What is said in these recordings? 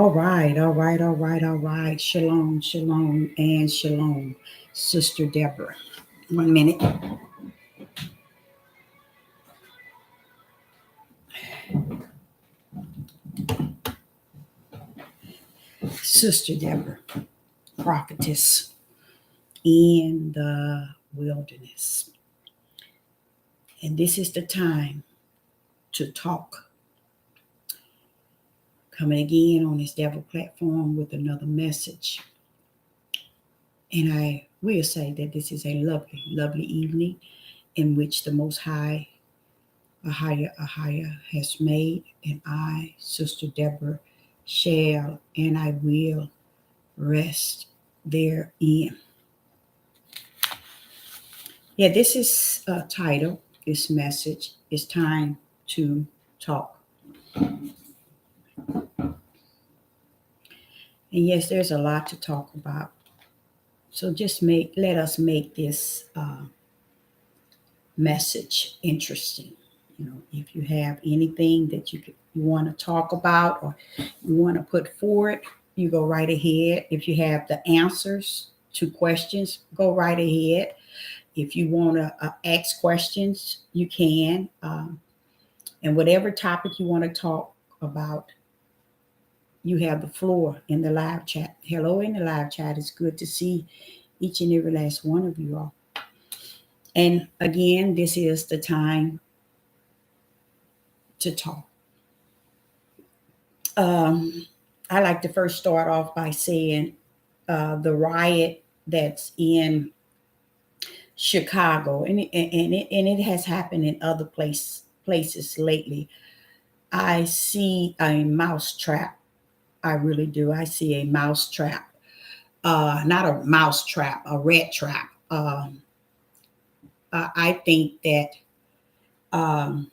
All right, all right, all right, all right. Shalom, shalom, and shalom, Sister Deborah. 1 minute. Sister Deborah, prophetess in the wilderness. And this is the time to talk. Coming again on this Devil platform with another message. And I will say that this is a lovely, lovely evening in which the Most High, Ahaya has made, and I, Sister Deborah, shall and I will rest therein. Yeah, this is a title. This message is time to talk. And yes, there's a lot to talk about. So just let us make this message interesting. You know, if you have anything that you want to talk about or you want to put forward, you go right ahead. If you have the answers to questions, go right ahead. If you want to ask questions, you can. And whatever topic you want to talk about, you have the floor in the live chat. Hello in the live chat. It's good to see each and every last one of you all. And again, this is the time to talk. I like to first start off by saying the riot that's in Chicago, and it has happened in other places lately. I see a mouse trap. I really do. I see a mouse trap. Not a mouse trap, a rat trap. I think that um,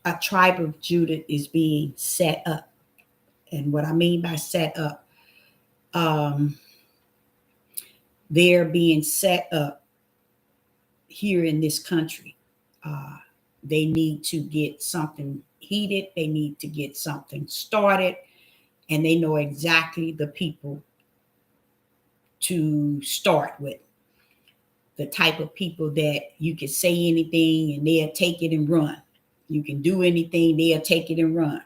a tribe of Judah is being set up. And what I mean by set up, um, they're being set up here in this country. Uh, they need to get something heated, they need to get something started, and they know exactly the people to start with. The type of people that you can say anything and they'll take it and run. You can do anything, they'll take it and run.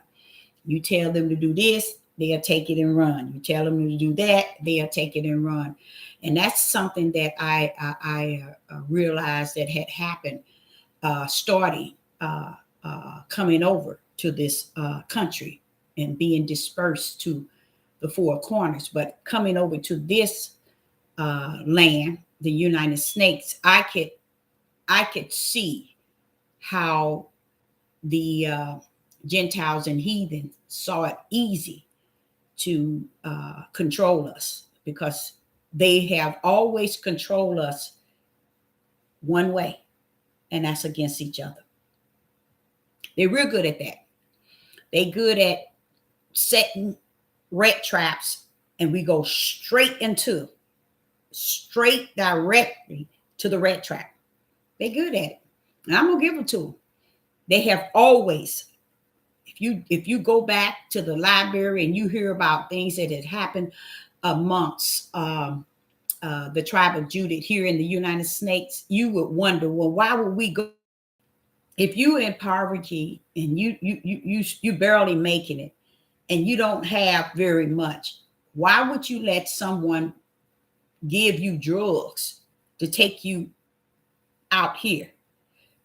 You tell them to do this, they'll take it and run. You tell them to do that, they'll take it and run. And that's something that I realized that had happened starting coming over to this country and being dispersed to the four corners. But coming over to this land, the United States, I could see how the Gentiles and heathen saw it easy to control us, because they have always controlled us one way, and that's against each other. They're real good at that. They good at setting rat traps, and we go straight directly to the rat trap. They good at it, and I'm gonna give it to them. They have always. If you go back to the library and you hear about things that had happened amongst the tribe of Judah here in the United States, you would wonder, well, why would we go? If you're in poverty and you barely making it, and you don't have very much, why would you let someone give you drugs to take you out here?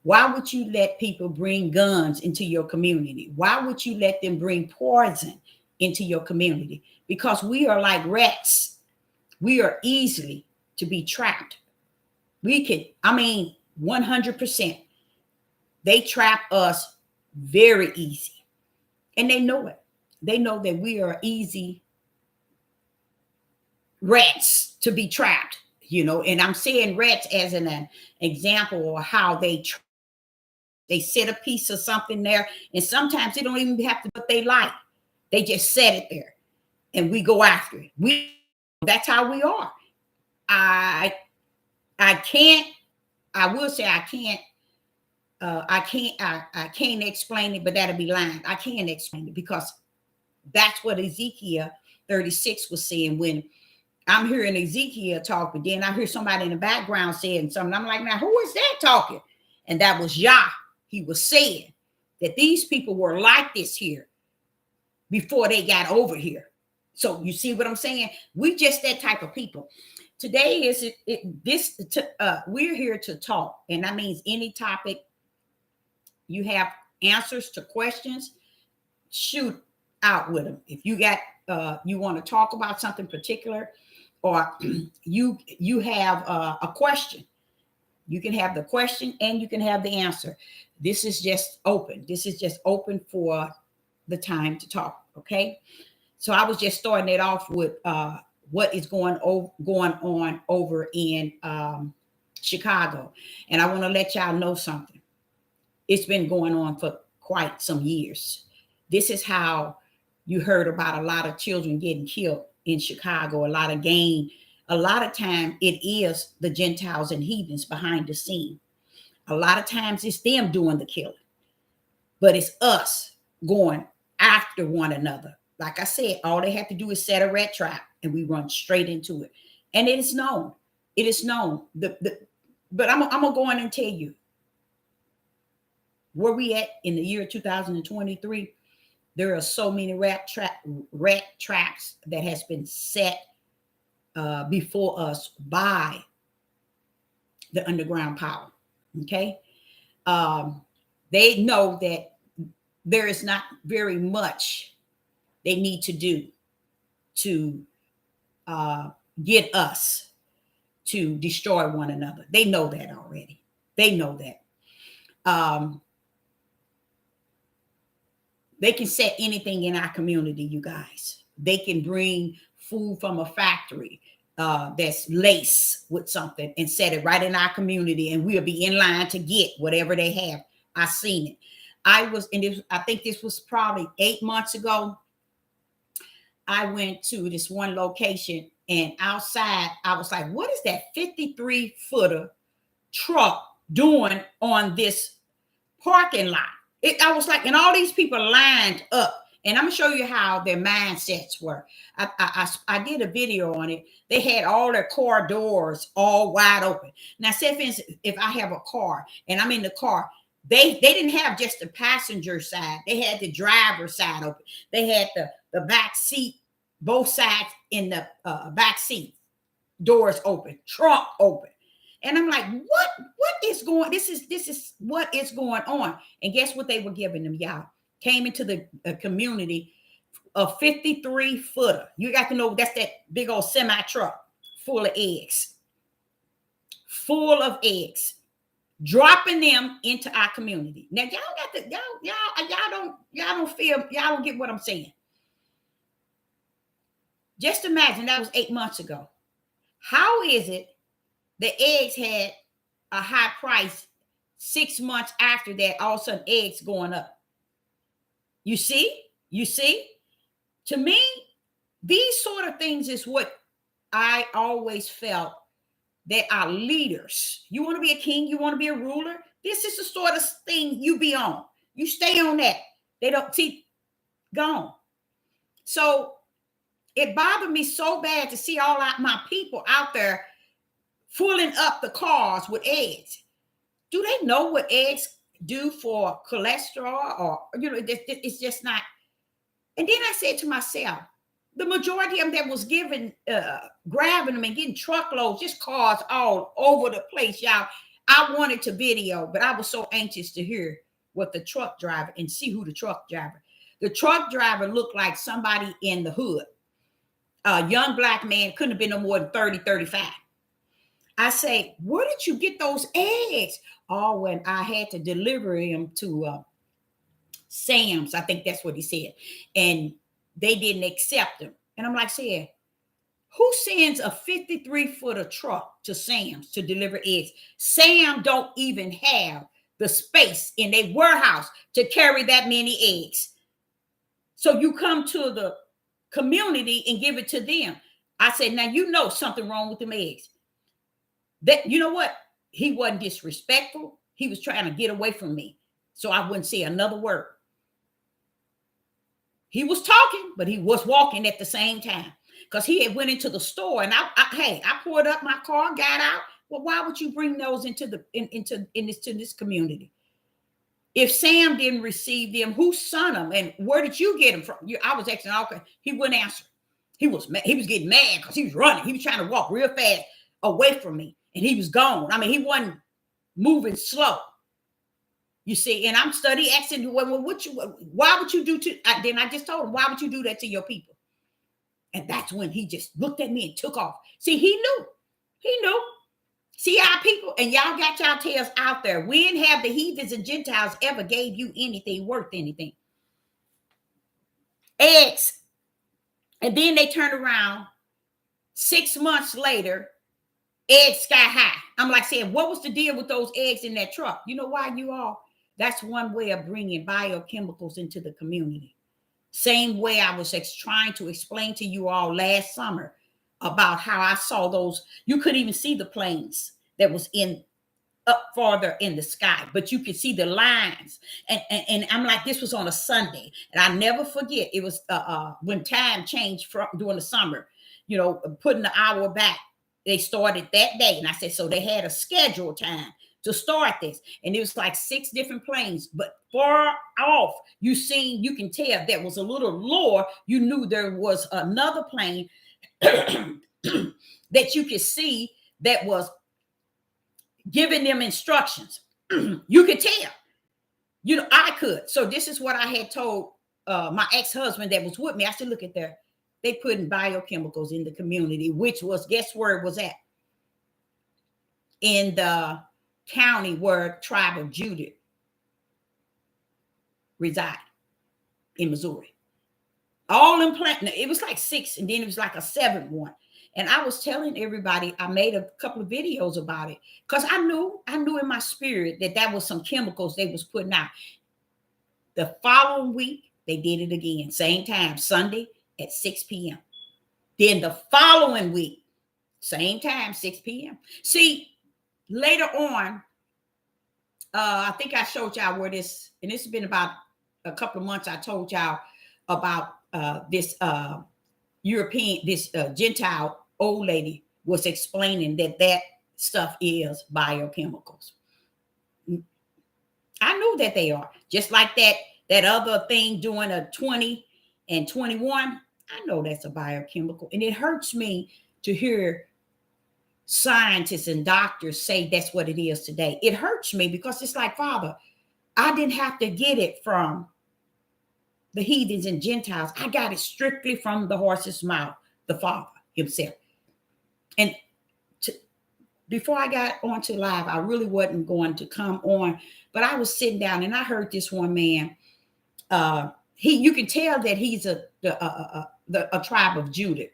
Why would you let people bring guns into your community? Why would you let them bring poison into your community? Because we are like rats. We are easily to be trapped. We can, 100%. They trap us very easy. And they know it. They know that we are easy rats to be trapped, and I'm saying rats as an example of how they set a piece of something there, and sometimes they don't even have to what they like. They just set it there, and we go after it. That's how we are. I can't. I will say I can't I can't explain it, but that'll be lying. I can't explain it because that's what Ezekiel 36 was saying. When I'm hearing Ezekiel talk, but then I hear somebody in the background saying something. I'm like, now who is that talking? And that was Yah. He was saying that these people were like this here before they got over here. So you see what I'm saying? We just that type of people. Today is we're here to talk, and that means any topic you have answers to questions, shoot out with them. If you got you want to talk about something particular, or you have a question, you can have the question and you can have the answer. This is just open. This is just open for the time to talk. Okay. So I was just starting it off with what is going on over in Chicago. And I want to let y'all know something. It's been going on for quite some years. This is how you heard about a lot of children getting killed in Chicago, a lot of gain. A lot of time it is the Gentiles and heathens behind the scene. A lot of times it's them doing the killing, but it's us going after one another. Like I said, all they have to do is set a rat trap and we run straight into it. And it is known. It is known. But I'm gonna go on and tell you where we at in the year 2023. There are so many rat traps that has been set before us by the underground power. Okay. They know that there is not very much they need to do to get us to destroy one another. They know that already. They know that. They can set anything in our community, you guys. They can bring food from a factory that's laced with something and set it right in our community, and we'll be in line to get whatever they have. I seen it. I think this was probably 8 months ago. I went to this one location, and outside I was like, what is that 53-footer truck doing on this parking lot? I was like, and all these people lined up, and I'm gonna show you how their mindsets were. I did a video on it. They had all their car doors all wide open. Now, say for instance, if I have a car and I'm in the car, they didn't have just the passenger side. They had the driver's side open. They had the back seat, both sides in the back seat, doors open, trunk open. And I'm like, what is going, this is what is going on. And guess what they were giving them, y'all? Came into the community, a 53-footer. You got to know that's that big old semi truck full of eggs. Full of eggs. Dropping them into our community. Now, y'all got to, y'all don't feel, y'all don't get what I'm saying. Just imagine that was 8 months ago. How is it the eggs had a high price 6 months after that, all of a sudden eggs going up? You see? To me, these sort of things is what I always felt that our leaders, you want to be a king, you want to be a ruler, this is the sort of thing you be on. You stay on that. They don't see gone. So it bothered me so bad to see all my people out there filling up the cars with eggs. Do they know what eggs do for cholesterol? Or, it's just not. And then I said to myself, the majority of them that was giving, grabbing them and getting truckloads, just cars all over the place, y'all. I wanted to video, but I was so anxious to hear what the truck driver and see who the truck driver. The truck driver looked like somebody in the hood. A young black man, couldn't have been no more than 30, 35. I say, where did you get those eggs? Oh, when I had to deliver them to Sam's, I think that's what he said. And they didn't accept them. And I'm like, saying, who sends a 53-footer truck to Sam's to deliver eggs? Sam don't even have the space in their warehouse to carry that many eggs. So you come to the community and give it to them. I said, now you know something wrong with them eggs. That, you know what? He wasn't disrespectful. He was trying to get away from me so I wouldn't say another word. He was talking, but he was walking at the same time because he had went into the store, and I pulled up my car, got out. Well, why would you bring those into this community? If Sam didn't receive them, who sent them, and where did you get them from? I was asking. Okay, he wouldn't answer. He was getting mad because he was running. He was trying to walk real fast away from me, and he was gone. I mean, he wasn't moving slow. You see, and I'm studying asking, why would you do to? Then I just told him, why would you do that to your people? And that's when he just looked at me and took off. See, he knew. He knew. See, our people, and y'all got y'all tails out there. When have the heathens and Gentiles ever gave you anything worth anything? Eggs. And then they turn around 6 months later, eggs sky high. I'm like saying, what was the deal with those eggs in that truck? You know why, you all? That's one way of bringing biochemicals into the community. Same way I was trying to explain to you all last summer about how I saw those. You couldn't even see the planes that was up farther in the sky, but you could see the lines. And I'm like, this was on a Sunday. And I never forget, it was when time changed during the summer, putting the hour back. They started that day. And I said, so they had a scheduled time to start this. And it was like 6 different planes, but far off, you can tell that was a little lower. You knew there was another plane that you could see that was giving them instructions. You could tell. I could. So this is what I had told my ex-husband that was with me. I said, look at there. They putting biochemicals in the community, which was, guess where it was at? In the county where tribe of Judah reside, in Missouri. All in plant. It was like 6, and then it was like a 7th one. And I was telling everybody, I made a couple of videos about it because I knew in my spirit that was some chemicals they was putting out. The following week, they did it again, same time, Sunday at 6 p.m. Then the following week, same time, 6 p.m. See, later on, I think I showed y'all where this, and this has been about a couple of months. I told y'all about this Gentile old lady was explaining that stuff is biochemicals. I knew that they are. Just like that other thing doing a 20 and 21, I know that's a biochemical. And it hurts me to hear scientists and doctors say that's what it is today. It hurts me because it's like, Father, I didn't have to get it from the heathens and Gentiles. I got it strictly from the horse's mouth, the Father himself. And before I got onto live, I really wasn't going to come on, but I was sitting down and I heard this one man. You can tell that he's a tribe of Judah.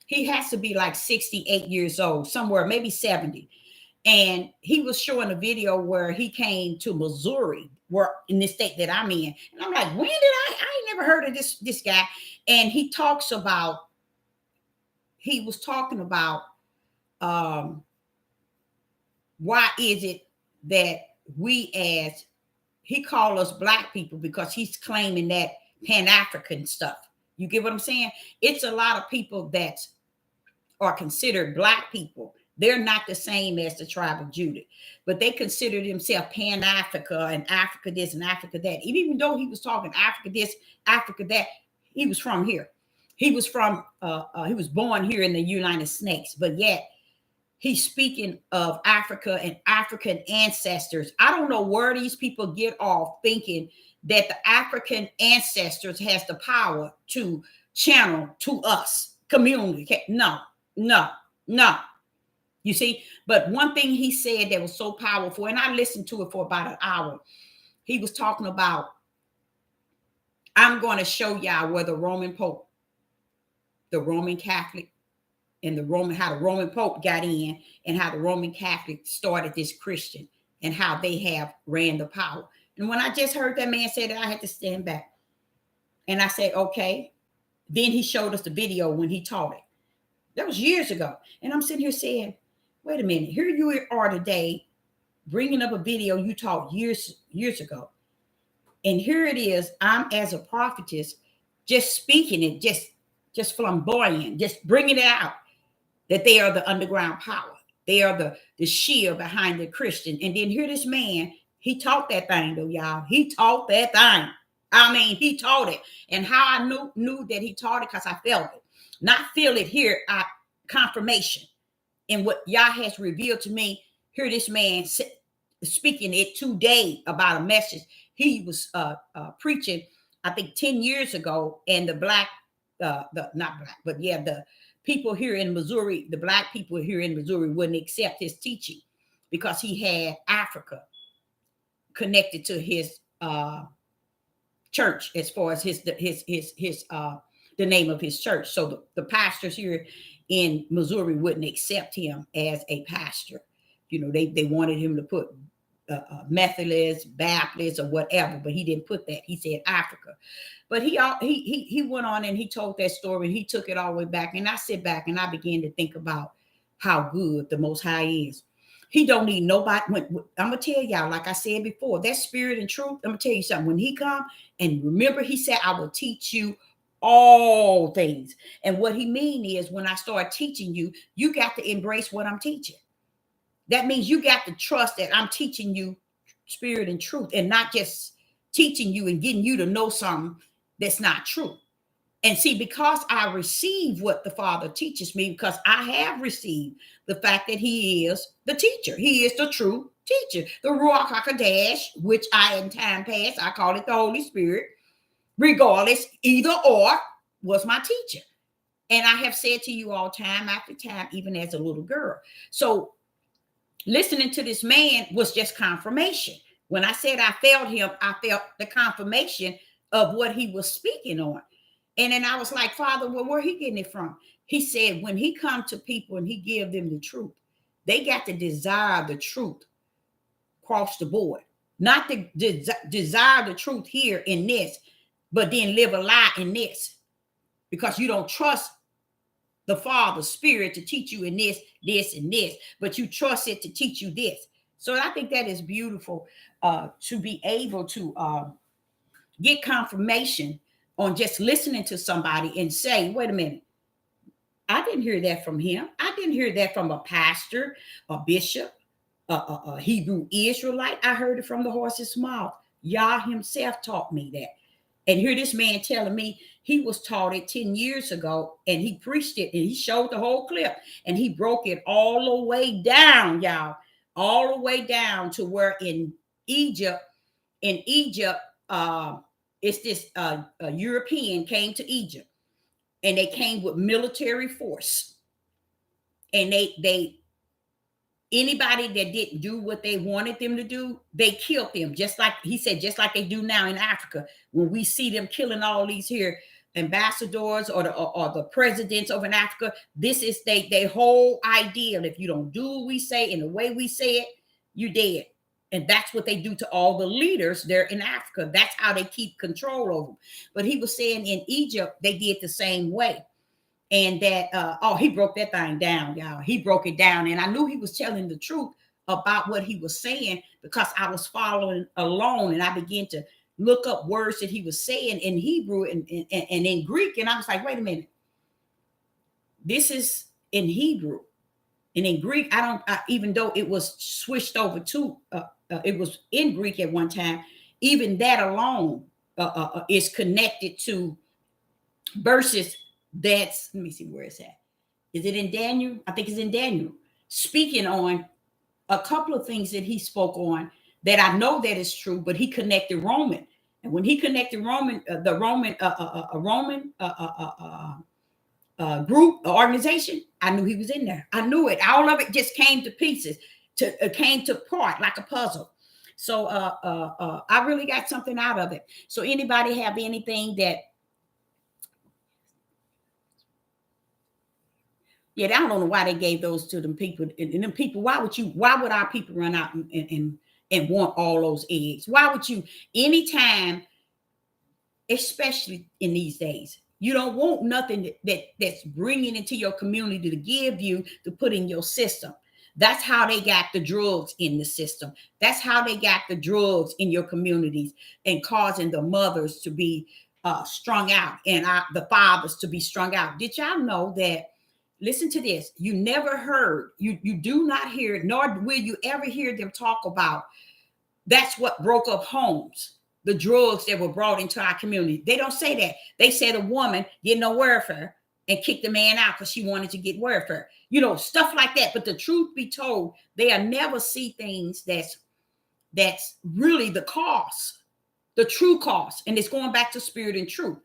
He has to be like 68 years old, somewhere, maybe 70. And he was showing a video where he came to Missouri, where in the state that I'm in. And I'm like, when did I ain't never heard of this guy. And he was talking about why is it that he called us Black people, because he's claiming that Pan-African stuff. You get what I'm saying? It's a lot of people that are considered Black people. They're not the same as the tribe of Judah, but they consider themselves Pan-Africa and Africa this and Africa that. And even though he was talking Africa this, Africa that, he was from here. He was born here in the United States, but yet he's speaking of Africa and African ancestors. I don't know where these people get off thinking that the African ancestors has the power to channel to us, communicate. No. You see, but one thing he said that was so powerful, and I listened to it for about an hour. He was talking about, I'm going to show y'all where the Roman Pope, the Roman Catholic, and how the Roman Pope got in, and how the Roman Catholic started this Christian, and how they have ran the power. And when I just heard that man say that, I had to stand back. And I said, okay. Then he showed us the video when he taught it. That was years ago. And I'm sitting here saying, wait a minute, here you are today bringing up a video you taught years ago. And here it is. I'm as a prophetess, just speaking it, just flamboyant, just bringing it out that they are the underground power. They are the shield behind the Christian. And then here this man, he taught that thing though, y'all. He taught that thing. I mean, he taught it. And how I knew that he taught it, because I felt it. Not feel it here, confirmation. And what Yah has revealed to me, here this man speaking it today about a message he was preaching, I think 10 years ago, and the black, not black, but yeah, the people here in Missouri, the black people here in Missouri wouldn't accept his teaching because he had Africa connected to his church as far as his the name of his church. So the pastors here in Missouri wouldn't accept him as a pastor. You know, they wanted him to put Methodist, Baptist, or whatever, but he didn't put that. He said Africa. But he went on and he told that story, and he took it all the way back. And I sit back and I began to think about how good the Most High is. He don't need nobody. I'm gonna tell y'all, like I said before, that spirit and truth. I'm gonna tell you something. When he come, and remember, he said, "I will teach you all things." And what he mean is, when I start teaching you, you got to embrace what I'm teaching. That means you got to trust that I'm teaching you spirit and truth, and not just teaching you and getting you to know something that's not true. And see, because I receive what the Father teaches me, because I have received the fact that he is the teacher. He is the true teacher. The Ruach HaKodesh, which I, in time past, I call it the Holy Spirit, regardless, either or, was my teacher. And I have said to you all time after time, even as a little girl. So listening to this man was just confirmation. When I said I felt him, I felt the confirmation of what he was speaking on. And then I was like, Father, well, where he getting it from? He said, when he come to people and he give them the truth, they got to desire the truth across the board. Not to desire the truth here in this, but then live a lie in this. Because you don't trust the Father's Spirit to teach you in this, and this, but you trust it to teach you this. So I think that is beautiful, to be able to get confirmation on just listening to somebody and say, wait a minute, I didn't hear that from him. I didn't hear that from a pastor, a bishop, a Hebrew Israelite. I heard it from the horse's mouth. Yah himself taught me that. And here this man telling me he was taught it 10 years ago, and he preached it, and he showed the whole clip, and he broke it all the way down, y'all, all the way down to where in Egypt, it's this European came to Egypt, and they came with military force, and they anybody that didn't do what they wanted them to do, they killed them. Just like he said, just like they do now in Africa, when we see them killing all these here ambassadors or the presidents over in Africa. This is they whole idea. If you don't do what we say in the way we say it, you're dead. And that's what they do to all the leaders there in Africa. That's how they keep control over them. But he was saying in Egypt, they did the same way. And that, he broke that thing down, y'all. He broke it down. And I knew he was telling the truth about what he was saying, because I was following along, and I began to look up words that he was saying in Hebrew and in Greek. And I was like, wait a minute. This is in Hebrew. And in Greek, even though it was switched over to, it was in Greek at one time, even that alone is connected to verses that's, let me see where it's at. Is it in Daniel? I think it's in Daniel, speaking on a couple of things that he spoke on that I know that is true, but he connected Roman. And when he connected Roman, the Roman, group, organization, I knew he was in there. I knew it. All of it just came to pieces, came to part like a puzzle. So I really got something out of it. So anybody have anything that, yeah, I don't know why they gave those to them people. And them people, why would our people run out and want all those eggs? Why would you, anytime, especially in these days, you don't want nothing that's bringing into your community to give you, to put in your system. That's how they got the drugs in the system. That's how they got the drugs in your communities and causing the mothers to be strung out and the fathers to be strung out. Did y'all know that? Listen to this. You never heard, you do not hear, nor will you ever hear them talk about that's what broke up homes, the drugs that were brought into our community. They don't say that. They said a woman getting no welfare and kicked the man out because she wanted to get welfare. Stuff like that. But the truth be told, they'll never see things that's really the cause, the true cause. And it's going back to spirit and truth.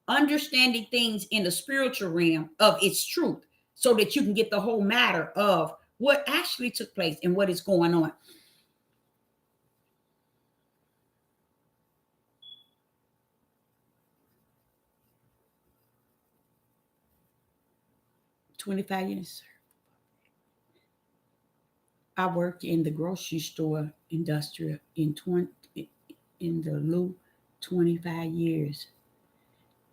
Understanding things in the spiritual realm of its truth so that you can get the whole matter of what actually took place and what is going on. "25 years. I worked in the grocery store industrial in the Lou 25 years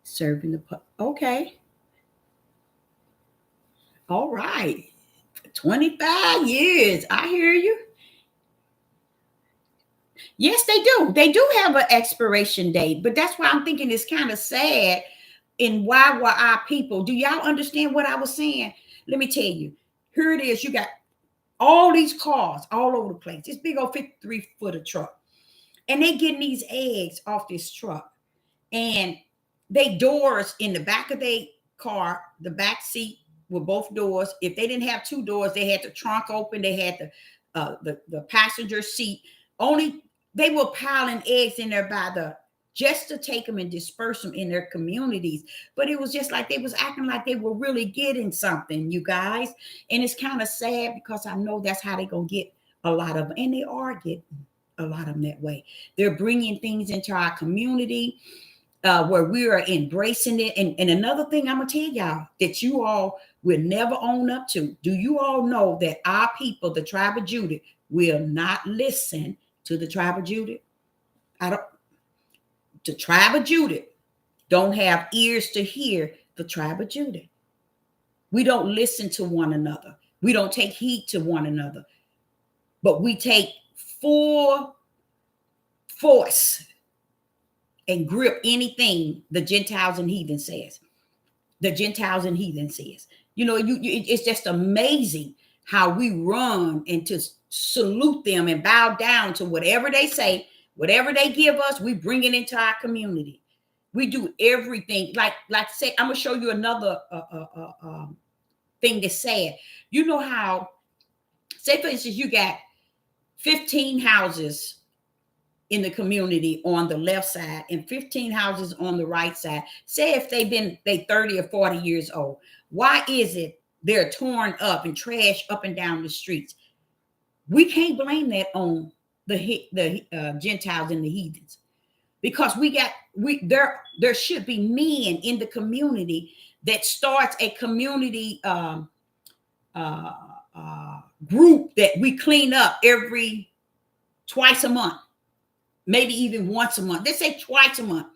serving the okay. All right. 25 years. I hear you. Yes, they do. They do have an expiration date, but that's why I'm thinking it's kind of sad. And why were our people? Do y'all understand what I was saying? Let me tell you. Here it is. You got all these cars all over the place. This big old 53-footer truck. And they getting these eggs off this truck. And they doors in the back of their car, the back seat with both doors. If they didn't have two doors, they had the trunk open. They had the passenger seat. Only they were piling eggs in there just to take them and disperse them in their communities. But it was just like they was acting like they were really getting something, you guys. And it's kind of sad because I know that's how they're going to get a lot of them. And they are getting a lot of them that way. They're bringing things into our community where we are embracing it. And another thing I'm going to tell y'all that you all will never own up to. Do you all know that our people, the tribe of Judah, will not listen to the tribe of Judah? The tribe of Judah don't have ears to hear the tribe of Judah. We don't listen to one another. We don't take heed to one another. But we take full force and grip anything the Gentiles and heathen says. The Gentiles and heathen says. It's just amazing how we run and to salute them and bow down to whatever they say. Whatever they give us, we bring it into our community. We do everything. Like say, I'm going to show you another thing that's sad. You know how, say for instance, you got 15 houses in the community on the left side and 15 houses on the right side. Say if they 30 or 40 years old. Why is it they're torn up and trash up and down the streets? We can't blame that on the Gentiles and the heathens, because there should be men in the community that starts a community group that we clean up twice a month, maybe even once a month. They say twice a month.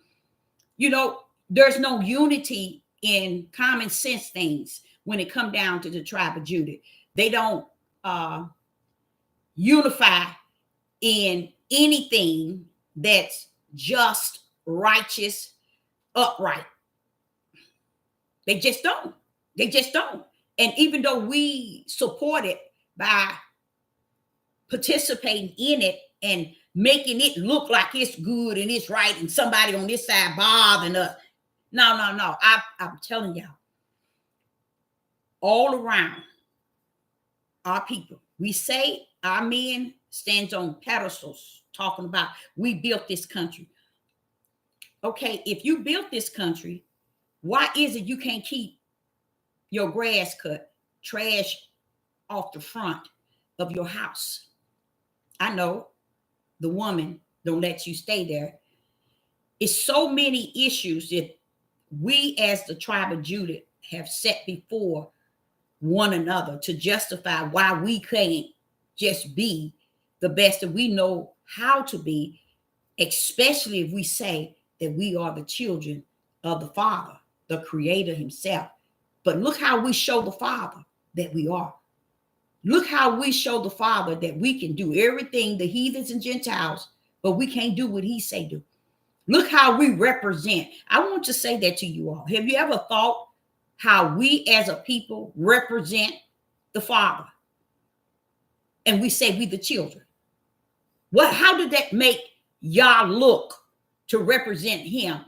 There's no unity in common sense things when it comes down to the tribe of Judah. They don't unify in anything that's just, righteous, upright. They just don't. And even though we support it by participating in it and making it look like it's good and it's right and somebody on this side bothering us. No. I'm telling y'all, all around our people, we say our men stands on pedestals talking about we built this country. Okay, if you built this country, why is it you can't keep your grass cut, trash off the front of your house? I know the woman don't let you stay there. It's so many issues that we as the tribe of Judah have set before one another to justify why we can't just be the best that we know how to be, especially if we say that we are the children of the Father, the Creator himself. But look how we show the Father that we are. Look how we show the Father that we can do everything, the heathens and Gentiles, but we can't do what he say do. Look how we represent. I want to say that to you all. Have you ever thought how we as a people represent the Father? And we say we the children. How did that make y'all look to represent him?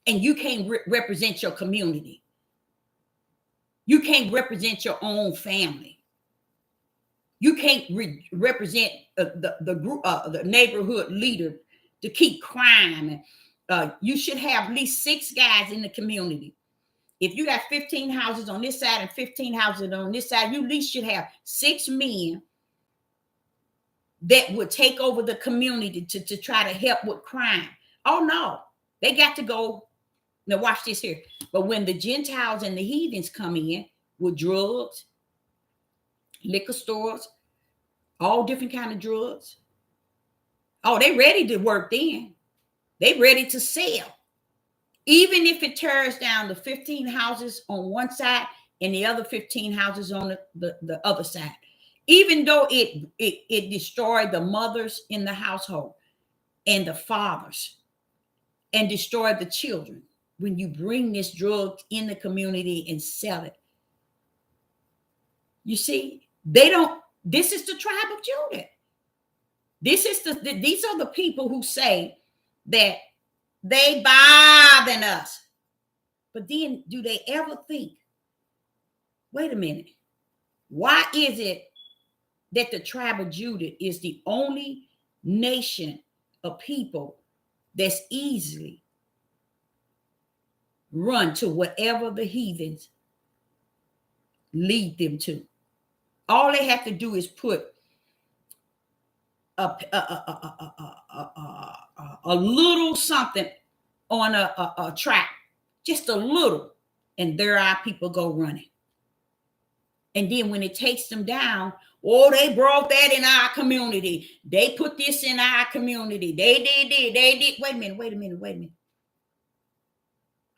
And you can't represent your community. You can't represent your own family. You can't represent the group, the neighborhood leader to keep crime. You should have at least 6 guys in the community. If you got 15 houses on this side and 15 houses on this side, you at least should have 6 men that would take over the community to try to help with crime. Oh no, they got to go. Now watch this here. But when the Gentiles and the heathens come in with drugs, liquor stores, all different kind of drugs, oh, they ready to work then. They ready to sell. Even if it tears down the 15 houses on one side and the other 15 houses on the other side. Even though it destroyed the mothers in the household and the fathers and destroyed the children, when you bring this drug in the community and sell it, you see, they don't. This is the tribe of Judah. These are the people who say that they bothering us. But then do they ever think, wait a minute, why is it that the tribe of Judah is the only nation of people that's easily run to whatever the heathens lead them to? All they have to do is put a little something on a track, just a little, and there our people go running. And then when it takes them down, oh, they brought that in our community. They put this in our community. They did. Wait a minute.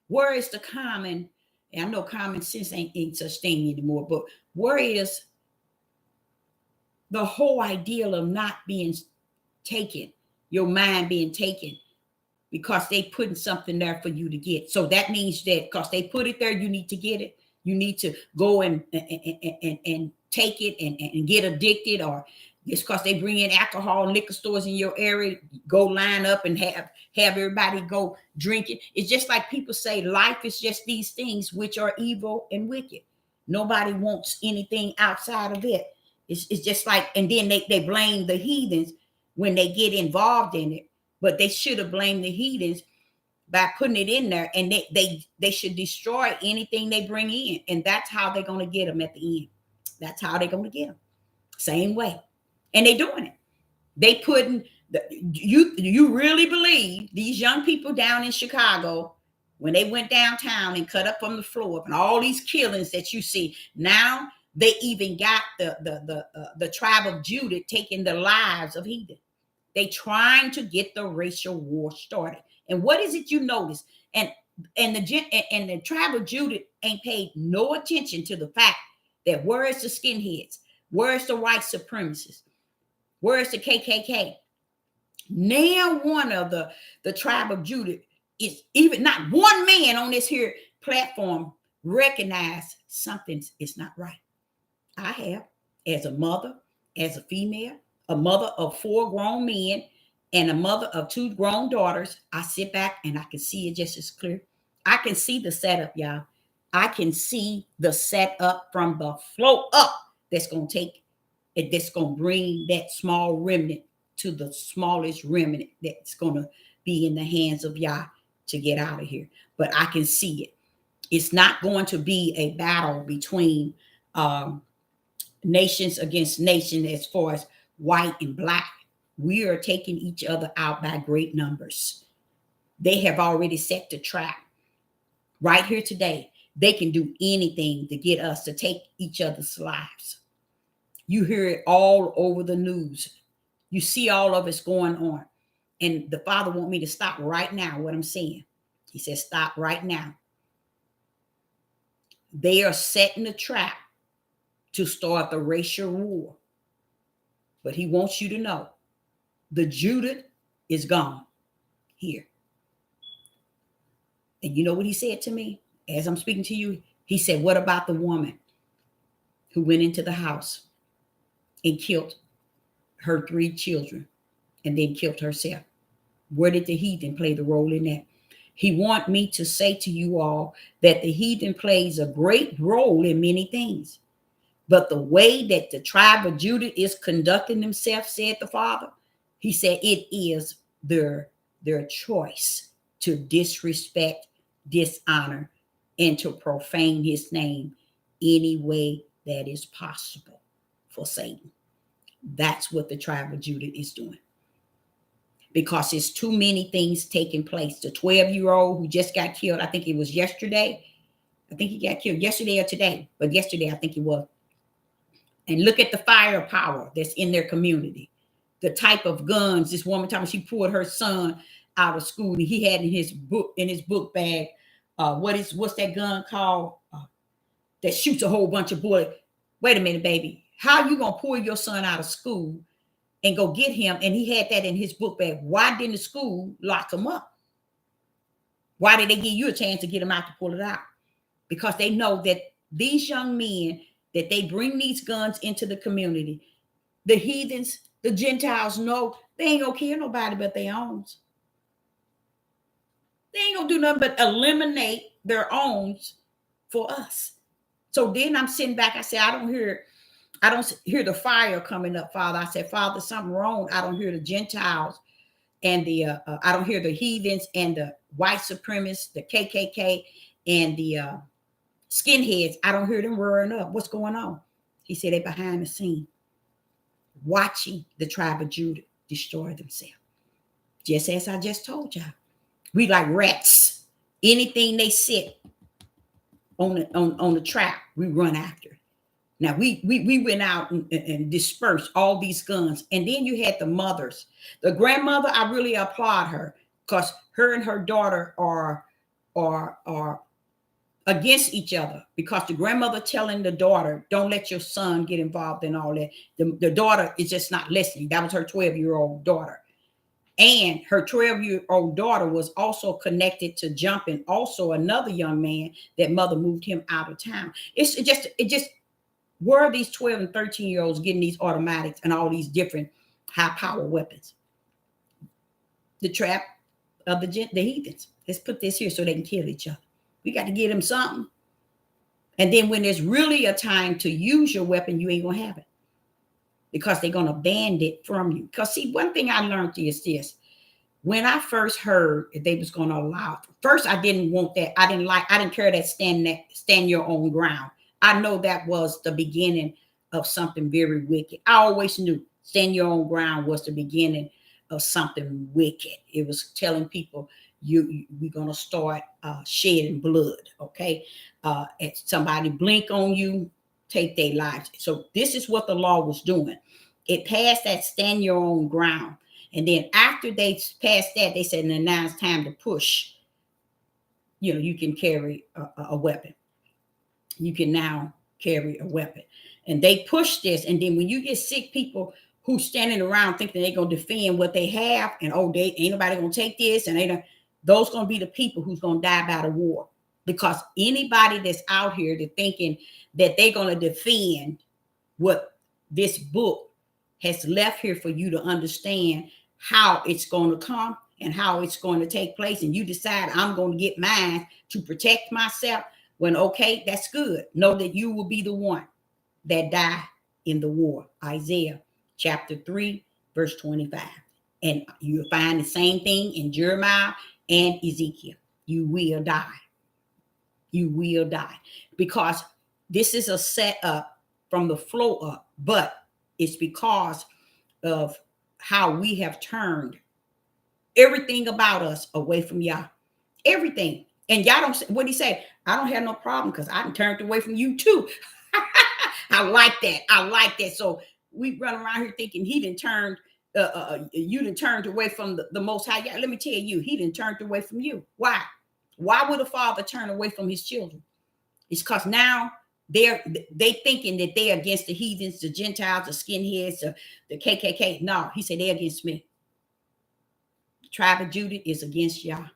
Where is the common? I know common sense ain't such thing anymore, but where is the whole ideal of not being taken, your mind being taken, because they putting something there for you to get? So that means that because they put it there, you need to get it. You need to go and take it and get addicted, or just because they bring in alcohol and liquor stores in your area, go line up and have everybody go drink it. It's just like people say, life is just these things which are evil and wicked. Nobody wants anything outside of it. It's just like, and then they blame the heathens when they get involved in it, but they should have blamed the heathens by putting it in there, and they should destroy anything they bring in, and that's how they're going to get them at the end. That's how they're going to get them, same way. And they're doing it. They putting you really believe these young people down in Chicago, when they went downtown and cut up from the floor and all these killings that you see now, they even got the tribe of Judah taking the lives of heathen. They trying to get the racial war started. And what is it you notice? And the tribe of Judah ain't paid no attention to the fact that where is the skinheads? Where is the white supremacists? Where is the KKK? Now one of the tribe of Judah is, even not one man on this here platform recognize something is not right. I have, as a mother, as a female, a mother of 4 grown men, and a mother of 2 grown daughters. I sit back and I can see it just as clear. I can see the setup, y'all. I can see the setup from the flow up that's going to take it, that's going to bring that small remnant to the smallest remnant that's going to be in the hands of Yah to get out of here. But I can see it. It's not going to be a battle between nations against nation as far as white and black. We are taking each other out by great numbers. They have already set the trap. Right here today, they can do anything to get us to take each other's lives. You hear it all over the news. You see all of it's going on. And the Father wants me to stop right now what I'm saying. He says, stop right now. They are setting the trap to start the racial war. But he wants you to know the Judah is gone here. And you know what he said to me as I'm speaking to you? He said, what about the woman who went into the house and killed her 3 children and then killed herself? Where did the heathen play the role in that? He wants me to say to you all that the heathen plays a great role in many things. But the way that the tribe of Judah is conducting themselves, said the Father, he said it is their choice to disrespect, dishonor, and to profane his name any way that is possible for Satan. That's what the tribe of Judah is doing. Because it's too many things taking place. The 12-year-old who just got killed, I think it was yesterday. I think he got killed yesterday or today, but yesterday I think it was. And look at the firepower that's in their community. The type of guns this woman told me, she pulled her son out of school and he had in his book bag. What's that gun called? That shoots a whole bunch of bullets. Wait a minute, baby. How are you gonna pull your son out of school and go get him? And he had that in his book bag. Why didn't the school lock him up? Why did they give you a chance to get him out to pull it out? Because they know that these young men, that they bring these guns into the community, the heathens, the Gentiles know they ain't gonna kill nobody but their own. They ain't gonna do nothing but eliminate their own for us. So then I'm sitting back, I say, I don't hear the fire coming up, Father. I said, Father, something wrong. I don't hear the Gentiles and I don't hear the heathens and the white supremacists, the KKK and the skinheads. I don't hear them roaring up. What's going on? He said they're behind the scene, watching the tribe of Judah destroy themselves. Just as I just told y'all. We like rats. Anything they sit on the trap, we run after. Now we went out and dispersed all these guns. And then you had the mothers. The grandmother, I really applaud her because her and her daughter are against each other, because the grandmother telling the daughter, don't let your son get involved in all that. The daughter is just not listening. That was her 12-year-old daughter. And her 12-year-old daughter was also connected to jumping also another young man that mother moved him out of town. It just where are these 12 and 13-year-olds getting these automatics and all these different high power weapons? The trap of the heathens. Let's put this here so they can kill each other. We got to give them something. And then when there's really a time to use your weapon, you ain't gonna have it, because they're gonna ban it from you. Because see, one thing I learned is this: when I first heard that they was gonna allow, first I didn't want that. I didn't care that stand your own ground. I know that was the beginning of something very wicked. I always knew stand your own ground was the beginning of something wicked. It was telling people we're gonna start shedding blood. Okay, if somebody blink on you, take their lives. So this is what the law was doing. It passed that stand your own ground. And then after they passed that, they said, now it's time to push. You can carry a weapon. You can now carry a weapon. And they push this. And then when you get sick people who standing around thinking they're going to defend what they have, and they ain't nobody going to take this, and those going to be the people who's going to die by the war. Because anybody that's out here to thinking that they're going to defend what this book has left here for you to understand how it's going to come and how it's going to take place, and you decide I'm going to get mine to protect myself, when okay, that's good. Know that you will be the one that die in the war. Isaiah chapter 3, verse 25. And you'll find the same thing in Jeremiah and Ezekiel. You will die. You will die, because this is a setup from the flow up, but it's because of how we have turned everything about us away from Yah. Everything. And y'all don't, what do he say? I don't have no problem because I turned away from you too. I like that. I like that. So we run around here thinking he didn't turn, you didn't turned away from the Most High. Yeah, let me tell you, he didn't turned away from you. Why? Why would a father turn away from his children? It's because now they thinking that they're against the heathens, the Gentiles, the skinheads, the KKK. No, he said they're against me. The tribe of Judah is against Yah.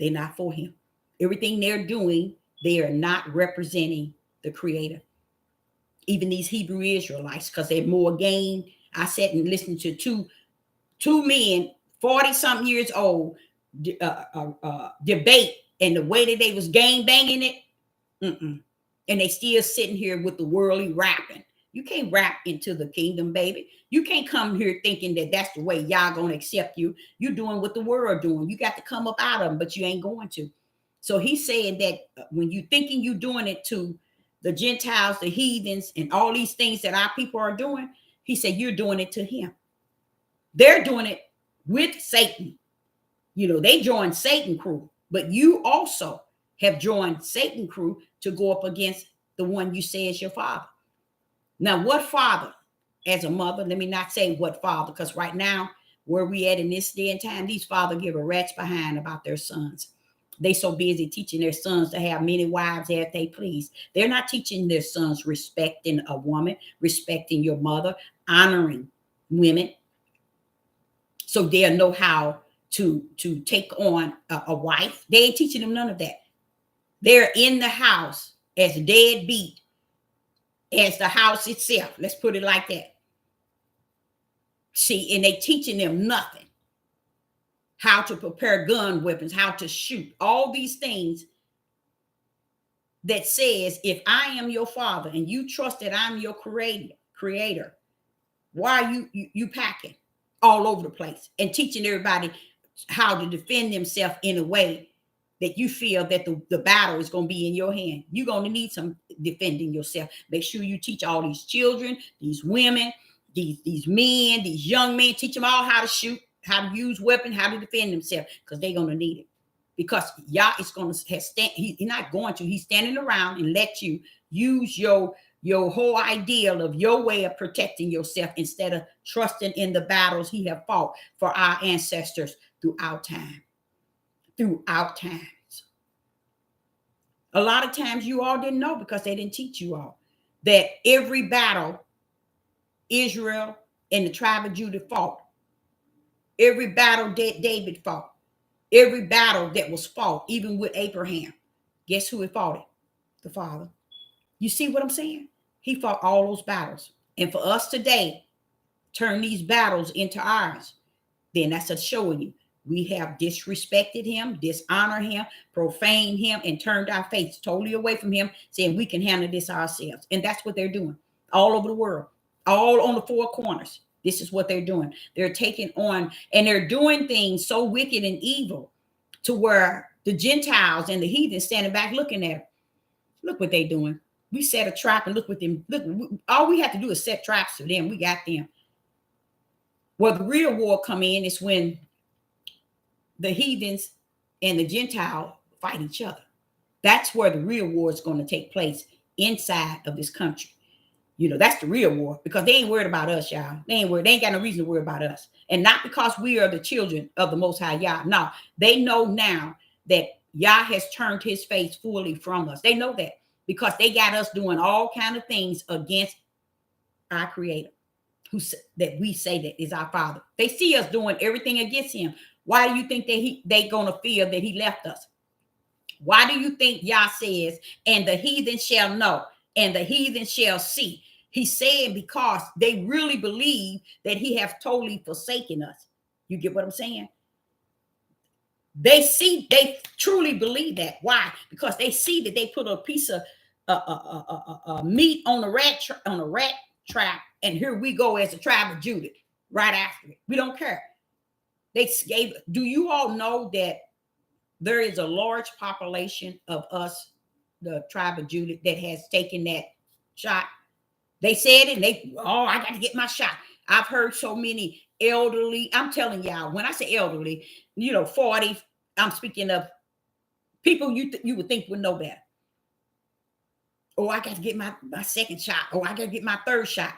They're not for him. Everything they're doing, they are not representing the Creator. Even these Hebrew Israelites, because they're more gained. I sat and listened to two men, 40-something years old, debate, and the way that they was gang banging it, and they still sitting here with the worldly rapping. You can't rap into the kingdom, baby. You can't come here thinking that that's the way y'all gonna accept you. You're doing what the world doing. You got to come up out of them, but you ain't going to. So he's saying that when you thinking you doing it to the Gentiles, the heathens, and all these things that our people are doing, he said you're doing it to him. They're doing it with Satan. You know, they joined Satan crew, but you also have joined Satan crew to go up against the one you say is your father. Now, what father, as a mother, let me not say what father, because right now, where we at in this day and time, these fathers give a rat's behind about their sons. They so busy teaching their sons to have many wives as they please. They're not teaching their sons respecting a woman, respecting your mother, honoring women, so they'll know how to take on a wife. They ain't teaching them none of that. They're in the house as deadbeat as the house itself. Let's put it like that. See, and they teaching them nothing. How to prepare gun weapons, how to shoot, all these things that says, if I am your father and you trust that I'm your creator, why are you packing all over the place and teaching everybody how to defend themselves in a way that you feel that the battle is going to be in your hand? You're going to need some defending yourself. Make sure you teach all these children, these women, these men, these young men, teach them all how to shoot, how to use weapons, how to defend themselves, because they're going to need it. Because Yah is going to he's not going to, he's standing around and let you use your whole ideal of your way of protecting yourself instead of trusting in the battles he have fought for our ancestors throughout time. Throughout times. A lot of times you all didn't know because they didn't teach you all that every battle Israel and the tribe of Judah fought, every battle that David fought, every battle that was fought, even with Abraham, guess who he fought it? The Father. You see what I'm saying? He fought all those battles. And for us today, turn these battles into ours, then that's a showing you we have disrespected him, dishonored him, profaned him, and turned our face totally away from him, saying we can handle this ourselves. And that's what they're doing all over the world, all on the four corners. This is what they're doing. They're taking on, and they're doing things so wicked and evil to where the Gentiles and the heathen standing back looking at them. Look what they're doing. We set a trap and look what them. Look, all we have to do is set traps for them. We got them. Well, the real war come in is when the heathens and the Gentile fight each other. That's where the real war is going to take place inside of this country. You know, that's the real war, because they ain't worried about us, y'all. They ain't worried. They ain't got no reason to worry about us. And not because we are the children of the Most High Yah. No, they know now that Yah has turned his face fully from us. They know that because they got us doing all kind of things against our Creator, that we say that is our Father. They see us doing everything against him. Why do you think that they gonna feel that he left us? Why do you think Yah says, and the heathen shall know, and the heathen shall see? He's saying because they really believe that he has totally forsaken us. You get what I'm saying? They truly believe that. Why? Because they see that they put a piece of meat on a rat trap, and here we go as a tribe of Judah right after it. We don't care. Do you all know that there is a large population of us, the tribe of Judah, that has taken that shot? They said it, and I got to get my shot. I've heard so many elderly, I'm telling y'all, when I say elderly, 40, I'm speaking of people you would think would know better. Oh, I got to get my second shot. Oh, I got to get my third shot.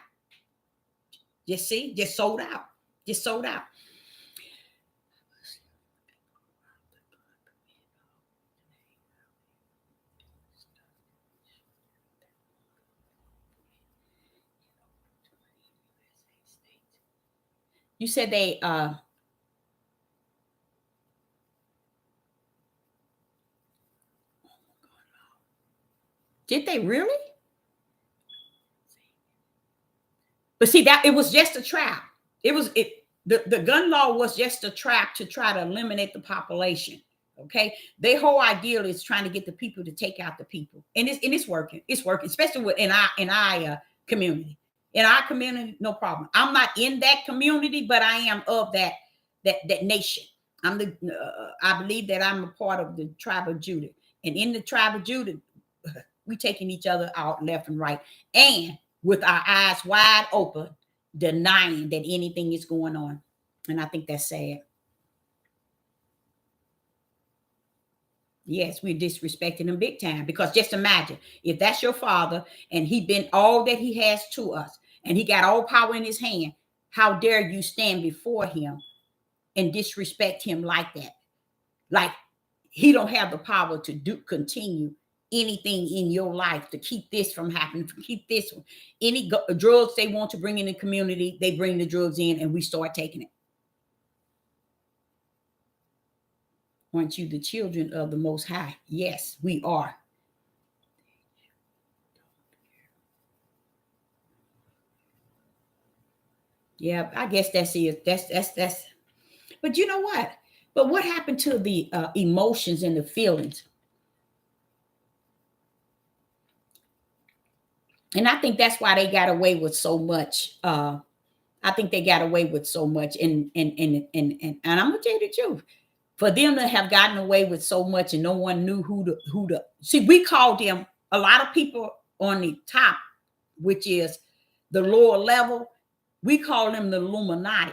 Just sold out. Just sold out. You said they did they really? But see that it was just a trap. The gun law was just a trap to try to eliminate the population. Okay, their whole ideal is trying to get the people to take out the people, and it's working. It's working, especially in our community. In our community, no problem. I'm not in that community, but I am of that nation. I believe that I'm a part of the tribe of Judah, and in the tribe of Judah, we taking each other out left and right, and with our eyes wide open, denying that anything is going on. And I think that's sad. Yes, we're disrespecting him big time, because just imagine if that's your father and he been all that he has to us and he got all power in his hand, how dare you stand before him and disrespect him like that? Like he don't have the power to continue anything in your life to keep this from happening, to keep this. Any drugs they want to bring in the community, they bring the drugs in and we start taking it. Aren't you the children of the Most High? Yes, we are. Yeah, I guess that's it. That's. But you know what? But what happened to the emotions and the feelings? And I think that's why they got away with so much. I think they got away with so much. And I'm gonna tell you the truth. For them to have gotten away with so much and no one knew who to see, we called them, a lot of people on the top, which is the lower level, we call them the Illuminati.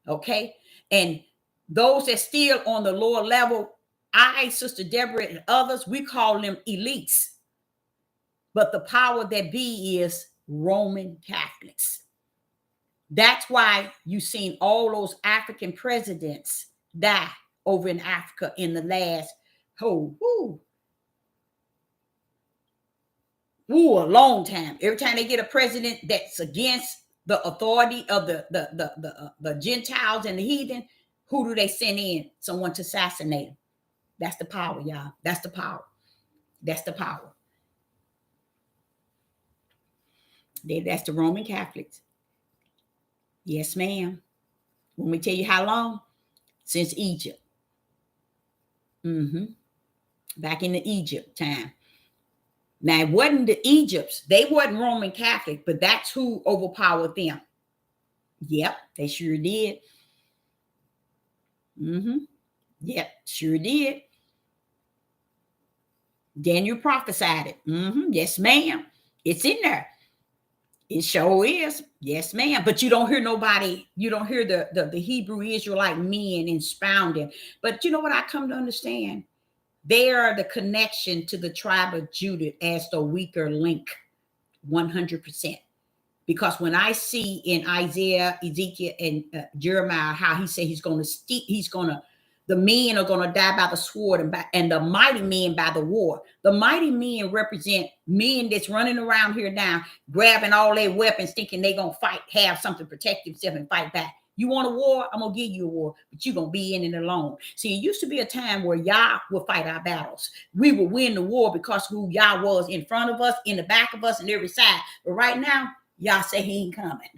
Okay. And those that still on the lower level, Sister Deborah and others, we call them elites. But the power that be is Roman Catholics. That's why you've seen all those African presidents die over in Africa in the last a long time. Every time they get a president that's against the authority of the Gentiles and the heathen, who do they send in? Someone to assassinate them. That's the power, y'all. That's the power. That's the power. That's the Roman Catholics. Yes, ma'am. When we tell you how long? Since Egypt. Back in the Egypt time. Now, it wasn't the Egypts. They wasn't Roman Catholic, but that's who overpowered them. Yep, they sure did. Yep, sure did. Daniel prophesied it. Yes, ma'am. It's in there. It sure is. Yes, ma'am. But you don't hear nobody, you don't hear the Hebrew Israelite men expounding. But you know what I come to understand? They are the connection to the tribe of Judah as the weaker link, 100%. Because when I see in Isaiah, Ezekiel, and Jeremiah how he said the men are going to die by the sword and the mighty men by the war. The mighty men represent men that's running around here now, grabbing all their weapons, thinking they're going to fight, have something to protect themselves and fight back. You want a war? I'm going to give you a war, but you're going to be in it alone. See, it used to be a time where Yah would fight our battles. We would win the war because who Yah was in front of us, in the back of us, and every side. But right now, Yah say he ain't coming.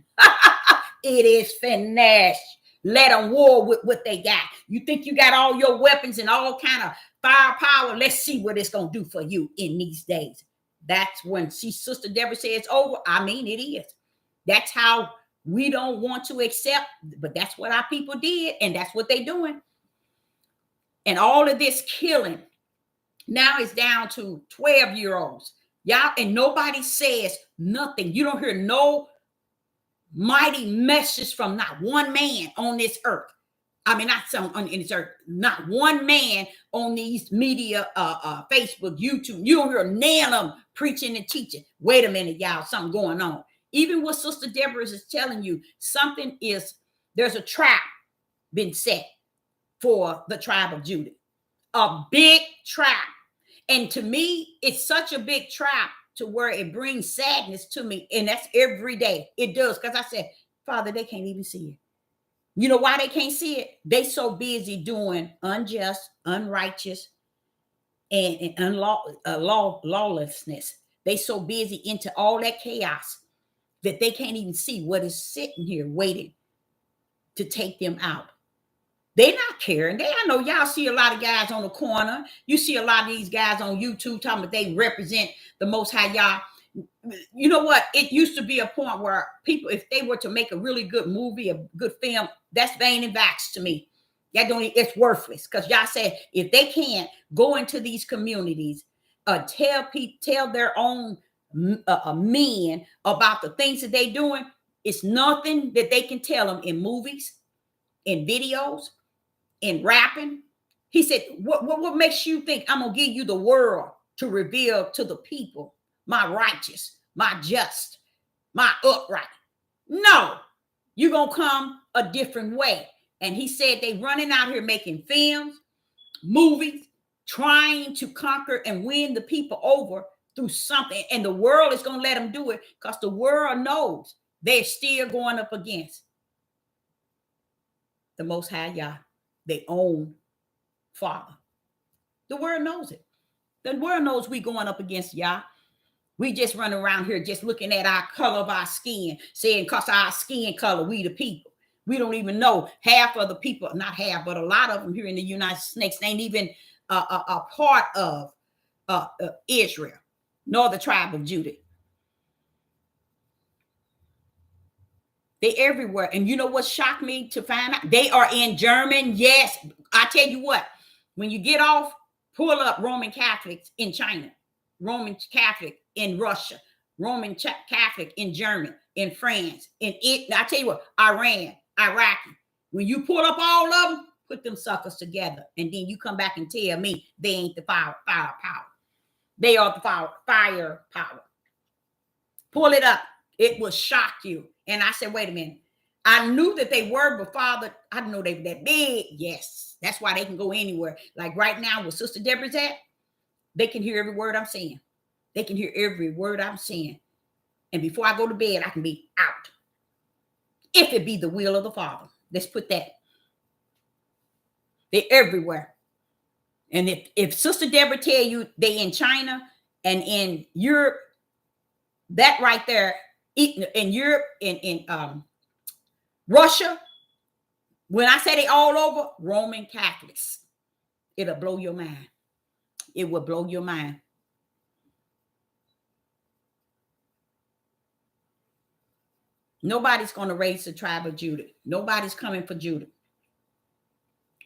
It is finished. Let them war with what they got. You think you got all your weapons and all kind of firepower? Let's see what it's going to do for you in these days. That's when Sister Deborah says it's over. I mean, it is. That's how we don't want to accept, but that's what our people did, and that's what they're doing. And all of this killing now is down to 12-year-olds. Y'all, and nobody says nothing. You don't hear no mighty message from not one man on this earth. I mean, not some on this earth, not one man on these media, Facebook, YouTube. You don't hear a nail of them preaching and teaching. Wait a minute, y'all, something going on. Even what Sister Deborah is telling you, there's a trap been set for the tribe of Judah. A big trap. And to me, it's such a big trap to where it brings sadness to me. And that's every day. It does. Because I said, Father, they can't even see it. You know why they can't see it? They so busy doing unjust, unrighteous, and lawlessness. They so busy into all that chaos that they can't even see what is sitting here waiting to take them out. They're not caring. I know y'all see a lot of guys on the corner. You see a lot of these guys on YouTube talking about they represent the Most High Yah. You know what? It used to be a point where people, if they were to make a really good movie, a good film, that's vain and vax to me. It's worthless, because y'all said if they can't go into these communities, tell their own men about the things that they doing, it's nothing that they can tell them in movies, in videos, in rapping. He said, what makes you think I'm gonna give you the world to reveal to the people my righteous, my just, my upright? No, you're gonna come a different way. And he said they running out here making films, movies, trying to conquer and win the people over through something. And the world is gonna let them do it, because the world knows they're still going up against the Most High Yah, their own Father. The world knows it. The world knows we going up against Yah. We just run around here just looking at our color of our skin, saying because our skin color, we the people. We don't even know half of the people, not half, but a lot of them here in the United States ain't even a part of Israel, nor the tribe of Judah. They everywhere. And you know what shocked me to find out? They are in German. Yes. I tell you what, when you get off, pull up Roman Catholics in China, Roman Catholic in Russia, Roman Catholic in Germany, in France, in it. I tell you what, Iran, Iraq. When you pull up all of them, put them suckers together. And then you come back and tell me they ain't the firepower. They are the firepower. Pull it up. It will shock you. And I said, wait a minute. I knew that they were, but Father, I didn't know they were that big. Yes, that's why they can go anywhere. Like right now, where Sister Deborah's at, they can hear every word I'm saying. They can hear every word I'm saying. And before I go to bed, I can be out. If it be the will of the Father. Let's put that. They're everywhere. And if Sister Deborah tell you they in China and in Europe, that right there, in Europe, in Russia, when I say they all over, Roman Catholics, it'll blow your mind. It will blow your mind. Nobody's going to raise the tribe of Judah. Nobody's coming for Judah.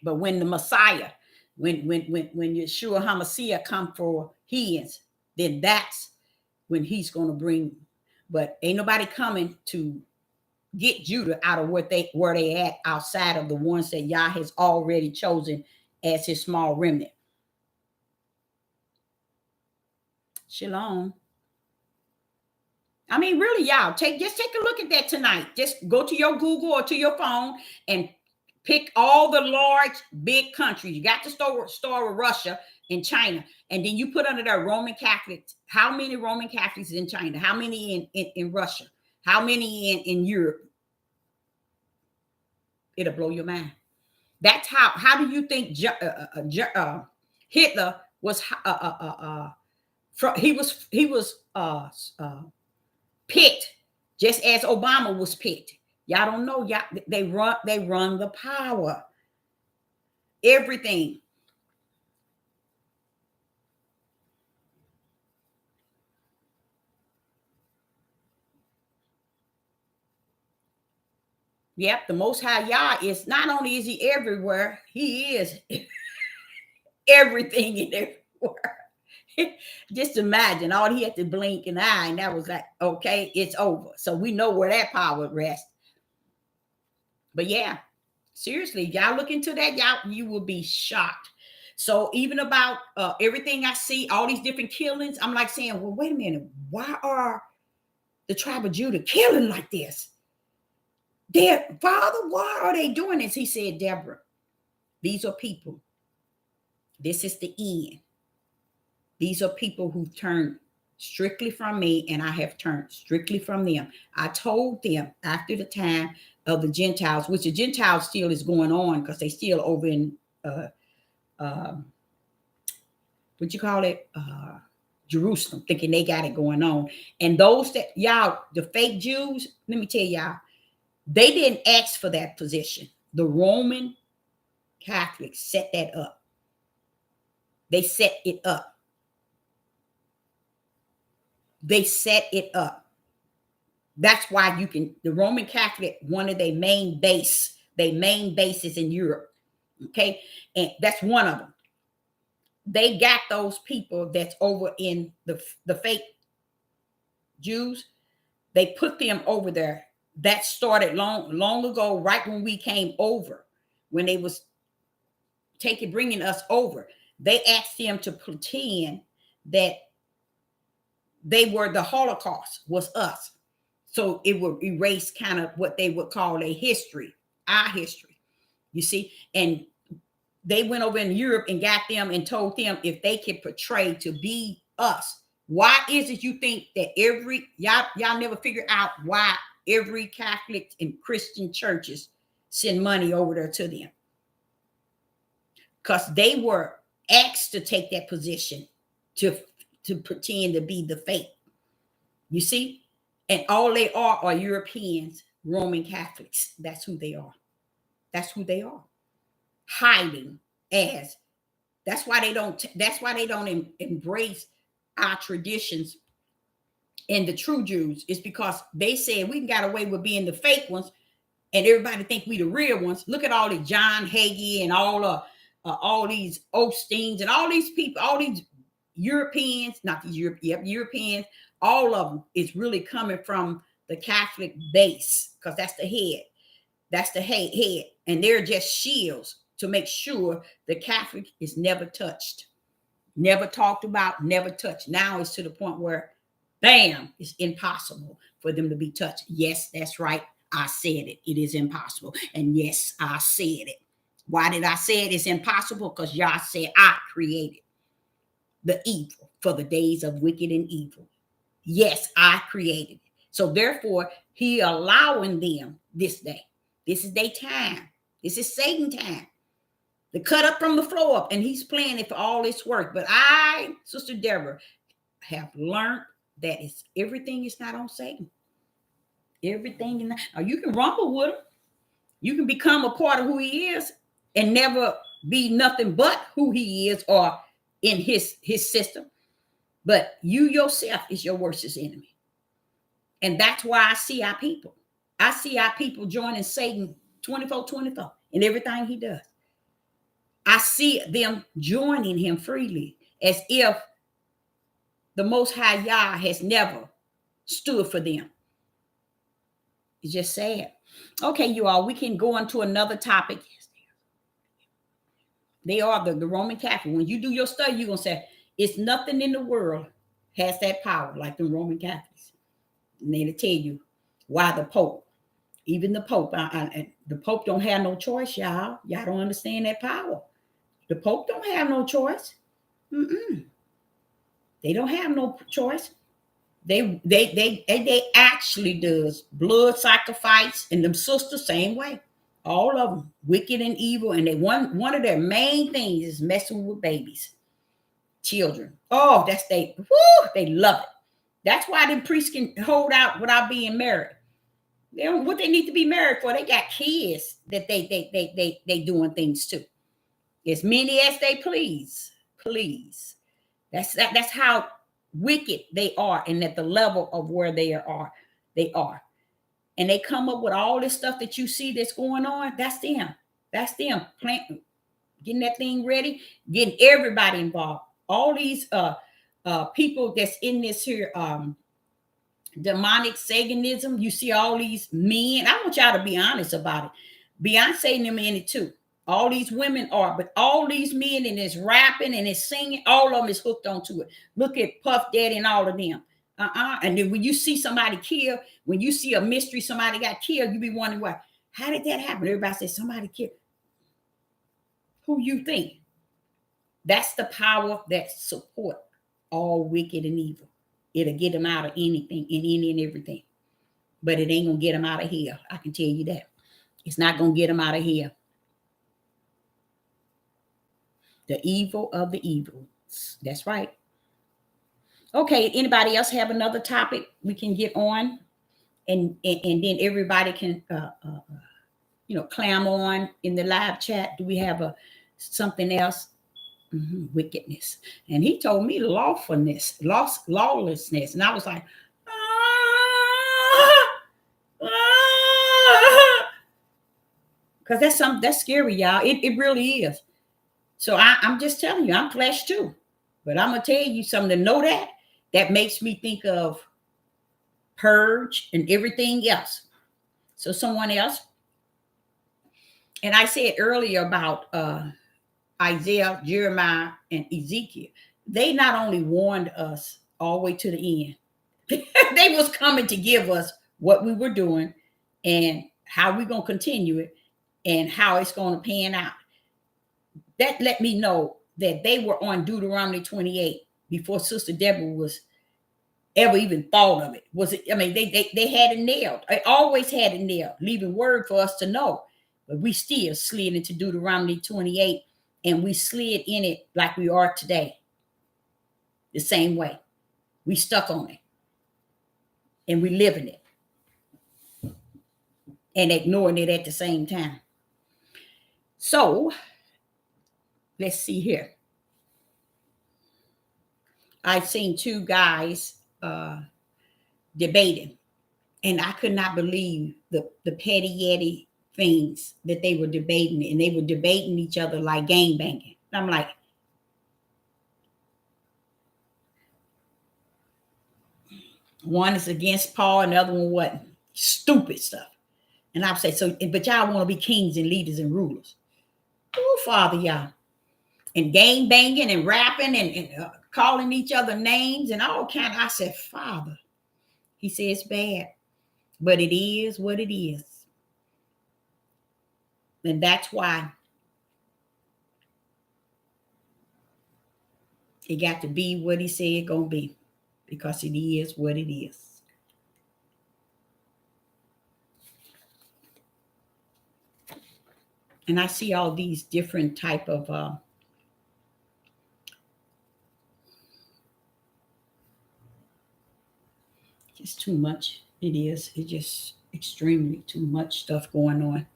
But when the Messiah, when Yeshua HaMashiach come for his, then that's when he's going to bring. But ain't nobody coming to get Judah out of where they at, outside of the ones that Yah has already chosen as his small remnant. Shalom. I mean, really, y'all, just take a look at that tonight. Just go to your Google or to your phone and pick all the large, big countries. You got to start with Russia and China. And then you put under there Roman Catholics. How many Roman Catholics in China? How many in Russia? How many in Europe? It'll blow your mind. That's how do you think Hitler was? He was picked just as Obama was picked. Y'all don't know. They run the power. Everything. Yep, the Most High Yah is not only is he everywhere, he is everything and everywhere. Just imagine, all he had to blink an eye, and that was like, okay, it's over. So we know where that power rests. But yeah, seriously, y'all look into that, you will be shocked. So even about everything I see, all these different killings, I'm like saying, well, wait a minute, why are the tribe of Judah killing like this? Father, why are they doing this? He said, Deborah, these are people. This is the end. These are people who turned strictly from me, and I have turned strictly from them. I told them after the time of the Gentiles, which the Gentiles still is going on because they still over in what you call it, Jerusalem, thinking they got it going on. And those that y'all, the fake Jews, let me tell y'all, they didn't ask for that position. The Roman Catholics set that up. They set it up. They set it up. That's why you can, the Roman Catholic, one of their main bases in Europe. Okay. And that's one of them. They got those people that's over in the fake Jews. They put them over there. That started long ago, right when we came over, when they was bringing us over. They asked them to pretend that they were the Holocaust was us. So it would erase kind of what they would call a history, our history, you see. And they went over in Europe and got them and told them if they could portray to be us. Why is it you think that y'all never figure out why every Catholic and Christian churches send money over there to them? Because they were asked to take that position to pretend to be the fake. You see? And all they are Europeans, Roman Catholics. That's who they are. That's who they are. Hiding as. That's why they don't embrace our traditions. And the true Jews is because they said we got away with being the fake ones, and everybody think we the real ones. Look at all the John Hagee and all these Osteens and all these people, all these Europeans, not these Europeans. All of them is really coming from the Catholic base because that's the head. That's the head. And they're just shields to make sure the Catholic is never touched, never talked about, never touched. Now it's to the point where, bam, it's impossible for them to be touched. Yes, that's right. I said it. It is impossible. And yes, I said it. Why did I say it is impossible? Because Yah said I created the evil for the days of wicked and evil. Yes, I created it. So therefore, he allowing them this day. This is their time. This is Satan time. To cut up from the floor up, and he's playing it for all this work. But I, Sister Deborah, have learned that everything is not on Satan. Everything. Now you can rumble with him. You can become a part of who he is and never be nothing but who he is or in his system. But you yourself is your worst enemy. And that's why I see our people. I see our people joining Satan 24/24 in everything he does. I see them joining him freely as if the Most High Yah has never stood for them. It's just sad. Okay, you all, we can go into another topic. They are the Roman Catholic. When you do your study, you're going to say, it's nothing in the world has that power like the Roman Catholics. And they'll tell you why the Pope, even the Pope, the Pope don't have no choice, y'all. Y'all don't understand that power. The Pope don't have no choice. They don't have no choice. They actually does blood sacrifice, and them sisters same way. All of them wicked and evil, and they one of their main things is messing with babies, children. Oh, they love it. That's why them priests can hold out without being married. They don't what they need to be married for. They got kids that they doing things to. As many as they please. That's how wicked they are, and at the level of where they are. And they come up with all this stuff that you see that's going on. That's them planting, getting that thing ready, getting everybody involved. All these people that's in this here demonic Satanism. You see all these men. I want y'all to be honest about it. Beyonce and them in it too. All these women are, but all these men and it's rapping and it's singing, all of them is hooked onto it. Look at Puff Daddy and all of them. And then when you see somebody killed, when you see a mystery, somebody got killed, you be wondering why. How did that happen? Everybody says somebody killed. Who you think? That's the power that support all wicked and evil. It'll get them out of anything and any and everything. But it ain't gonna get them out of here. I can tell you that. It's not going to get them out of here. The evil of the evils. That's right. Okay, anybody else have another topic we can get on? And then everybody can clam on in the live chat. Do we have something else? Wickedness. And he told me lawfulness, lawlessness. And I was like, because that's scary, y'all. It really is. So I'm just telling you, I'm flesh too. But I'm gonna tell you something, to know that makes me think of purge and everything else. So someone else, and I said earlier about Isaiah, Jeremiah, and Ezekiel. They not only warned us all the way to the end, they was coming to give us what we were doing and how we're going to continue it and how it's going to pan out. That let me know that they were on Deuteronomy 28 before Sister Deborah was ever even thought of it. Was it? I mean, they had it nailed. They always had it nailed, leaving word for us to know. But we still slid into Deuteronomy 28, and we slid in it like we are today. The same way. We stuck on it. And we live in it. And ignoring it at the same time. So, let's see here. I've seen two guys debating. And I could not believe the petty yetty things that they were debating. And they were debating each other like gang banging. I'm like, one is against Paul, and the other one wasn't. Stupid stuff. And I'd say, so, but y'all want to be kings and leaders and rulers. Oh, Father, y'all. And gang banging and rapping and calling each other names and all kind. I said, Father. He said, it's bad. But it is what it is. And that's why it got to be what he said it's going to be. Because it is what it is. And I see all these different type of just too much. It is. It's just extremely too much stuff going on.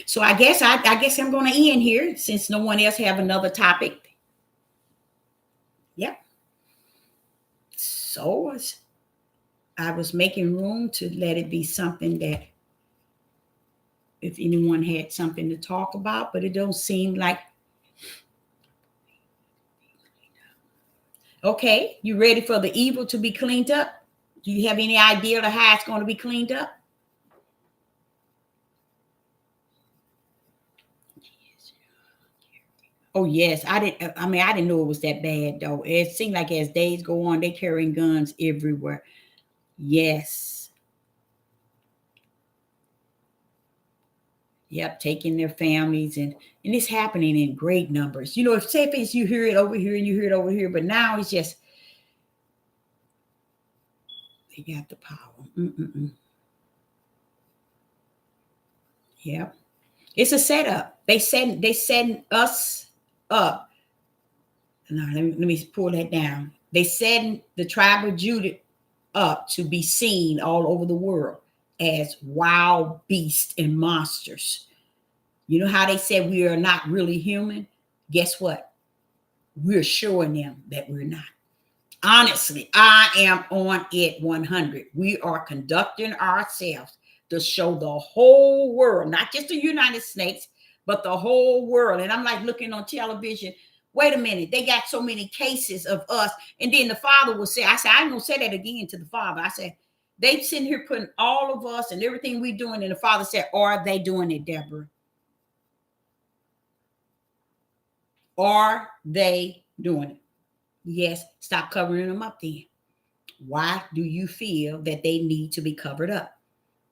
So I guess I'm going to end here since no one else have another topic. Yep. So I was making room to let it be something that if anyone had something to talk about, but it don't seem like. Okay, you ready for the evil to be cleaned up? Do you have any idea of how it's going to be cleaned up? Oh, yes. I didn't know it was that bad, though. It seemed like as days go on, they're carrying guns everywhere. Yes. Yep, taking their families, and it's happening in great numbers. You know, if you hear it over here and you hear it over here, but now it's just, they got the power. Yep. It's a setup. They setting us up. No, let me pull that down. They setting the tribe of Judah up to be seen all over the world as wild beasts and monsters. You know how they said we are not really human? Guess what? We're showing them that we're not. Honestly, I am on it 100. We are conducting ourselves to show the whole world, not just the United States, but the whole world. And I'm like looking on television. Wait a minute, they got so many cases of us. And then the father will say, I said, I ain't gonna say that again to the father. I said, they sitting here putting all of us and everything we doing. And the father said, are they doing it, Deborah? Are they doing it? Yes, stop covering them up then. Why do you feel that they need to be covered up?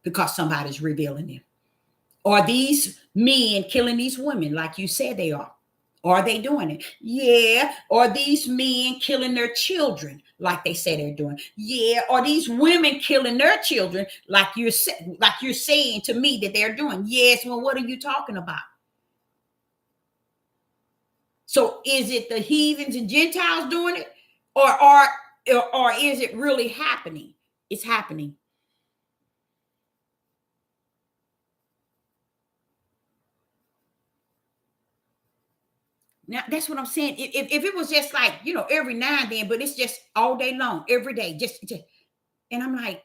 Because somebody's revealing them. Are these men killing these women like you said they are? Are they doing it? Yeah. Are these men killing their children like they say they're doing? Yeah. Are these women killing their children like you're saying to me that they're doing? Yes. Well, what are you talking about? So is it the heathens and Gentiles doing it, or is it really happening? It's happening. Now that's what I'm saying. If it was just like, every now and then, but it's just all day long, every day, just and I'm like,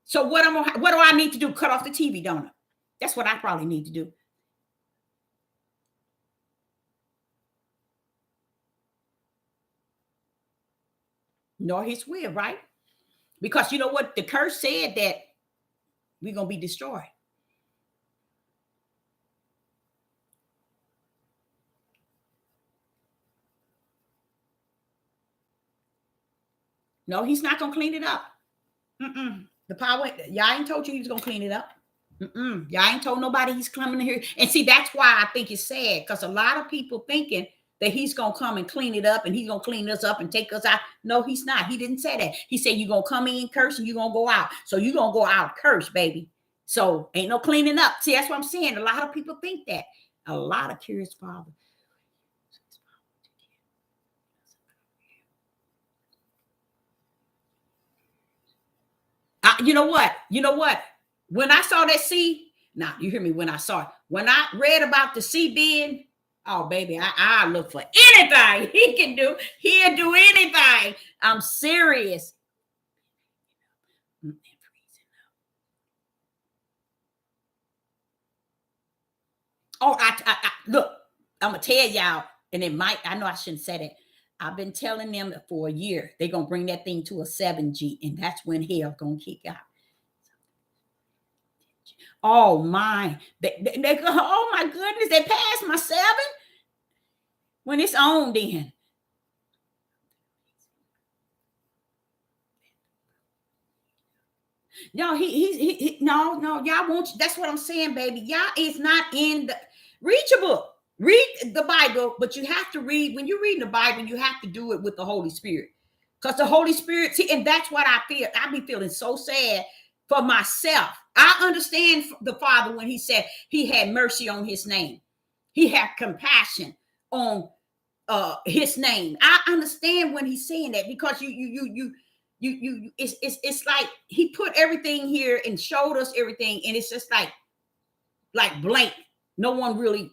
so what do I need to do? Cut off the TV, don't I? That's what I probably need to do. Nor his will, right? Because you know what? The curse said that we're gonna be destroyed. No, he's not gonna clean it up. The power, y'all ain't told you he was gonna clean it up. Y'all ain't told nobody he's coming here. And see, that's why I think it's sad, because a lot of people thinking that he's gonna come and clean it up and he's gonna clean us up and take us out. No, he's not. He didn't say that. He said you're gonna come in curse and you're gonna go out. So you're gonna go out curse, baby. So ain't no cleaning up. See, that's what I'm saying. A lot of people think that. A lot of curious fathers. You know what? You know what? When I saw that sea, now you hear me. When I read about the sea being, oh baby, I look for anything he can do. He'll do anything. I'm serious. Oh, I look. I'm gonna tell y'all, and it might. I know I shouldn't say that. I've been telling them that for a year they're gonna bring that thing to a 7G, and that's when hell gonna kick out. Oh my, they go, oh my goodness, they passed my 7. When it's on, then no, no, y'all won't. That's what I'm saying, baby. Y'all is not in the. Read your book, read the Bible, but you have to read. When you're reading the Bible, you have to do it with the Holy Spirit, because the Holy Spirit. See, and that's what I feel. I be feeling so sad for myself. I understand the Father when He said He had mercy on His name. He had compassion on His name. I understand when He's saying that, because it's like He put everything here and showed us everything, and it's just like blank. No one really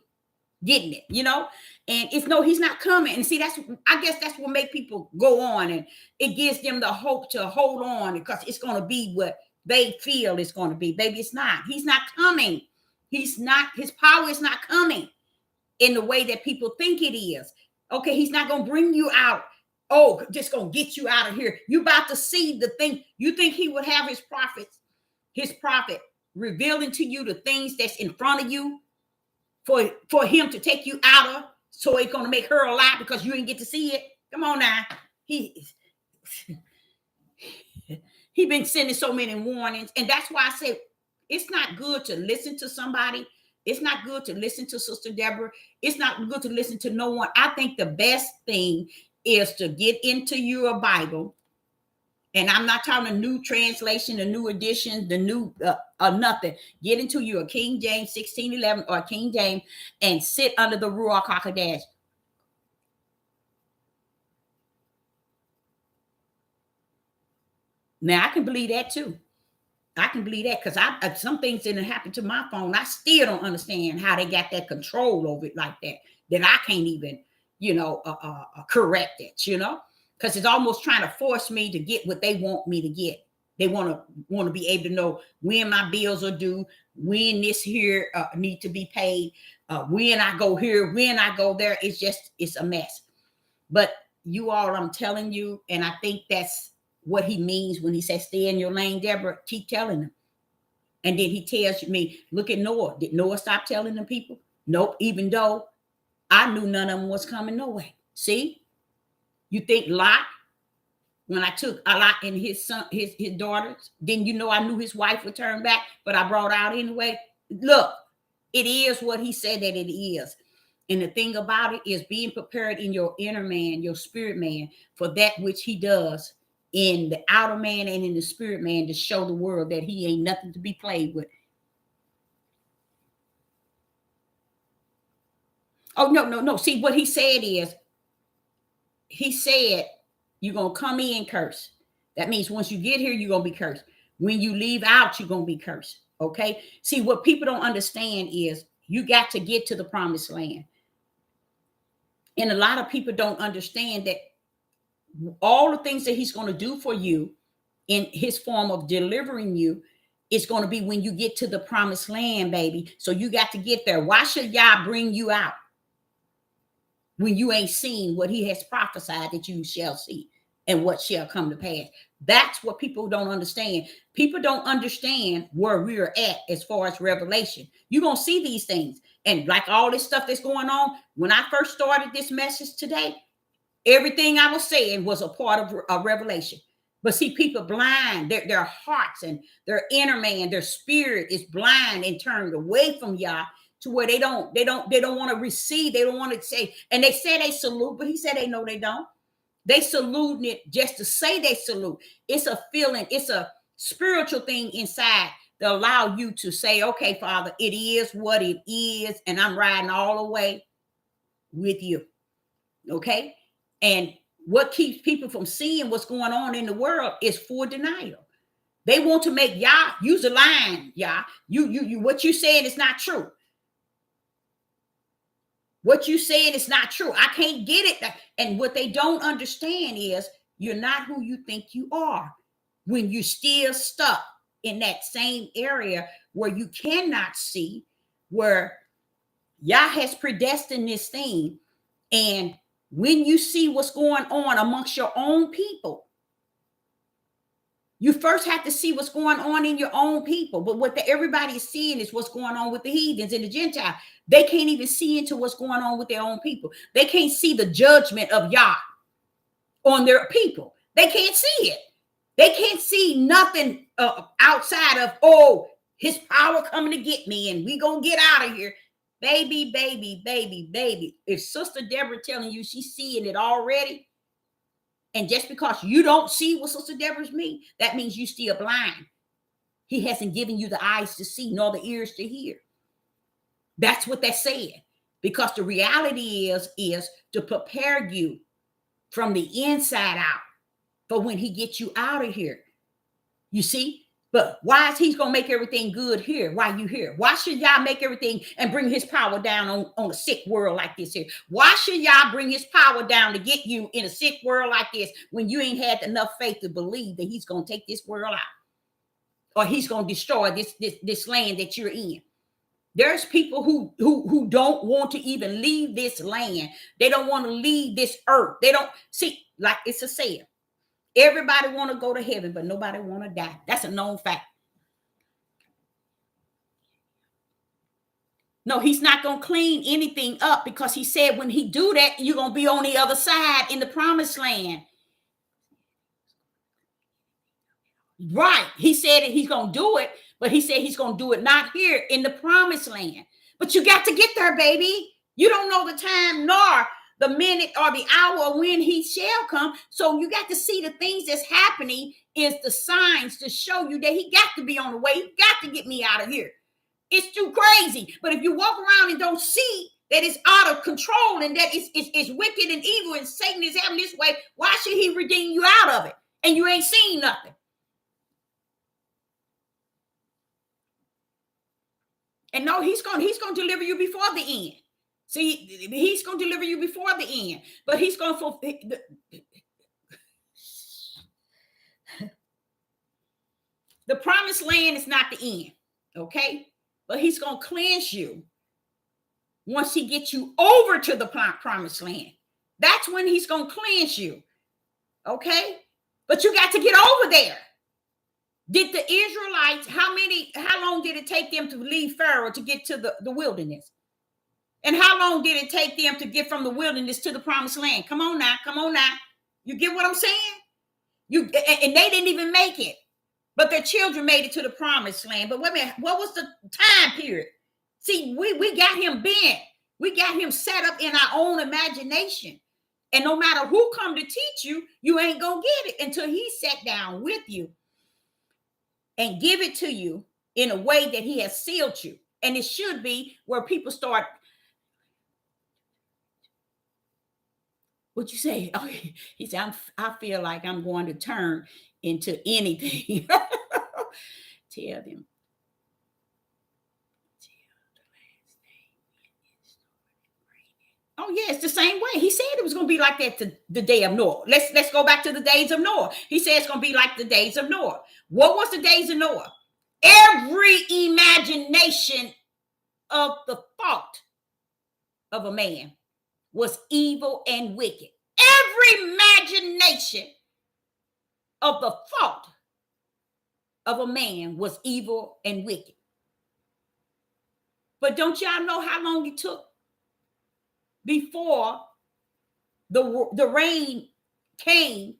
getting it. And it's no, He's not coming. And see, I guess that's what make people go on, and it gives them the hope to hold on, because it's going to be what they feel it's going to be. Baby, it's not. He's not coming. He's not. His power is not coming in the way that people think it is. Okay, He's not going to bring you out. Oh, just going to get you out of here. You about to see the thing. You think He would have His prophet revealing to you the things that's in front of you for Him to take you out of, so it's going to make her alive because you didn't get to see it? Come on now. He been sending so many warnings, and that's why I say it's not good to listen to somebody. It's not good to listen to Sister Deborah. It's not good to listen to no one. I think the best thing is to get into your Bible, and I'm not talking a new translation, a new edition, the new nothing. Get into your King James 1611 or King James and sit under the Ruach HaKodesh. Now I can believe that too. I can believe that, because some things didn't happen to my phone. I still don't understand how they got that control over it like that. That I can't even, correct it. Because it's almost trying to force me to get what they want me to get. They want to be able to know when my bills are due, when this here need to be paid, when I go here, when I go there. It's a mess. But you all, I'm telling you, and I think that's what He means when He says stay in your lane, Deborah. Keep telling them. And then He tells me, look at Noah. Did Noah stop telling the people? Nope. Even though I knew none of them was coming no way. See, you think Lot, when I took a Lot and his son, his daughters, then I knew his wife would turn back, but I brought out anyway. Look, it is what He said that it is. And the thing about it is being prepared in your inner man, your spirit man, for that which he does in the outer man and in the spirit man to show the world that he ain't nothing to be played with. Oh, no. See, what he said is, he said, you're going to come in cursed. That means once you get here, you're going to be cursed. When you leave out, you're going to be cursed. Okay? See, what people don't understand is you got to get to the promised land. And a lot of people don't understand that all the things that he's going to do for you in his form of delivering you is going to be when you get to the promised land, baby. So you got to get there. Why should Yah bring you out when you ain't seen what he has prophesied that you shall see and what shall come to pass? That's what people don't understand. People don't understand where we're at as far as revelation. You're going to see these things. And like all this stuff that's going on, when I first started this message today, everything I was saying was a part of a revelation. But see, people blind, their hearts and their inner man, their spirit is blind and turned away from Yah to where they don't want to receive. They don't want to say, and they say they salute, but he said they know they don't. They saluting it just to say they salute. It's a feeling, it's a spiritual thing inside that allow you to say, okay, Father, it is what it is, and I'm riding all the way with you. Okay? And what keeps people from seeing what's going on in the world is full denial. They want to make Yah use a line, Yah. You what you saying is not true. What you saying is not true. I can't get it. And what they don't understand is you're not who you think you are when you're still stuck in that same area where you cannot see, where Yah has predestined this thing. And when you see what's going on amongst your own people, you first have to see what's going on in your own people. But what everybody is seeing is what's going on with the heathens and the Gentiles. They can't even see into what's going on with their own people. They can't see the judgment of Yah on their people. They can't see it. They can't see nothing outside of, oh, his power coming to get me and we gonna get out of here. Baby. If Sister Deborah telling you she's seeing it already, and just because you don't see what Sister Deborah's mean, that means you still blind. He hasn't given you the eyes to see nor the ears to hear. That's what they're saying. Because the reality is to prepare you from the inside out for when he gets you out of here. You see? But why is he going to make everything good here while you here? Why should Yah make everything and bring his power down on a sick world like this here? Why should Yah bring his power down to get you in a sick world like this when you ain't had enough faith to believe that he's going to take this world out or he's going to destroy this land that you're in? There's people who don't want to even leave this land. They don't want to leave this earth. They don't see, like it's a saying. Everybody want to go to heaven, but nobody want to die. That's a known fact. No, he's not going to clean anything up because he said when he do that, you're going to be on the other side in the promised land. Right. He said that he's going to do it, but he said he's going to do it not here in the promised land. But you got to get there, baby. You don't know the time nor the minute or the hour when he shall come. So you got to see the things that's happening is the signs to show you that he got to be on the way. He got to get me out of here. It's too crazy. But if you walk around and don't see that it's out of control and that it's wicked and evil and Satan is having this way, why should he redeem you out of it? And you ain't seen nothing. And no, he's going to deliver you before the end. See, he's going to deliver you before the end, but he's going to fulfill the promised land is not the end, okay? But he's going to cleanse you once he gets you over to the promised land. That's when he's going to cleanse you, okay? But you got to get over there. Did the Israelites, how long did it take them to leave Pharaoh to get to the wilderness? And how long did it take them to get from the wilderness to the promised land? Come on now. You get what I'm saying? And they didn't even make it. But their children made it to the promised land. But wait a minute, what was the time period? See, we got him bent. We got him set up in our own imagination. And no matter who come to teach you, you ain't going to get it until he sat down with you and give it to you in a way that he has sealed you. And it should be where people start. What you say? Oh, he said, I feel like I'm going to turn into anything. Tell them. Oh, yeah, it's the same way. He said it was going to be like that to the day of Noah. Let's go back to the days of Noah. He said it's going to be like the days of Noah. What was the days of Noah? Every imagination of the thought of a man was evil and wicked. Every imagination of the thought of a man was evil and wicked. But don't y'all know how long it took before the rain came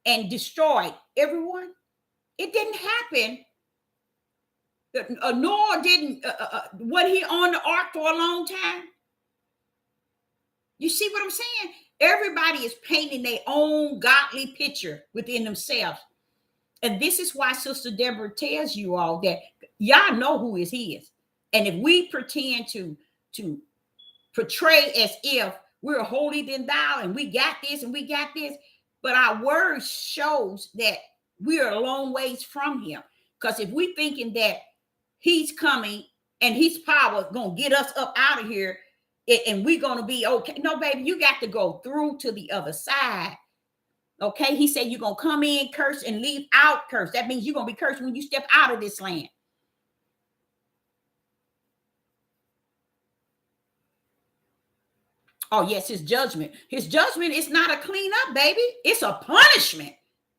and destroyed everyone? It didn't happen. Noah didn't, was he on the ark for a long time? You see what I'm saying? Everybody is painting their own godly picture within themselves. And this is why Sister Deborah tells you all that y'all know who is his. And if we pretend to portray as if we're holier than thou and we got this and we got this, but our word shows that we're a long ways from him. Because if we thinking that he's coming and his power is going to get us up out of here and we're going to be okay. No, baby, you got to go through to the other side. Okay, he said you're going to come in cursed and leave out cursed. That means you're going to be cursed when you step out of this land. Oh, yes, his judgment. His judgment is not a cleanup, baby. It's a punishment.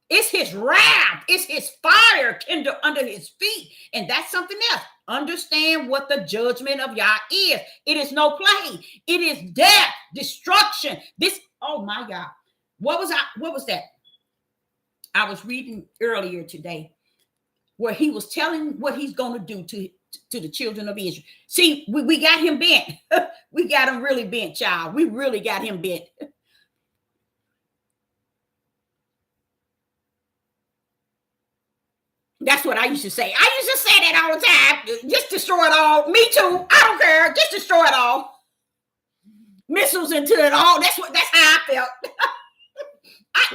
It's his wrath. It's his fire kindled under his feet. And that's something else. Understand what the judgment of Yah is. It is no play. It is death, destruction. This, oh my God. What was that? I was reading earlier today where he was telling what he's going to do to the children of Israel. See, we got him bent. We got him really bent, child. We really got him bent. That's what I used to say. I used to say that all the time. Just destroy it all. Me too. I don't care. Just destroy it all. Missiles into it all. That's how I felt.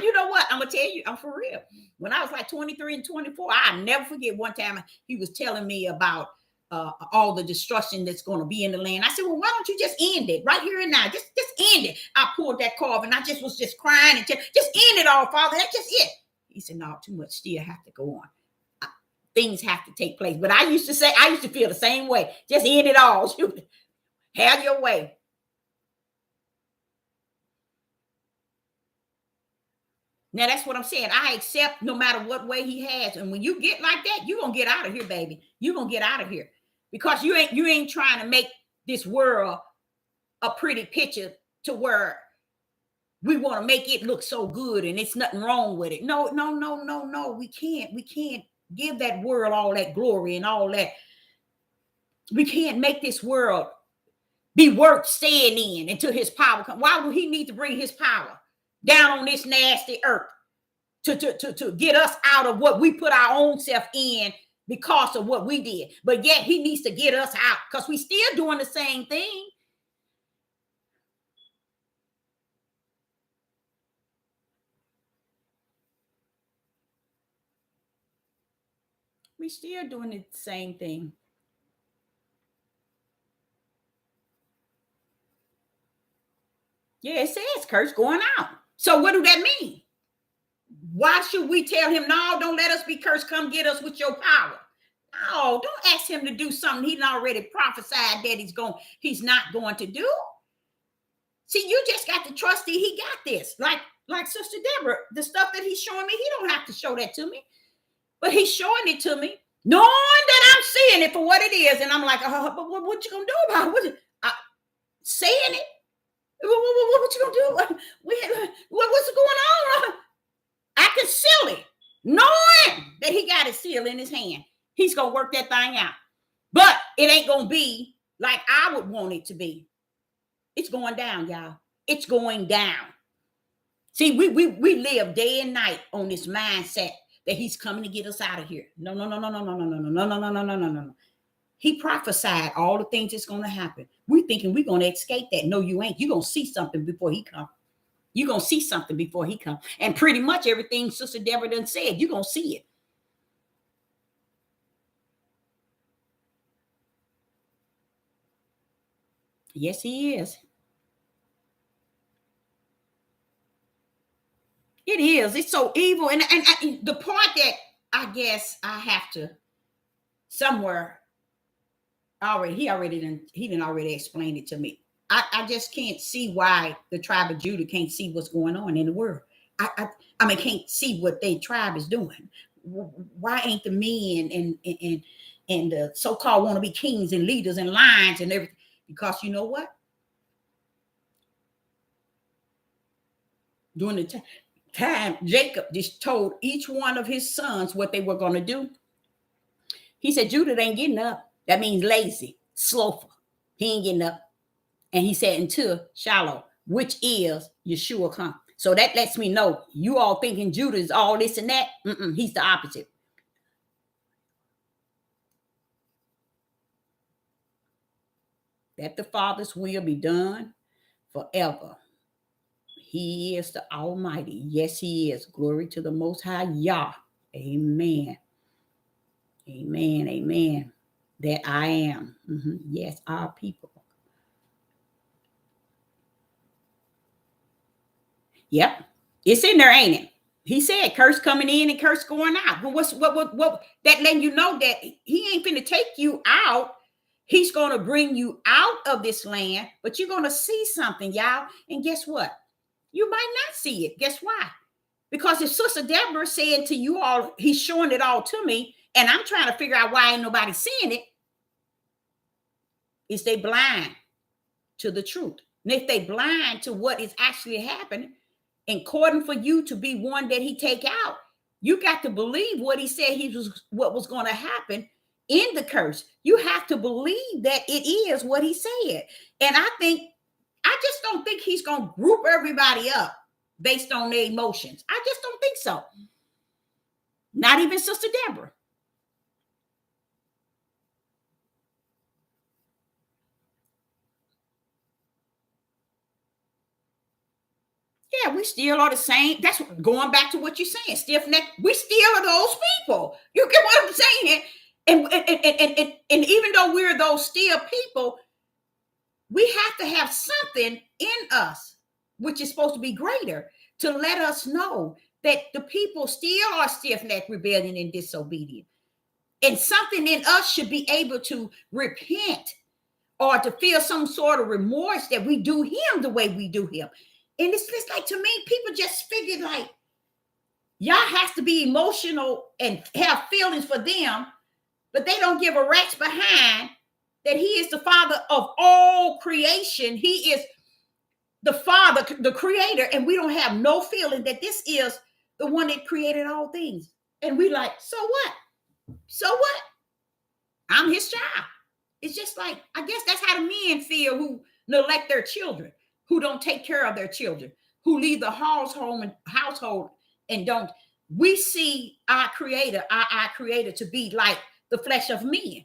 You know what? I'm going to tell you, I'm for real. When I was like 23 and 24, I'll never forget one time he was telling me about all the destruction that's going to be in the land. I said, well, why don't you just end it right here and now? Just end it. I pulled that card and I was just crying and just end it all, Father. That's just it. He said, no, too much still have to go on. Things have to take place. But I used to feel the same way. Just end it all. Have your way. Now that's what I'm saying. I accept no matter what way he has. And when you get like that, you're going to get out of here, baby. You're going to get out of here. Because you ain't trying to make this world a pretty picture to where we want to make it look so good and it's nothing wrong with it. No. We can't give that world all that glory and all that. We can't make this world be worth staying in until his power comes. Why would he need to bring his power down on this nasty earth to get us out of what we put our own self in because of what we did? But yet he needs to get us out because we still doing the same thing. We still doing the same thing. Yeah, it says curse going out. So what do that mean? Why should we tell him, no, don't let us be cursed. Come get us with your power. No, don't ask him to do something he's already prophesied that he's not going to do. See, you just got to trust that he got this. Like Sister Deborah, the stuff that he's showing me, he don't have to show that to me. But he's showing it to me, knowing that I'm seeing it for what it is. And I'm like, but what you going to do about it? Saying it? What you going to do? What's going on? I can seal it, knowing that he got his seal in his hand. He's going to work that thing out. But it ain't going to be like I would want it to be. It's going down, y'all. It's going down. See, we live day and night on this mindset that he's coming to get us out of here. No, no, no, no, no, no, no, no, no, no, no, no, no, no, no. He prophesied all the things that's going to happen. We thinking we're going to escape that. No, you ain't. You're going to see something before he comes. You're going to see something before he comes. And pretty much everything Sister Deborah done said, you're going to see it. Yes, he is. It is. It's so evil. And the part that I guess I have to somewhere he didn't already explain it to me. I just can't see why the tribe of Judah can't see what's going on in the world. I mean, can't see what their tribe is doing. Why ain't the men and the so-called wannabe kings and leaders and lions and everything? Because you know what? During the time, Jacob just told each one of his sons what they were going to do. He said, Judah ain't getting up. That means lazy, slothful. He ain't getting up. And he said, until Shiloh, which is Yeshua come. So that lets me know you all thinking Judah is all this and that. He's the opposite. That the Father's will be done forever. He is the Almighty. Yes, he is. Glory to the Most High Yah. Amen. Amen. Amen. That I am. Yes, our people. Yep. It's in there, ain't it? He said curse coming in and curse going out. But what that letting you know that he ain't finna take you out. He's going to bring you out of this land, but you're going to see something, y'all. And guess what? You might not see it. Guess why? Because if Sister Deborah saying to you all, he's showing it all to me, and I'm trying to figure out why ain't nobody seeing it, is they blind to the truth. And if they blind to what is actually happening, according for you to be one that he take out, you got to believe what he said what was going to happen in the curse. You have to believe that it is what he said. And I just don't think he's going to group everybody up based on their emotions. I just don't think so. Not even Sister Deborah. Yeah, we still are the same. That's going back to what you're saying. Stiff neck. We still are those people. You get what I'm saying? And even though we're those still people, we have to have something in us, which is supposed to be greater, to let us know that the people still are stiff-necked, rebellion, and disobedient. And something in us should be able to repent or to feel some sort of remorse that we do him the way we do him. And it's just like, to me, people just figured like, y'all has to be emotional and have feelings for them, but they don't give a rat's behind that he is the Father of all creation. He is the Father, the creator, and we don't have no feeling that this is the one that created all things. And we like, so what? So what? I'm his child. It's just like, I guess that's how the men feel who neglect their children, who don't take care of their children, who leave the household and don't. We see our creator to be like the flesh of men.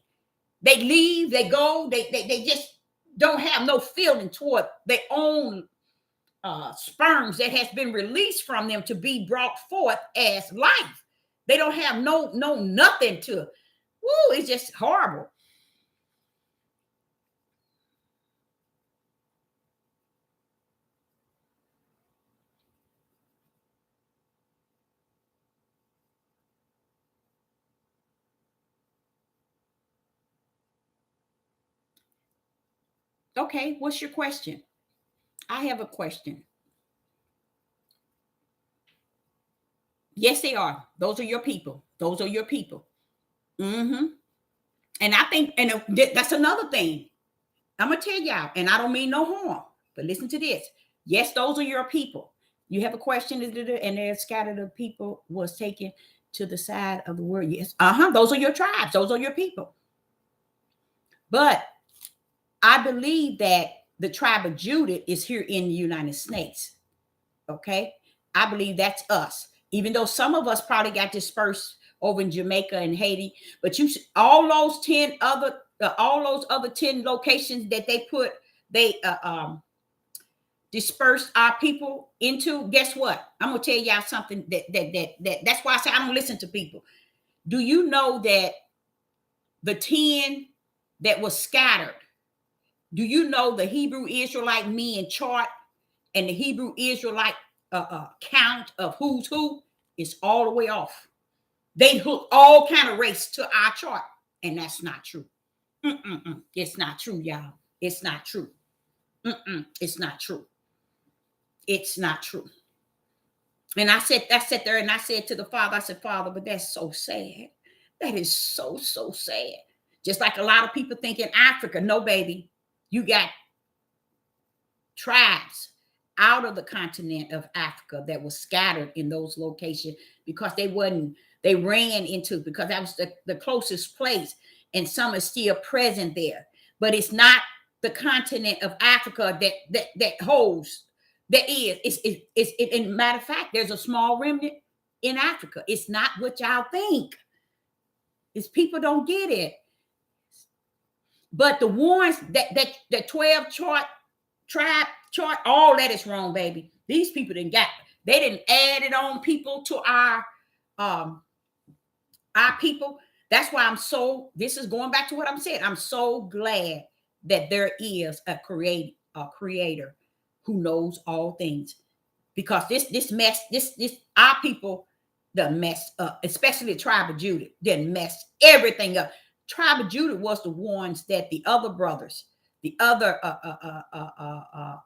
They leave, they go, they just don't have no feeling toward their own sperms that has been released from them to be brought forth as life. They don't have no nothing to. Woo, it's just horrible. Okay, what's your question? I have a question. Yes, they are. Those are your people. Those are your people. And I think, and that's another thing. I'm gonna tell y'all, and I don't mean no harm, but listen to this. Yes, those are your people. You have a question, and they're scattered of people was taken to the side of the world. Yes, those are your tribes. Those are your people. But I believe that the tribe of Judah is here in the United States. Okay. I believe that's us, even though some of us probably got dispersed over in Jamaica and Haiti, but all those 10 other, all those other 10 locations that they dispersed our people into. Guess what? I'm gonna tell y'all something that's why I say I don't listen to people. Do you know that the 10 that was scattered, do you know the Hebrew Israelite men chart and the Hebrew Israelite count of who's who is all the way off? They hook all kind of race to our chart, and that's not true. It's not true, y'all. It's not true. It's not true. It's not true. And I sat there and I said to the Father, I said, Father, but that's so sad. That is so, so sad. Just like a lot of people think in Africa, no, baby, you got tribes out of the continent of Africa that was scattered in those locations because they ran into, because that was the closest place, and some are still present there. But it's not the continent of Africa that holds. There is. In matter of fact, there's a small remnant in Africa. It's not what y'all think. It's people don't get it. But the ones that 12 tribe chart, all that is wrong, baby. These people they didn't add it on people to our people. That's why this is going back to what I'm saying. I'm so glad that there is a creator who knows all things, because this mess, our people done messed up, especially the tribe of Judah, done messed everything up. Tribe of Judah was the ones that the other brothers, the other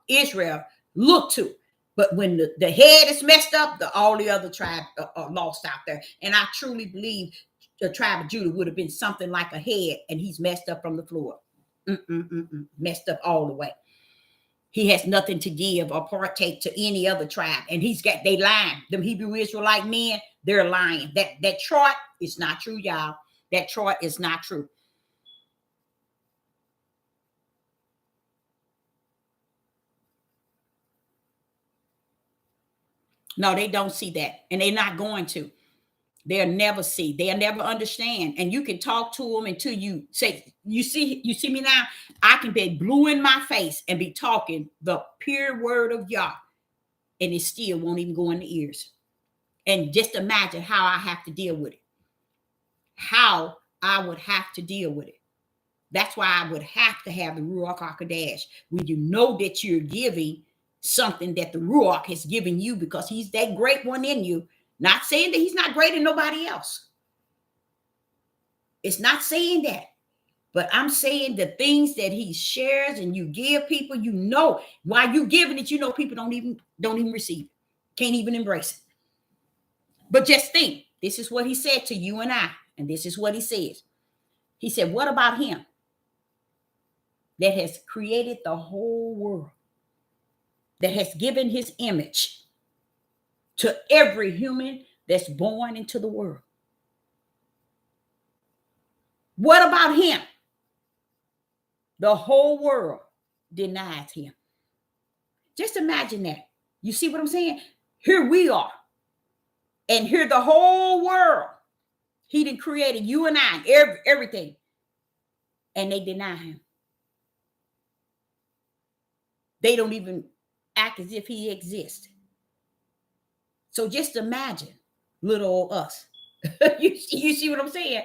Israel looked to. But when the head is messed up, all the other tribes are lost out there. And I truly believe the tribe of Judah would have been something like a head, and he's messed up from the floor. Messed up all the way. He has nothing to give or partake to any other tribe. And they lying. Them Hebrew Israelite men, they're lying. That chart is not true, y'all. That chart is not true. No, they don't see that. And they're not going to. They'll never see. They'll never understand. And you can talk to them until you say, you see me now? I can be blue in my face and be talking the pure word of Yah, and it still won't even go in the ears. And just imagine how I have to deal with it. How I would have to deal with it. That's why I would have to have the Ruach HaKodesh, when you know that you're giving something that the Ruach has given you, because he's that great one in you. Not saying that he's not greater than nobody else. It's not saying that. But I'm saying the things that he shares and you give people, you know, while you giving it, you know, people don't even receive it. Can't even embrace it. But just think, this is what he said to you and I, and this is what he says. He said, what about him that has created the whole world, that has given his image to every human that's born into the world? What about him? The whole world denies him. Just imagine that. You see what I'm saying? Here we are. And here the whole world. He done created you and I, everything. And they deny him. They don't even act as if he exists. So just imagine little old us. you see what I'm saying?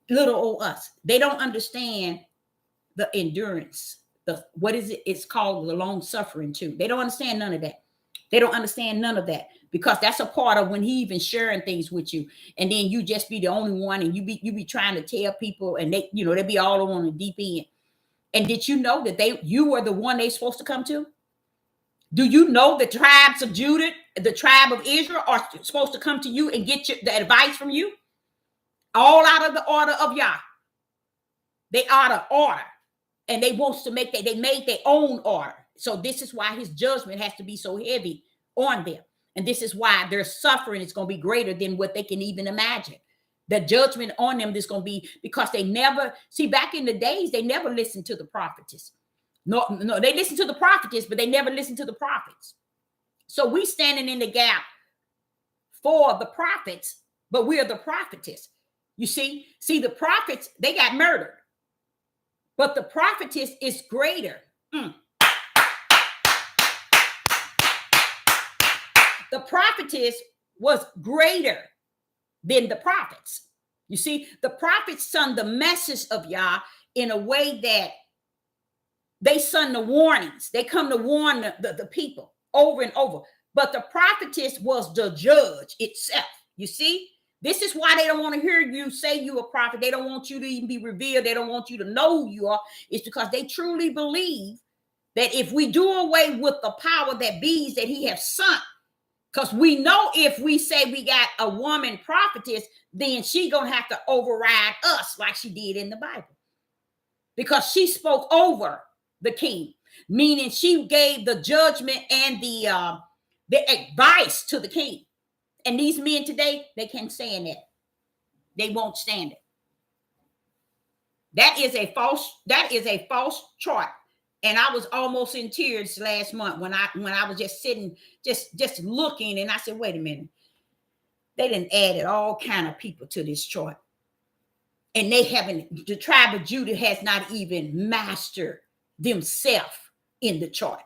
Little old us. They don't understand the endurance. What is it? It's called the long suffering too. They don't understand none of that. They don't understand none of that, because that's a part of when he even sharing things with you, and then you just be the only one, and you be trying to tell people, and they be all on the deep end. And did you know that you were the one they supposed to come to? Do you know the tribes of Judah, the tribe of Israel, are supposed to come to you and get the advice from you? All out of the order of Yah. They are the order. And they wants to they made their own order. So this is why his judgment has to be so heavy on them. And this is why their suffering is going to be greater than what they can even imagine. The judgment on them is going to be, because they never, see, back in the days, they never listened to the prophetess. No, they listen to the prophetess, but they never listen to the prophets. So we standing in the gap for the prophets, but we are the prophetess. You see, the prophets, they got murdered, but the prophetess is greater. The prophetess was greater than the prophets. You see, the prophets sung the message of Yah in a way that they sung the warnings. They come to warn the people over and over. But the prophetess was the judge itself. You see, this is why they don't want to hear you say you a prophet. They don't want you to even be revealed. They don't want you to know who you are. It's because they truly believe that if we do away with the power that bees that he has sent, because we know if we say we got a woman prophetess, then she gonna have to override us like she did in the Bible, because she spoke over the king, meaning she gave the judgment and the advice to the king. And these men today, they can't stand that. They won't stand it. That is a false chart. And I was almost in tears last month when I was just sitting, just looking, and I said, wait a minute. They done added all kind of people to this chart. And the tribe of Judah has not even mastered themselves in the chart.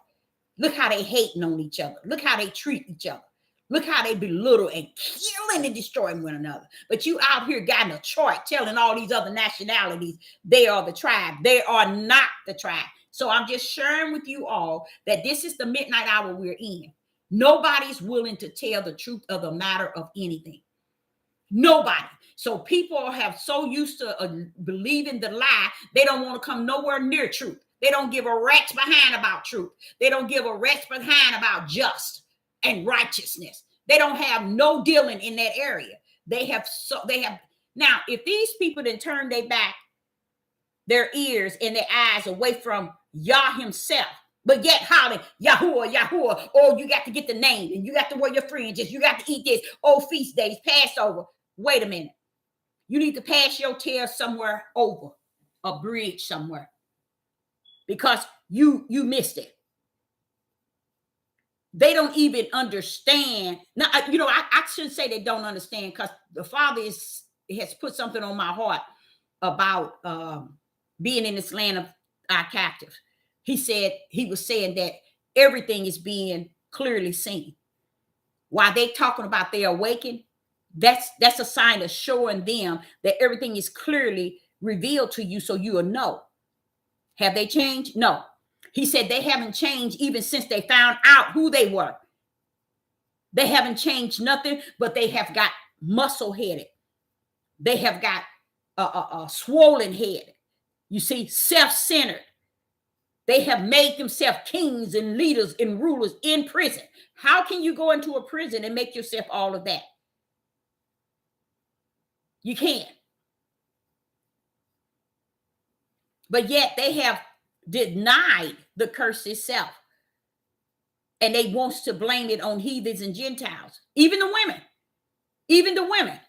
Look how they hating on each other. Look how they treat each other. Look how they belittle and killing and destroying one another. But you out here got in a chart telling all these other nationalities they are the tribe. They are not the tribe. So I'm just sharing with you all that this is the midnight hour we're in. Nobody's willing to tell the truth of the matter of anything. Nobody. So people have so used to believing the lie, they don't want to come nowhere near truth. They don't give a rat's behind about truth. They don't give a rat's behind about just and righteousness. They don't have no dealing in that area. They have now, if these people then turn their ears and their eyes away from Yah himself, but yet hollering, Yahuwah, Yahuwah, oh, you got to get the name, and you got to wear your fringes, you got to eat this, oh, feast days, Passover. Wait a minute. You need to pass your tail somewhere over a bridge somewhere, because you missed it. They don't even understand. Now, I shouldn't say they don't understand, because the Father has put something on my heart about being in this land of our captives. He was saying that everything is being clearly seen. While they talking about they awaken, that's a sign of showing them that everything is clearly revealed to you, so you will know. Have they changed? No. He said they haven't changed even since they found out who they were. They haven't changed nothing, but they have got muscle-headed. They have got a swollen head. You see, self-centered. They have made themselves kings and leaders and rulers in prison. How can you go into a prison and make yourself all of that? You can't. But yet they have denied the curse itself. And they wants to blame it on heathens and Gentiles. Even the women.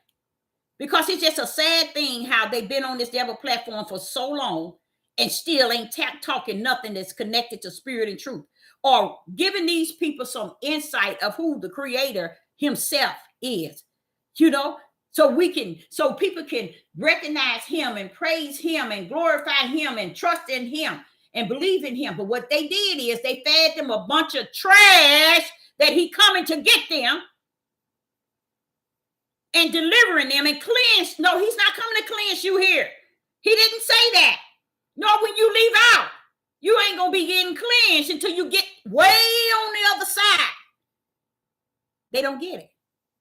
Because it's just a sad thing how they've been on this devil platform for so long and still ain't talking nothing that's connected to spirit and truth, or giving these people some insight of who the creator himself is, so people can recognize him and praise him and glorify him and trust in him and believe in him. But what they did is they fed them a bunch of trash that he coming to get them and delivering them and cleanse. No, he's not coming to cleanse you here. He didn't say that. No, when you leave out, you ain't going to be getting cleansed until you get way on the other side. They don't get it.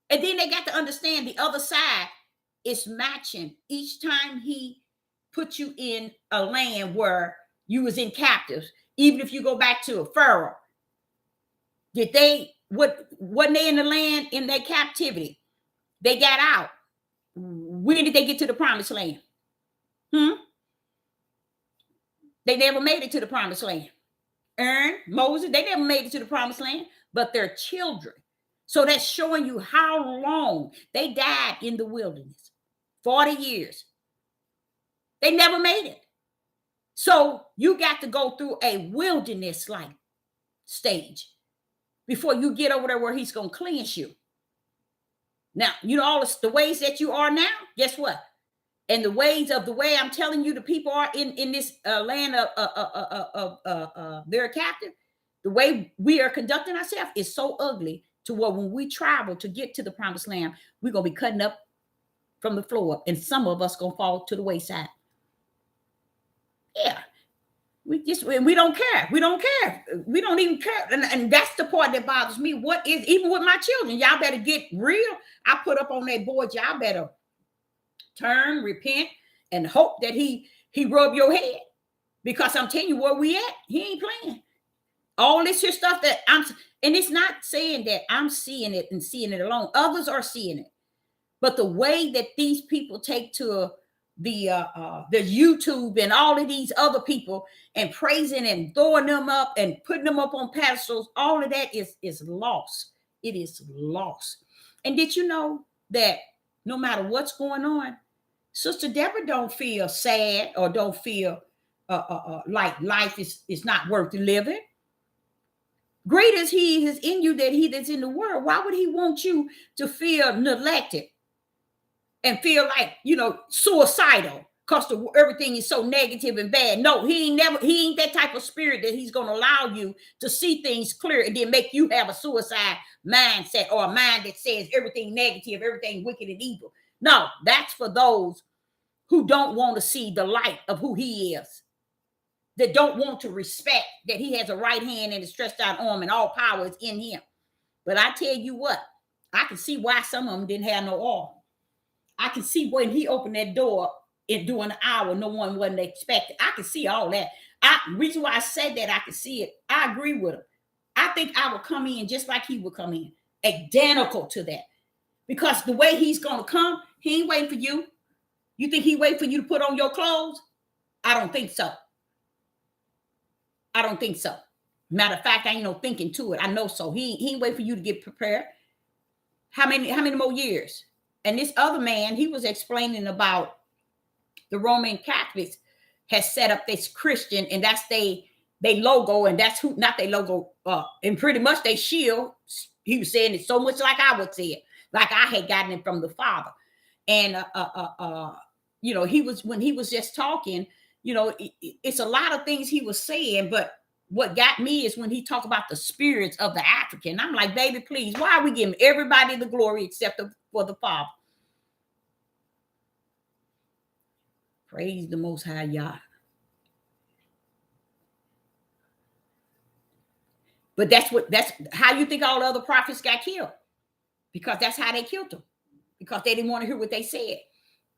And then they got to understand the other side is matching. Each time he put you in a land where you was in captives, even if you go back to a Pharaoh, wasn't they in the land in their captivity? They got out. When did they get to the promised land? They never made it to the promised land. Aaron, Moses, they never made it to the promised land, but their children. So that's showing you how long they died in the wilderness. 40 years. They never made it. So you got to go through a wilderness-like stage before you get over there where he's going to cleanse you. Now, you know, all the ways that you are now, guess what? And the ways of the way I'm telling you the people are in this land of they're captive, the way we are conducting ourselves is so ugly to where when we travel to get to the promised land, we're going to be cutting up from the floor, and some of us going to fall to the wayside. Yeah. We don't care. We don't care. We don't even care. And that's the part that bothers me. What is, even with my children, y'all better get real. I put up on that board, y'all better turn, repent, and hope that he rub your head. Because I'm telling you where we at, he ain't playing. All this here stuff that and it's not saying that I'm seeing it and seeing it alone. Others are seeing it. But the way that these people take to the YouTube and all of these other people and praising and throwing them up and putting them up on pedestals, all of that is lost. It is lost. And did you know that no matter what's going on, Sister Deborah don't feel sad or don't feel like life is not worth living? Greater is he is in you than he that's in the world. Why would he want you to feel neglected and feel like, you know, suicidal because everything is so negative and bad? No, he ain't that type of spirit that he's going to allow you to see things clear and then make you have a suicide mindset or a mind that says everything negative, everything wicked and evil. No, that's for those who don't want to see the light of who he is, that don't want to respect that he has a right hand and a stretched out arm and all power is in him. But I tell you what, I can see why some of them didn't have no arm. I can see when he opened that door during an hour, no one wasn't expected. I can see all that. Reason why I said that, I can see it. I agree with him. I think I would come in just like he would come in, identical to that. Because the way he's going to come, he ain't waiting for you. You think he waiting for you to put on your clothes? I don't think so. I don't think so. Matter of fact, I ain't no thinking to it. I know so. He ain't wait for you to get prepared. How many more years? And this other man, he was explaining about the Roman Catholics has set up this Christian, and that's they logo, and that's who, not their logo, and pretty much they shield. He was saying it so much like I would say it, like I had gotten it from the Father. And you know, when he was just talking, you know, it's a lot of things he was saying, but what got me is when he talked about the spirits of the African. I'm like, baby, please, why are we giving everybody the glory except for the Father? Praise the Most High Yah. But that's how you think all the other prophets got killed, because that's how they killed them, because they didn't want to hear what they said.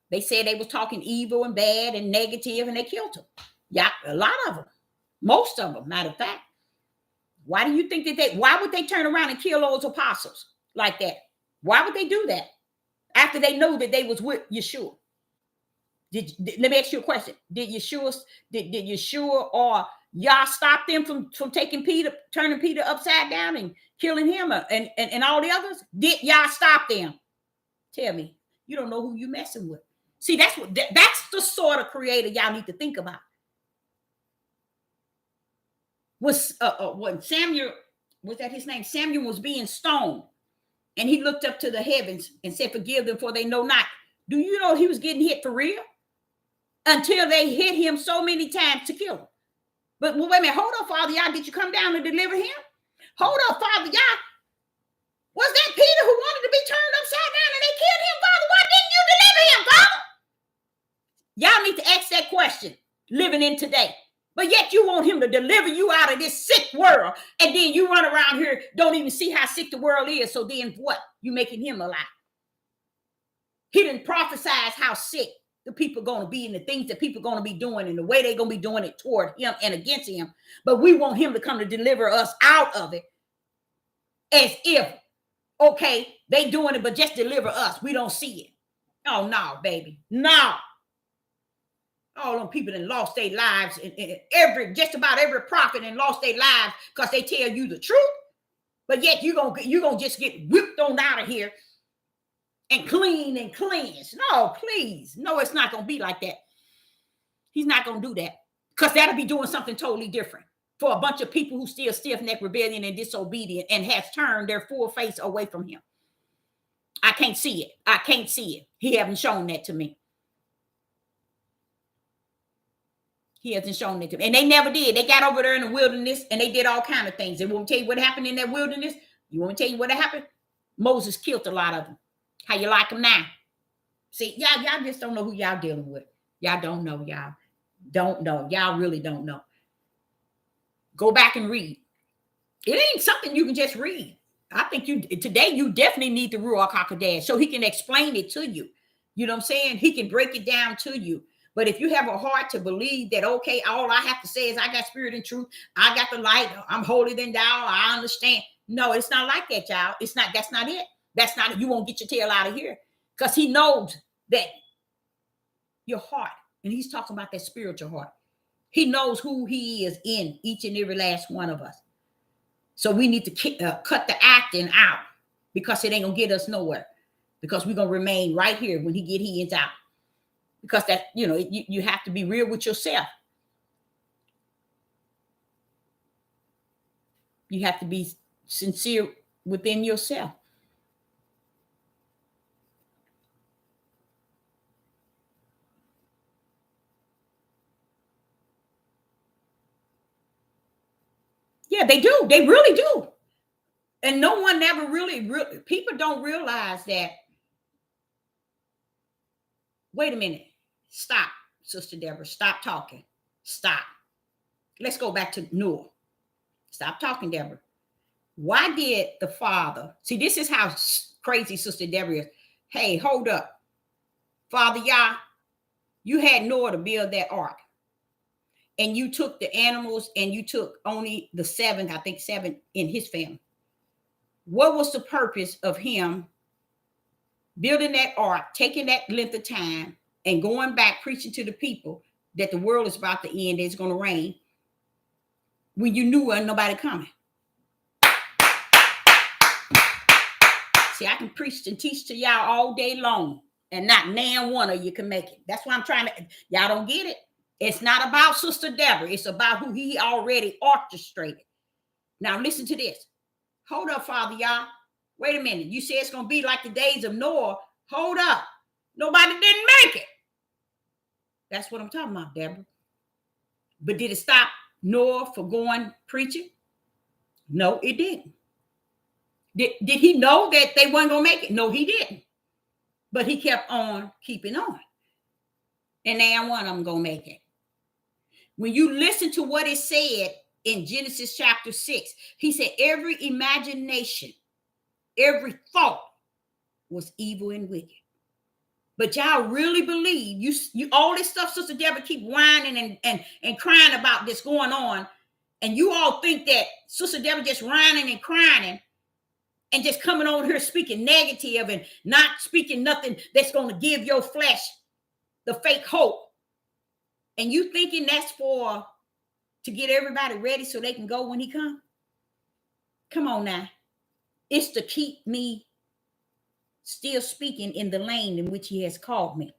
They said they was talking evil and bad and negative, and they killed them. Yeah, a lot of them. Most of them, matter of fact. Why do you think why would they turn around and kill those apostles like that? Why would they do that after they know that they was with Yeshua? Let me ask you a question. Did Yeshua or Yah stop them from taking Peter, turning Peter upside down and killing him and all the others? Did Yah stop them? Tell me. You don't know who you messing with. See, that's the sort of creator y'all need to think about. When Samuel, was that his name? Samuel was being stoned, and he looked up to the heavens and said, "Forgive them, for they know not." Do you know he was getting hit for real? Until they hit him so many times to kill him. But wait a minute, hold up, Father Yah. Did you come down to deliver him? Hold up, Father Yah. Was that Peter who wanted to be turned upside down and they killed him, Father? Why didn't you deliver him, Father? Y'all need to ask that question living in today. But yet you want him to deliver you out of this sick world. And then you run around here, don't even see how sick the world is. So then what? You making him alive. He didn't prophesize how sick the people going to be and the things that people going to be doing and the way they're going to be doing it toward him and against him. But we want him to come to deliver us out of it, as if, okay, they doing it, but just deliver us. We don't see it. Oh, no, baby. No. All them people that lost their lives, and just about every prophet and lost their lives because they tell you the truth. But yet you're gonna just get whipped on out of here and clean and cleanse. No, please. No, it's not gonna be like that. He's not gonna do that. because that'll be doing something totally different for a bunch of people who still stiff-necked, rebellion, and disobedient, and has turned their full face away from him. I can't see it. I can't see it. He hasn't shown that to me. He hasn't shown that to me. And they never did. They got over there in the wilderness and they did all kinds of things. And want me to tell you what happened in that wilderness? You want me to tell you what happened? Moses killed a lot of them. How you like them now? See, y'all just don't know who y'all dealing with. Y'all don't know. Y'all don't know. Y'all really don't know. Go back and read. It ain't something you can just read. I think today you definitely need the Ruach HaKodesh so he can explain it to you. You know what I'm saying? He can break it down to you. But if you have a heart to believe that, okay, all I have to say is I got spirit and truth, I got the light, I'm holier than thou, I understand. No, it's not like that, y'all. It's not. That's not it. That's not it. You won't get your tail out of here because he knows that your heart, and he's talking about that spiritual heart. He knows who he is in each and every last one of us. So we need to cut the acting out because it ain't going to get us nowhere because we're going to remain right here when he get his out. Because that, you have to be real with yourself. You have to be sincere within yourself. Yeah, they do. They really do. And no one ever people don't realize that. Wait a minute. Stop, Sister Deborah. Stop talking. Stop. Let's go back to Noah. Stop talking, Deborah. Why did the father, see, this is how crazy Sister Deborah is. Hey, hold up. Father Yah, you had Noah to build that ark. And you took the animals and you took only the seven in his family. What was the purpose of him building that ark, taking that length of time, and going back preaching to the people that the world is about to end, it's going to rain, when you knew wasn't nobody coming? See, I can preach and teach to y'all all day long, and not nan one of you can make it. That's why I'm trying to, y'all don't get it. It's not about Sister Deborah. It's about who he already orchestrated. Now listen to this. Hold up, Father Yah. Wait a minute. You say it's going to be like the days of Noah. Hold up. Nobody didn't make it. That's what I'm talking about, Deborah. But did it stop Noah from going preaching? No, it didn't. Did he know that they weren't going to make it? No, he didn't. But he kept on keeping on. And now one of them going to make it. When you listen to what it said in Genesis chapter 6, he said every imagination, every thought was evil and wicked. But y'all really believe you all this stuff, Sister Deborah, keep whining and crying about this going on. And you all think that Sister Deborah just whining and crying and just coming over here speaking negative and not speaking nothing that's going to give your flesh the fake hope. And you thinking that's to get everybody ready so they can go when he comes? Come on now. It's to keep me still speaking in the lane in which he has called me.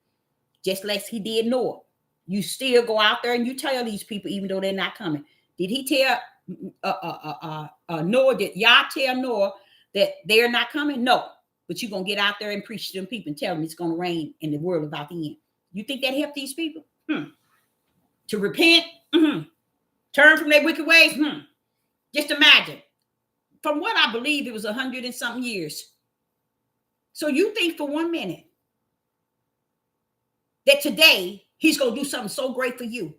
Just like he did Noah. You still go out there and you tell these people even though they're not coming. Did he tell Noah, did Yah tell Noah that they're not coming? No. But you're going to get out there and preach to them people and tell them it's going to rain and the world about the end. You think that helped these people? To repent? Turn from their wicked ways? Just imagine. From what I believe, it was 100 and something years. So you think for 1 minute that today he's going to do something so great for you.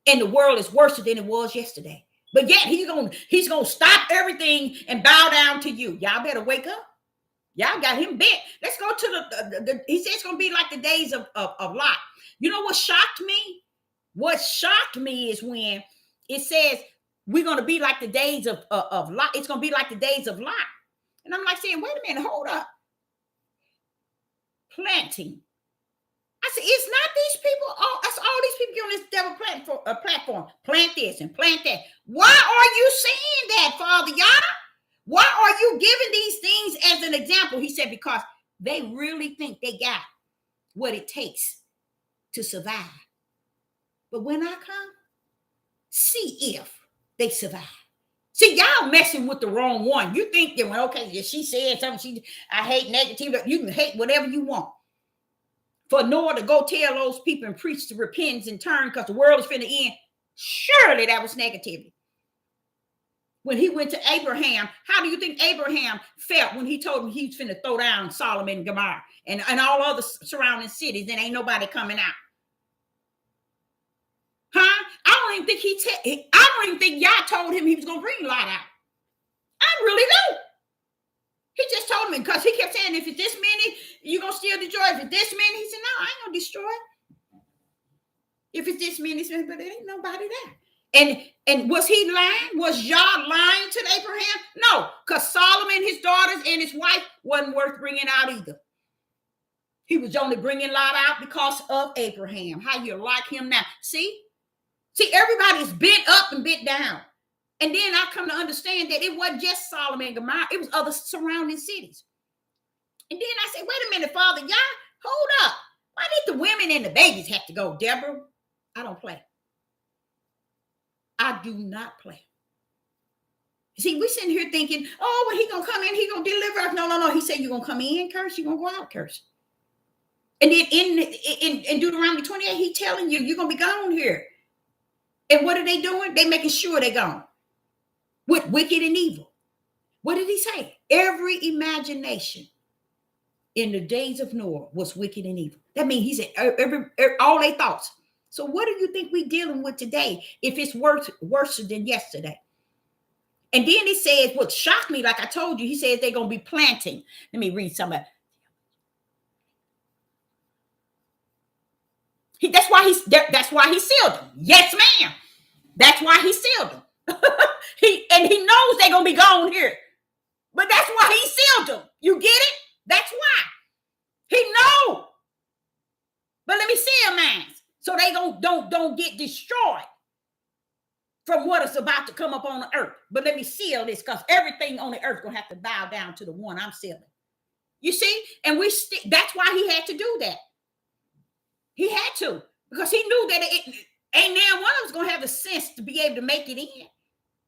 And the world is worse than it was yesterday. But yet he's going to stop everything and bow down to you. Y'all better wake up. Y'all got him bent. Let's go to he said it's going to be like the days of Lot. You know what shocked me? What shocked me is when it says we're going to be like the days of Lot. It's going to be like the days of Lot. And I'm like saying, wait a minute, hold up. Planting. I said, it's not these people. That's all these people on this devil platform. Plant this and plant that. Why are you saying that, Father Yah? Why are you giving these things as an example? He said, because they really think they got what it takes to survive. But when I come, see if they survive. See, y'all messing with the wrong one. You think that, well, okay, if she said something, I hate negativity. You can hate whatever you want. For Noah to go tell those people and preach to repentance and turn because the world is finna end, surely that was negativity. When he went to Abraham, how do you think Abraham felt when he told him he was finna throw down Sodom and Gomorrah and all other surrounding cities and ain't nobody coming out? Huh? I don't even think y'all told him he was gonna bring Lot out. I really don't. He just told me because he kept saying, if it's this many, you're gonna still destroy. If it's this many, he said, no, I ain't gonna destroy it. If it's this many, but there ain't nobody there. And was he lying? Was Yah lying to Abraham? No, because Solomon, his daughters, and his wife wasn't worth bringing out either. He was only bringing Lot out because of Abraham. How you like him now? See, everybody's bent up and bent down. And then I come to understand that it wasn't just Solomon and Gomorrah, it was other surrounding cities. And then I said, wait a minute, Father, Yah, hold up. Why did the women and the babies have to go, Deborah? I don't play. I do not play. See, we sitting here thinking, oh, well, he gonna come in, he gonna deliver us. No. He said, you're gonna come in, curse, you're gonna go out, curse. And then in Deuteronomy 28, he telling you, you're gonna be gone here. And what are they doing? They making sure they're gone. With wicked and evil. What did he say? Every imagination in the days of Noah was wicked and evil. That means he said all their thoughts. So what do you think we're dealing with today if it's worse than yesterday? And then he says, what shocked me, like I told you, he says they're going to be planting. Let me read some of it. That's why he sealed them. Yes, ma'am. That's why he sealed them. he knows they're gonna be gone here, but that's why he sealed them. You get it? That's why he know. But let me seal mine so they don't get destroyed from what is about to come up on the earth. But let me seal this because everything on the earth gonna have to bow down to the one I'm sealing. You see, and that's why he had to do that. He had to because he knew that it ain't now one of us gonna have the sense to be able to make it in.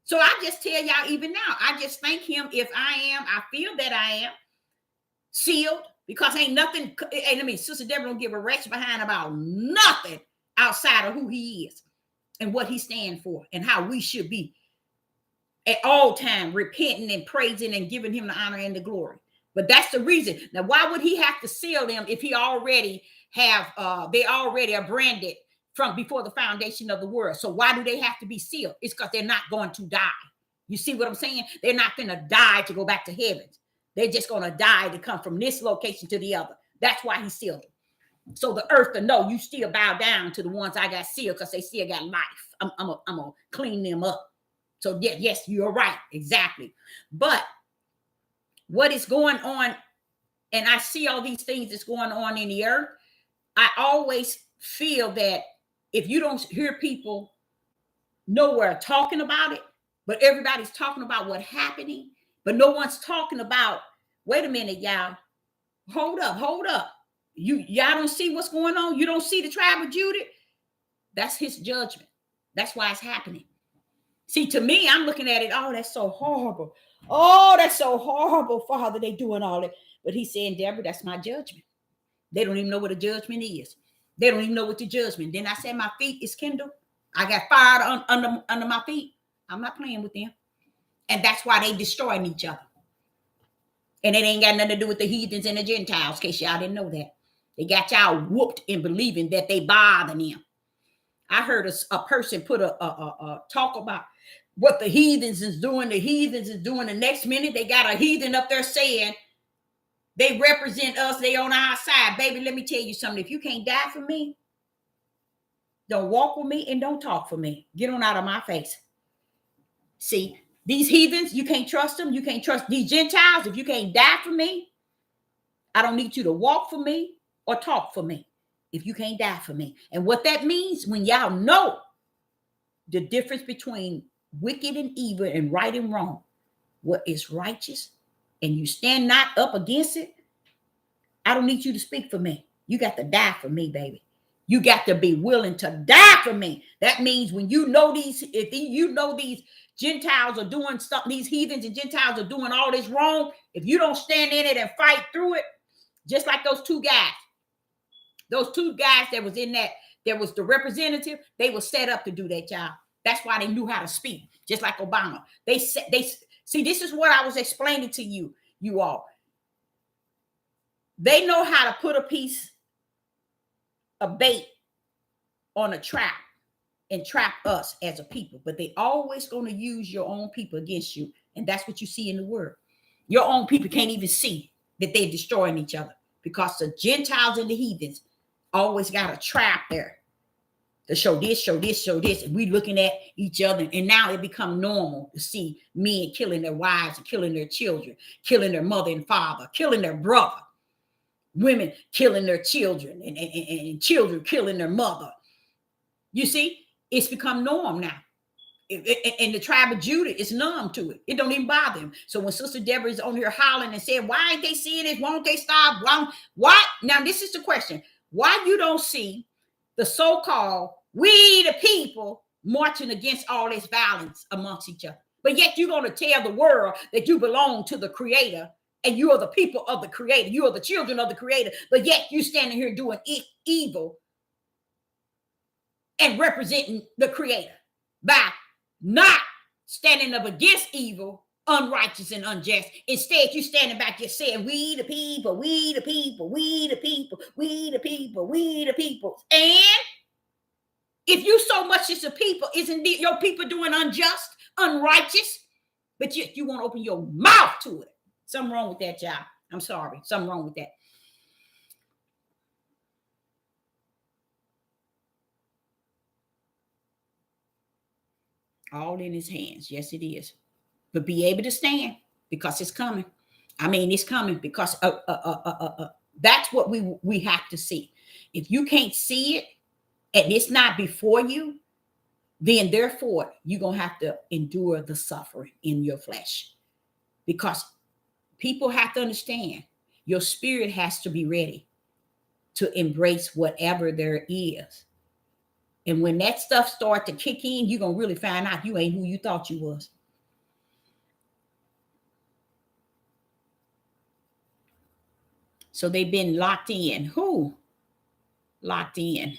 So I just tell y'all even now, I just thank him if I feel that I am sealed because ain't nothing, Sister Deborah don't give a rat's behind about nothing outside of who he is and what he stands for and how we should be at all time repenting and praising and giving him the honor and the glory. But that's the reason. Now, why would he have to seal them if he already they already are branded from before the foundation of the world? So why do they have to be sealed? It's because they're not going to die. You see what I'm saying? They're not going to die to go back to heaven. They're just going to die to come from this location to the other. That's why he sealed them. So the earth to know you still bow down to the ones I got sealed because they still got life. I'm going to clean them up. So yes, you're right. Exactly. But what is going on, and I see all these things that's going on in the earth, I always feel that if you don't hear people nowhere talking about it, but everybody's talking about what's happening, but no one's talking about, wait a minute, y'all, hold up. Y'all don't see what's going on? You don't see the tribe of Judah? That's his judgment. That's why it's happening. See, to me, I'm looking at it, oh, that's so horrible. Oh, that's so horrible, Father, they doing all that. But he's saying, Deborah, that's my judgment. They don't even know what a judgment is. They don't even know what the judgment. Then I said, my feet is kindled. I got fire under my feet. I'm not playing with them. And that's why they destroying each other. And it ain't got nothing to do with the heathens and the Gentiles, in case y'all didn't know that. They got y'all whooped in believing that they bother them. I heard a person put a talk about what the heathens is doing. The heathens is doing. The next minute, they got a heathen up there saying, they represent us. They on our side. Baby, let me tell you something. If you can't die for me, don't walk with me and don't talk for me. Get on out of my face. See, these heathens, you can't trust them. You can't trust these Gentiles. If you can't die for me, I don't need you to walk for me or talk for me if you can't die for me. And what that means, when y'all know the difference between wicked and evil and right and wrong, what is righteous, and you stand not up against it, I don't need you to speak for me. You got to die for me, baby. You got to be willing to die for me. That means when you know these, if you know these Gentiles are doing stuff, these heathens and Gentiles are doing all this wrong, if you don't stand in it and fight through it, just like those two guys that was in that, there was the representative, they were set up to do that job. That's why they knew how to speak, just like Obama. They see, this is what I was explaining to you all. They know how to put a piece of bait on a trap and trap us as a people, but they always going to use your own people against you. And that's what you see in the world. Your own people can't even see that they're destroying each other, because the Gentiles and the heathens always got a trap there to show this, show this, show this. And we looking at each other. And now it become normal to see men killing their wives and killing their children, killing their mother and father, killing their brother, women killing their children, and children killing their mother. You see, it's become norm now. And the tribe of Judah is numb to it. It don't even bother them. So when Sister Deborah is on here hollering and saying, why ain't they seeing this? Won't they stop? Why? Now, this is the question. Why you don't see the so-called we the people marching against all this violence amongst each other? But yet you're going to tell the world that you belong to the Creator and you are the people of the Creator. You are the children of the Creator. But yet you standing here doing evil and representing the Creator by not standing up against evil, unrighteous, and unjust. Instead, you standing back just saying, we the people, we the people, we the people, we the people, we the people. And if you so much as a people, isn't your people doing unjust, unrighteous? But you won't open your mouth to it. Something wrong with that, y'all. I'm sorry. Something wrong with that. All in his hands. Yes, it is. But be able to stand, because it's coming. I mean, it's coming, because that's what we have to see. If you can't see it and it's not before you, then therefore you're going to have to endure the suffering in your flesh. Because people have to understand, your spirit has to be ready to embrace whatever there is. And when that stuff starts to kick in, you're going to really find out you ain't who you thought you was. So they've been locked in. Who? Locked in.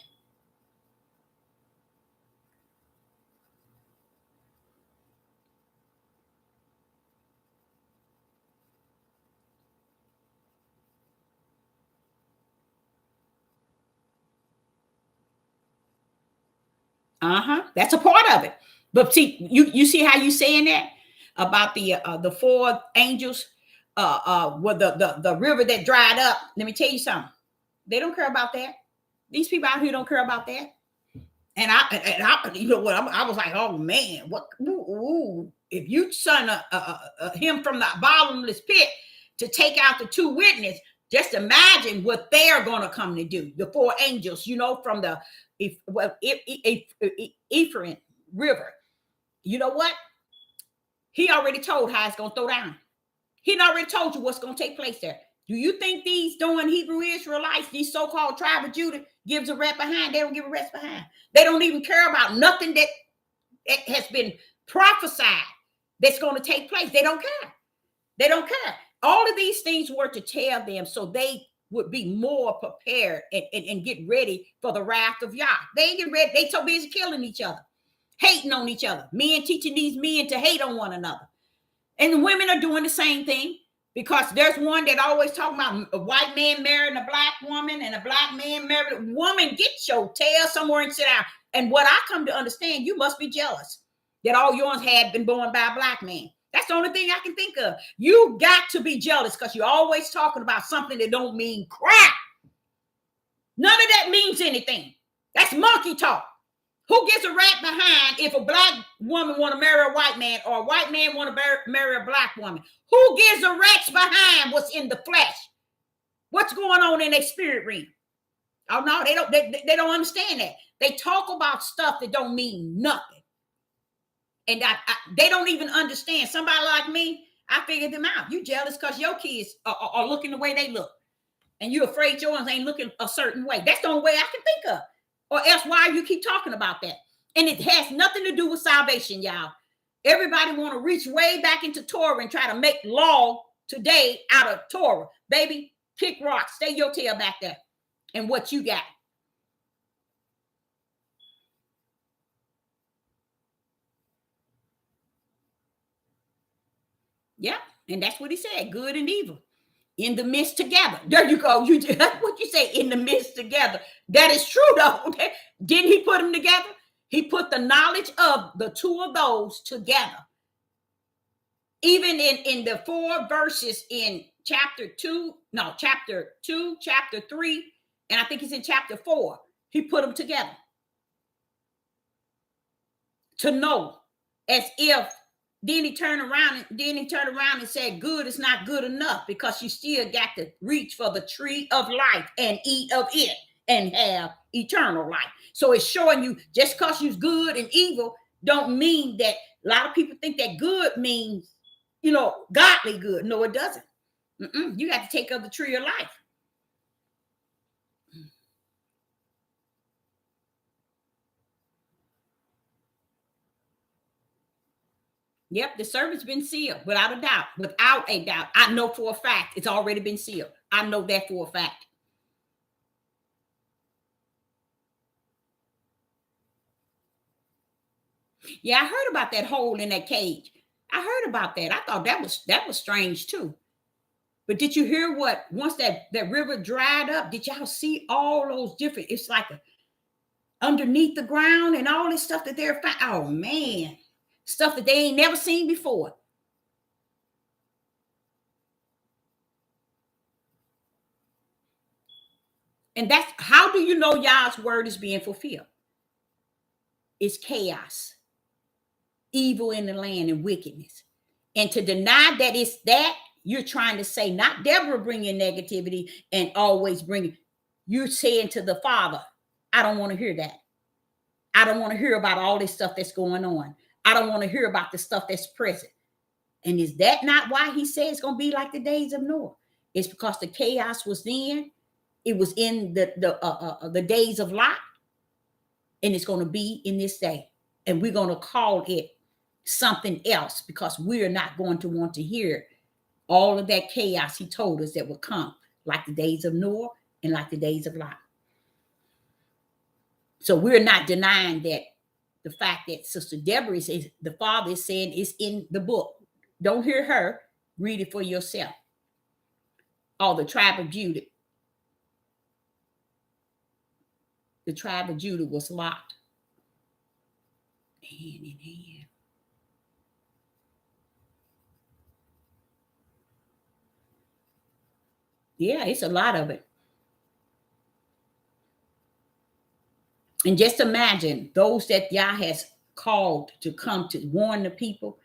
That's a part of it. But see, you see how you saying that about the four angels, with the river that dried up. Let me tell you something. They don't care about that. These people out here don't care about that. And I you know what? I was like, oh man, what? Ooh, if you send him from the bottomless pit to take out the two witnesses, just imagine what they're going to come to do. The four angels, from the Ephraim River. You know what? He already told how it's going to throw down. He already told you what's going to take place there. Do you think these doing Hebrew Israelites, these so-called tribe of Judah, gives a rest behind? They don't give a rest behind. They don't even care about nothing that has been prophesied that's going to take place. They don't care. They don't care. All of these things were to tell them so they would be more prepared and get ready for the wrath of Yah. They ain't get ready. They so busy killing each other, hating on each other. Men teaching these men to hate on one another. And the women are doing the same thing, because there's one that always talking about a white man marrying a black woman and a black man married a woman. Get your tail somewhere and sit down. And what I come to understand, you must be jealous that all yours had been born by a black man. That's the only thing I can think of. You got to be jealous, because you're always talking about something that don't mean crap. None of that means anything. That's monkey talk. Who gets a rat behind if a black woman want to marry a white man, or a white man want to marry a black woman? Who gives a rat's behind what's in the flesh? What's going on in their spirit realm? Oh no, they don't understand that. They talk about stuff that don't mean nothing. And they don't even understand. Somebody like me, I figured them out. You jealous because your kids are looking the way they look. And you're afraid yours ain't looking a certain way. That's the only way I can think of. Or else why you keep talking about that? And it has nothing to do with salvation, y'all. Everybody want to reach way back into Torah and try to make law today out of Torah. Baby, kick rocks. Stay your tail back there. And what you got. Yeah, and that's what he said, good and evil. In the midst together. There you go. That's what you say, in the midst together. That is true, though. Okay. Didn't he put them together? He put the knowledge of the two of those together. Even in the 4 verses in chapter 2, chapter 3, and I think it's in chapter 4, he put them together. To know, as if then he turned around and said, good is not good enough, because you still got to reach for the tree of life and eat of it and have eternal life. So it's showing you, just because you're good and evil don't mean that. A lot of people think that good means, godly good. No, it doesn't. You got to take of the tree of life. Yep, the servant's been sealed, without a doubt. Without a doubt. I know for a fact it's already been sealed. I know that for a fact. Yeah, I heard about that hole in that cage. I heard about that. I thought that was strange too. But did you hear what, once that river dried up, did y'all see all those different, it's like underneath the ground and all this stuff that they're finding. Oh man, stuff that they ain't never seen before. And that's how do you know y'all's word is being fulfilled? It's chaos, evil in the land, and wickedness. And to deny that it's that, you're trying to say, not Deborah bringing negativity and always bringing, you're saying to the Father, I don't want to hear that. I don't want to hear about all this stuff that's going on. I don't want to hear about the stuff that's present. And is that not why he said it's going to be like the days of Noah? It's because the chaos was then. It was in the days of Lot, and it's going to be in this day. And we're going to call it something else, because we're not going to want to hear all of that chaos he told us that would come, like the days of Noah and like the days of Lot. So we're not denying that the fact that Sister Deborah says the Father is saying it's in the book. Don't hear her. Read it for yourself. Oh, the tribe of Judah. The tribe of Judah was locked hand in hand. Yeah, it's a lot of it. And just imagine those that Yah has called to come to warn the people,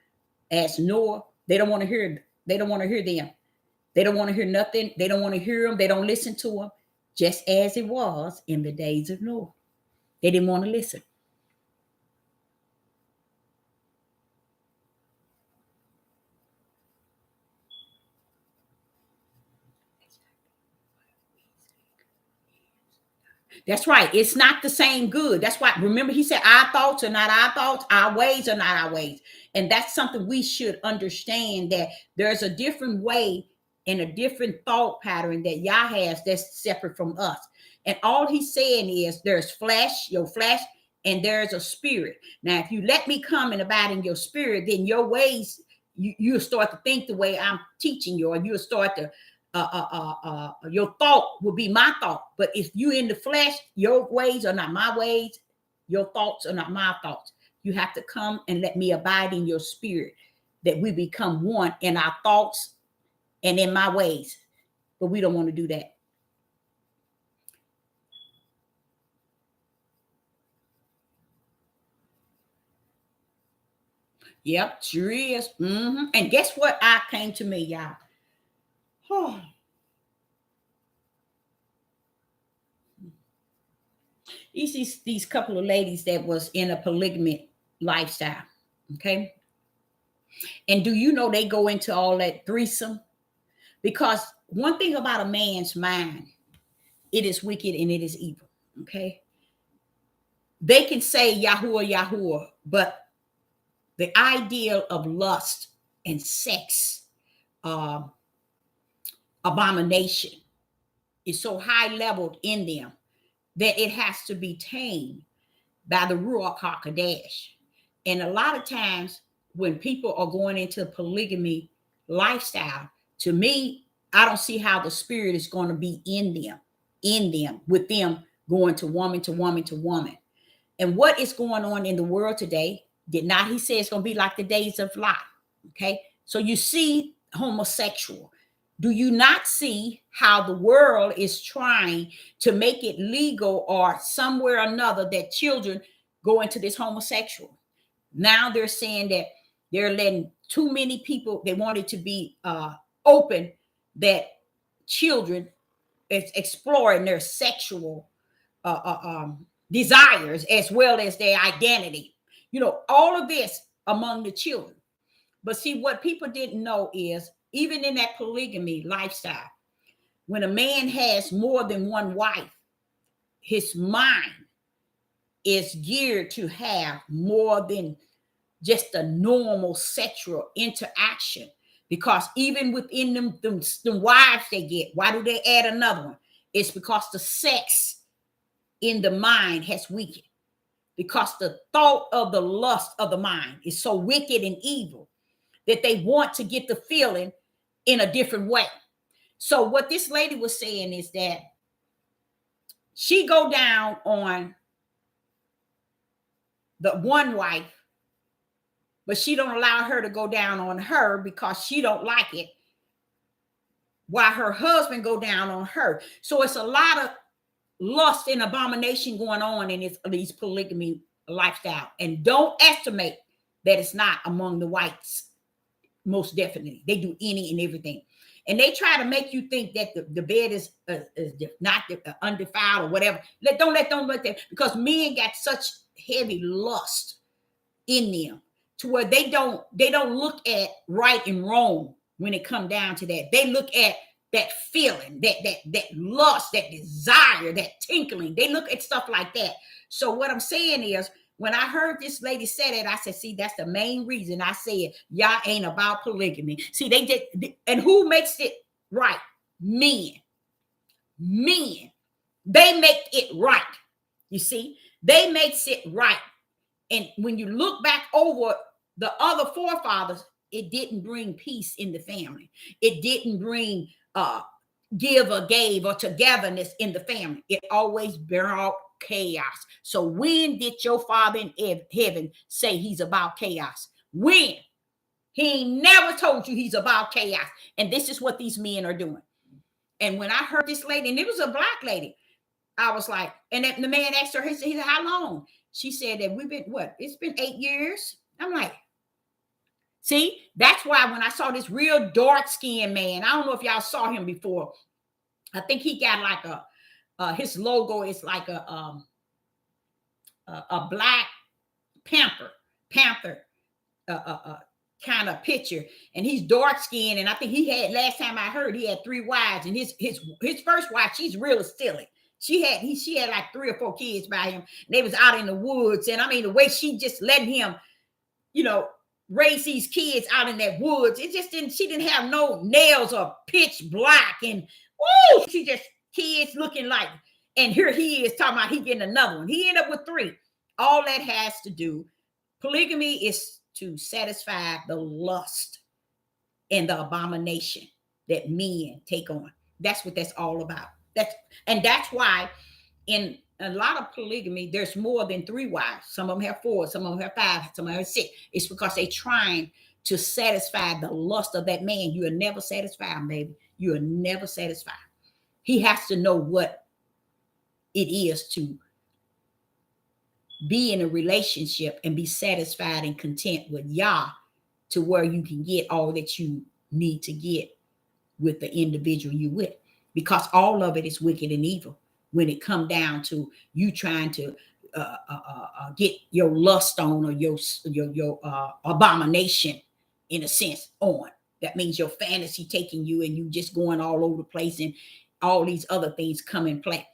as Noah. They don't want to hear. They don't want to hear them. They don't want to hear nothing. They don't want to hear them. They don't listen to them. Just as it was in the days of Noah. They didn't want to listen. That's right. It's not the same good. That's why, remember, he said, our thoughts are not our thoughts, our ways are not our ways. And that's something we should understand, that there's a different way and a different thought pattern that Yah has that's separate from us. And all he's saying is there's flesh, your flesh, and there's a spirit. Now, if you let me come and abide in your spirit, then your ways, you'll start to think the way I'm teaching you, or you'll start to your thought will be my thought. But if you in the flesh, your ways are not my ways, your thoughts are not my thoughts. You have to come and let me abide in your spirit, that we become one in our thoughts and in my ways. But we don't want to do that. Yep, sure is. And guess what? I came to me, y'all. Oh. These couple of ladies that was in a polygamy lifestyle, okay? And do you know they go into all that threesome? Because one thing about a man's mind, it is wicked and it is evil, okay? they can say Yahuwah, Yahuwah, but the idea of lust and sex, abomination, is so high leveled in them that it has to be tamed by the Ruach HaKodesh. And a lot of times when people are going into polygamy lifestyle, to me, I don't see how the spirit is going to be in them, with them going to woman to woman to woman. And what is going on in the world today, did not he say it's going to be like the days of Lot? Okay. So you see homosexual. Do you not see how the world is trying to make it legal or somewhere or another that children go into this homosexual? Now they're saying that they're letting too many people, they want it to be open, that children is exploring their sexual desires as well as their identity. You know, all of this among the children. But see, what people didn't know is, even in that polygamy lifestyle, when a man has more than one wife, his mind is geared to have more than just a normal sexual interaction. Because even within them wives they get, why do they add another one? It's because the sex in the mind has weakened. Because the thought of the lust of the mind is so wicked and evil that they want to get the feeling in a different way. So what this lady was saying is that she go down on the one wife, but she don't allow her to go down on her because she don't like it, while her husband go down on her. So it's a lot of lust and abomination going on in these polygamy lifestyle. And don't estimate that it's not among the whites. Most definitely. They do any and everything. And they try to make you think that the bed is not undefiled or whatever. Don't let that, because men got such heavy lust in them to where they don't look at right and wrong when it come down to that. They look at that feeling, that lust, that desire, that tinkling. They look at stuff like that. So what I'm saying is, when I heard this lady say that, I said, see, that's the main reason I said y'all ain't about polygamy. See, they did, and who makes it right? Men. They make it right. You see, they makes it right. And when you look back over the other forefathers, it didn't bring peace in the family. It didn't bring give or gave or togetherness in the family. It always brought chaos. So when did your Father in heaven say he's about chaos? When? He ain't never told you he's about chaos. And this is what these men are doing. And when I heard this lady, and it was a black lady, I was like, and the man asked her, he said, how long? She said that we've been, it's been 8 years. I'm like, see, that's why when I saw this real dark-skinned man, I don't know if y'all saw him before. I think he got like his logo is like a black panther kind of picture, and he's dark-skinned, and I think he had, last time I heard, he had 3 wives, and his first wife, she's real silly. She had like 3 or 4 kids by him, and they was out in the woods, and I mean, the way she just letting him, raise these kids out in that woods, she didn't have no nails or pitch black, and woo, she just kids looking like, and here he is talking about he getting another one. He ended up with 3. All that has to do, polygamy is to satisfy the lust and the abomination that men take on. That's what that's all about. That's why in a lot of polygamy, there's more than 3 wives. Some of them have 4, some of them have 5, some of them have 6. It's because they're trying to satisfy the lust of that man. You are never satisfied, baby. You are never satisfied. He has to know what it is to be in a relationship and be satisfied and content with Yah, to where you can get all that you need to get with the individual you with, because all of it is wicked and evil when it come down to you trying to get your lust on, or your abomination, in a sense, on. That means your fantasy taking you, and you just going all over the place, and all these other things come in play.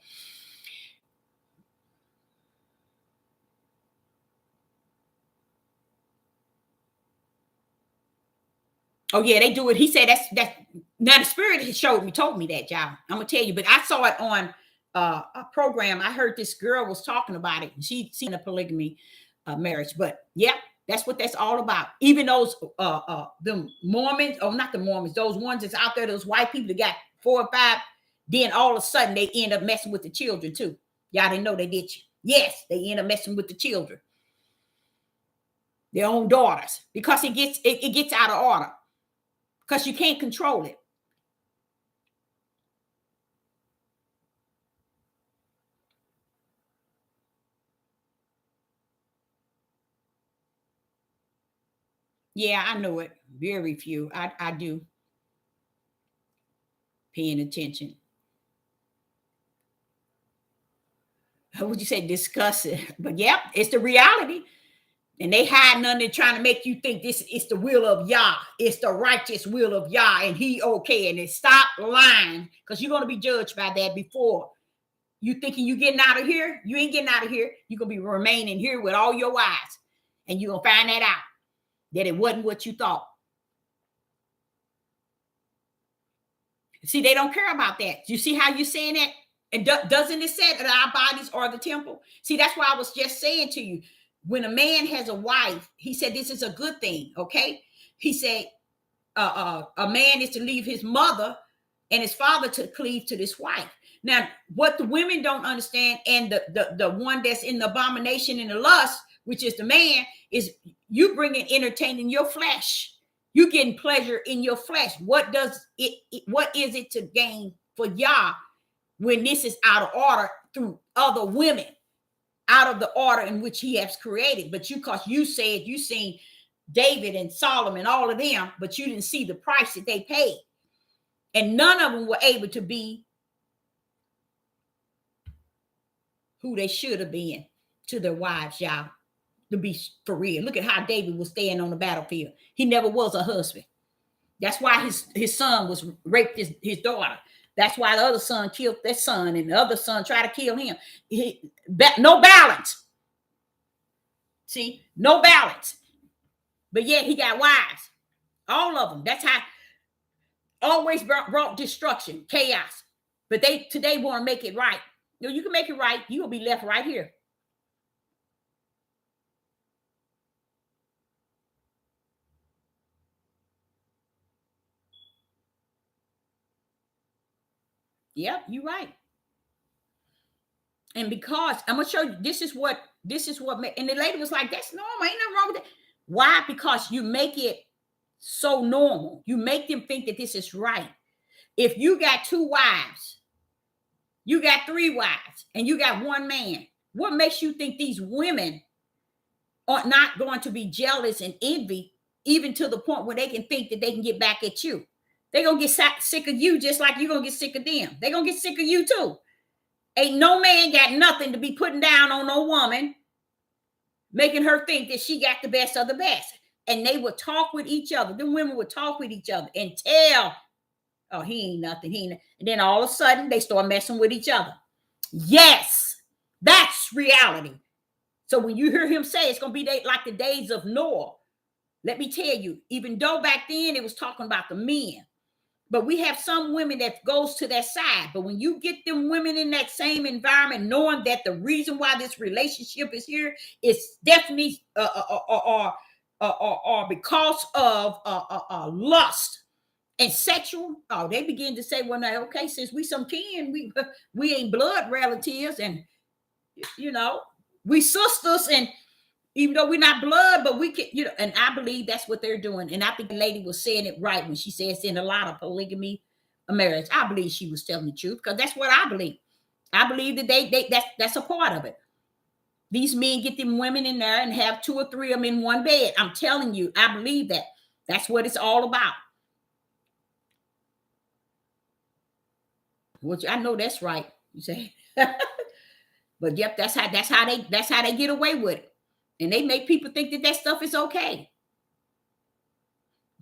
Oh yeah, they do it. He said that's now the spirit has told me that, y'all. I'm gonna tell you, but I saw it on a program. I heard this girl was talking about it. She seen a polygamy marriage, but yeah, that's what that's all about. Even those the Mormons, oh not the Mormons, those ones that's out there, those white people that got 4 or 5, then all of a sudden they end up messing with the children too. Y'all didn't know they did you. Yes, they end up messing with the children, their own daughters, because it gets out of order. Because you can't control it. Yeah, I know it. Very few. I do. Paying attention. How would you say discuss it? But yep, it's the reality. And they hiding under trying to make you think this is the will of Yah. It's the righteous will of Yah, and he okay. And then stop lying, because you're going to be judged by that before. You thinking you getting out of here? You ain't getting out of here. You're going to be remaining here with all your eyes. And you're going to find that out, that it wasn't what you thought. See, they don't care about that. You see how you're saying that? And doesn't it say that our bodies are the temple? See, that's why I was just saying to you, when a man has a wife, he said this is a good thing, okay? He said a man is to leave his mother and his father to cleave to this wife. Now, what the women don't understand, and the one that's in the abomination and the lust, which is the man, is you bringing entertaining your flesh. You getting pleasure in your flesh. What is it to gain for Yah when this is out of order through other women, out of the order in which he has created? But because you said you seen David and Solomon, all of them, but you didn't see the price that they paid. And none of them were able to be who they should have been to their wives, y'all. To be for real. Look at how David was staying on the battlefield. He never was a husband. That's why his son was raped his daughter. That's why the other son killed their son, and the other son tried to kill him. No balance. See, no balance. But yet he got wives. All of them. That's how always brought destruction, chaos. But they today want to make it right. You can make it right. You will be left right here. Yep, you're right. And because I'm gonna show you, this is what and the lady was like, that's normal, ain't nothing wrong with that. Why? Because you make it so normal. You make them think that this is right. If you got 2 wives, you got 3 wives, and you got 1 man, what makes you think these women are not going to be jealous and envy, even to the point where they can think that they can get back at you? They're gonna get sick of you just like you're gonna get sick of them. They're gonna get sick of you too. Ain't no man got nothing to be putting down on no woman, making her think that she got the best of the best. And they would talk with each other. The women would talk with each other and tell, oh, he ain't nothing. And then all of a sudden they start messing with each other. Yes, that's reality. So when you hear him say it's going to be like the days of Noah, let me tell you, even though back then it was talking about the men, but we have some women that goes to that side. But when you get them women in that same environment, knowing that the reason why this relationship is here is definitely or because of lust and sexual, oh, they begin to say, well, now, okay, since we some kin, we ain't blood relatives, and we sisters, and even though we're not blood, but we can, and I believe that's what they're doing. And I think the lady was saying it right when she says in a lot of polygamy marriage. I believe she was telling the truth, because that's what I believe. I believe that that's a part of it. These men get them women in there and have 2 or 3 of them in one bed. I'm telling you, I believe that. That's what it's all about. Which I know that's right. You say, but yep, that's how they get away with it. And they make people think that stuff is okay.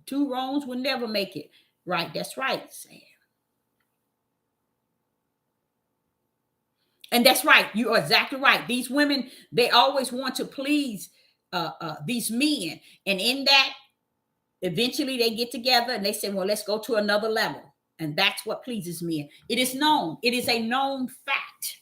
2 wrongs will never make it right. That's right, Sam. And that's right. You are exactly right. These women, they always want to please these men. And in that, Eventually they get together and they say, well, let's go to another level. And that's what pleases me. It is known. It is a known fact.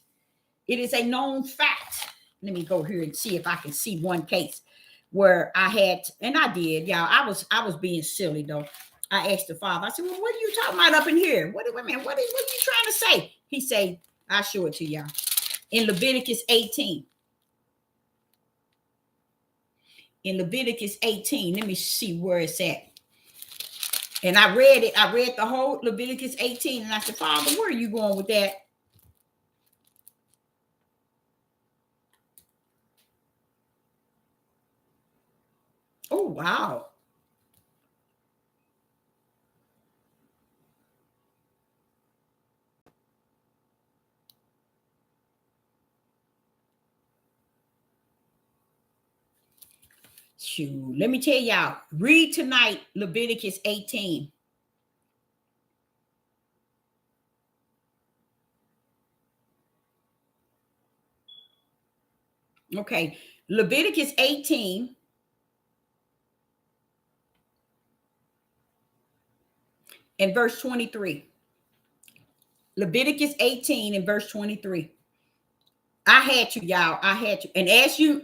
It is a known fact. Let me go here and see if I can see one case where I had, and I did, y'all. I was being silly though. I asked the father, I said, well, what are you talking about up in here? What are you trying to say? He said, I'll show it to y'all. In Leviticus 18. In Leviticus 18, let me see where it's at. And I read it. I read the whole Leviticus 18. And I said, Father, where are you going with that? Oh, wow. Shoot, let me tell y'all. Read tonight Leviticus 18. Okay, Leviticus 18. And verse 23. Leviticus 18 and verse 23. I had to, y'all. I had to. And as you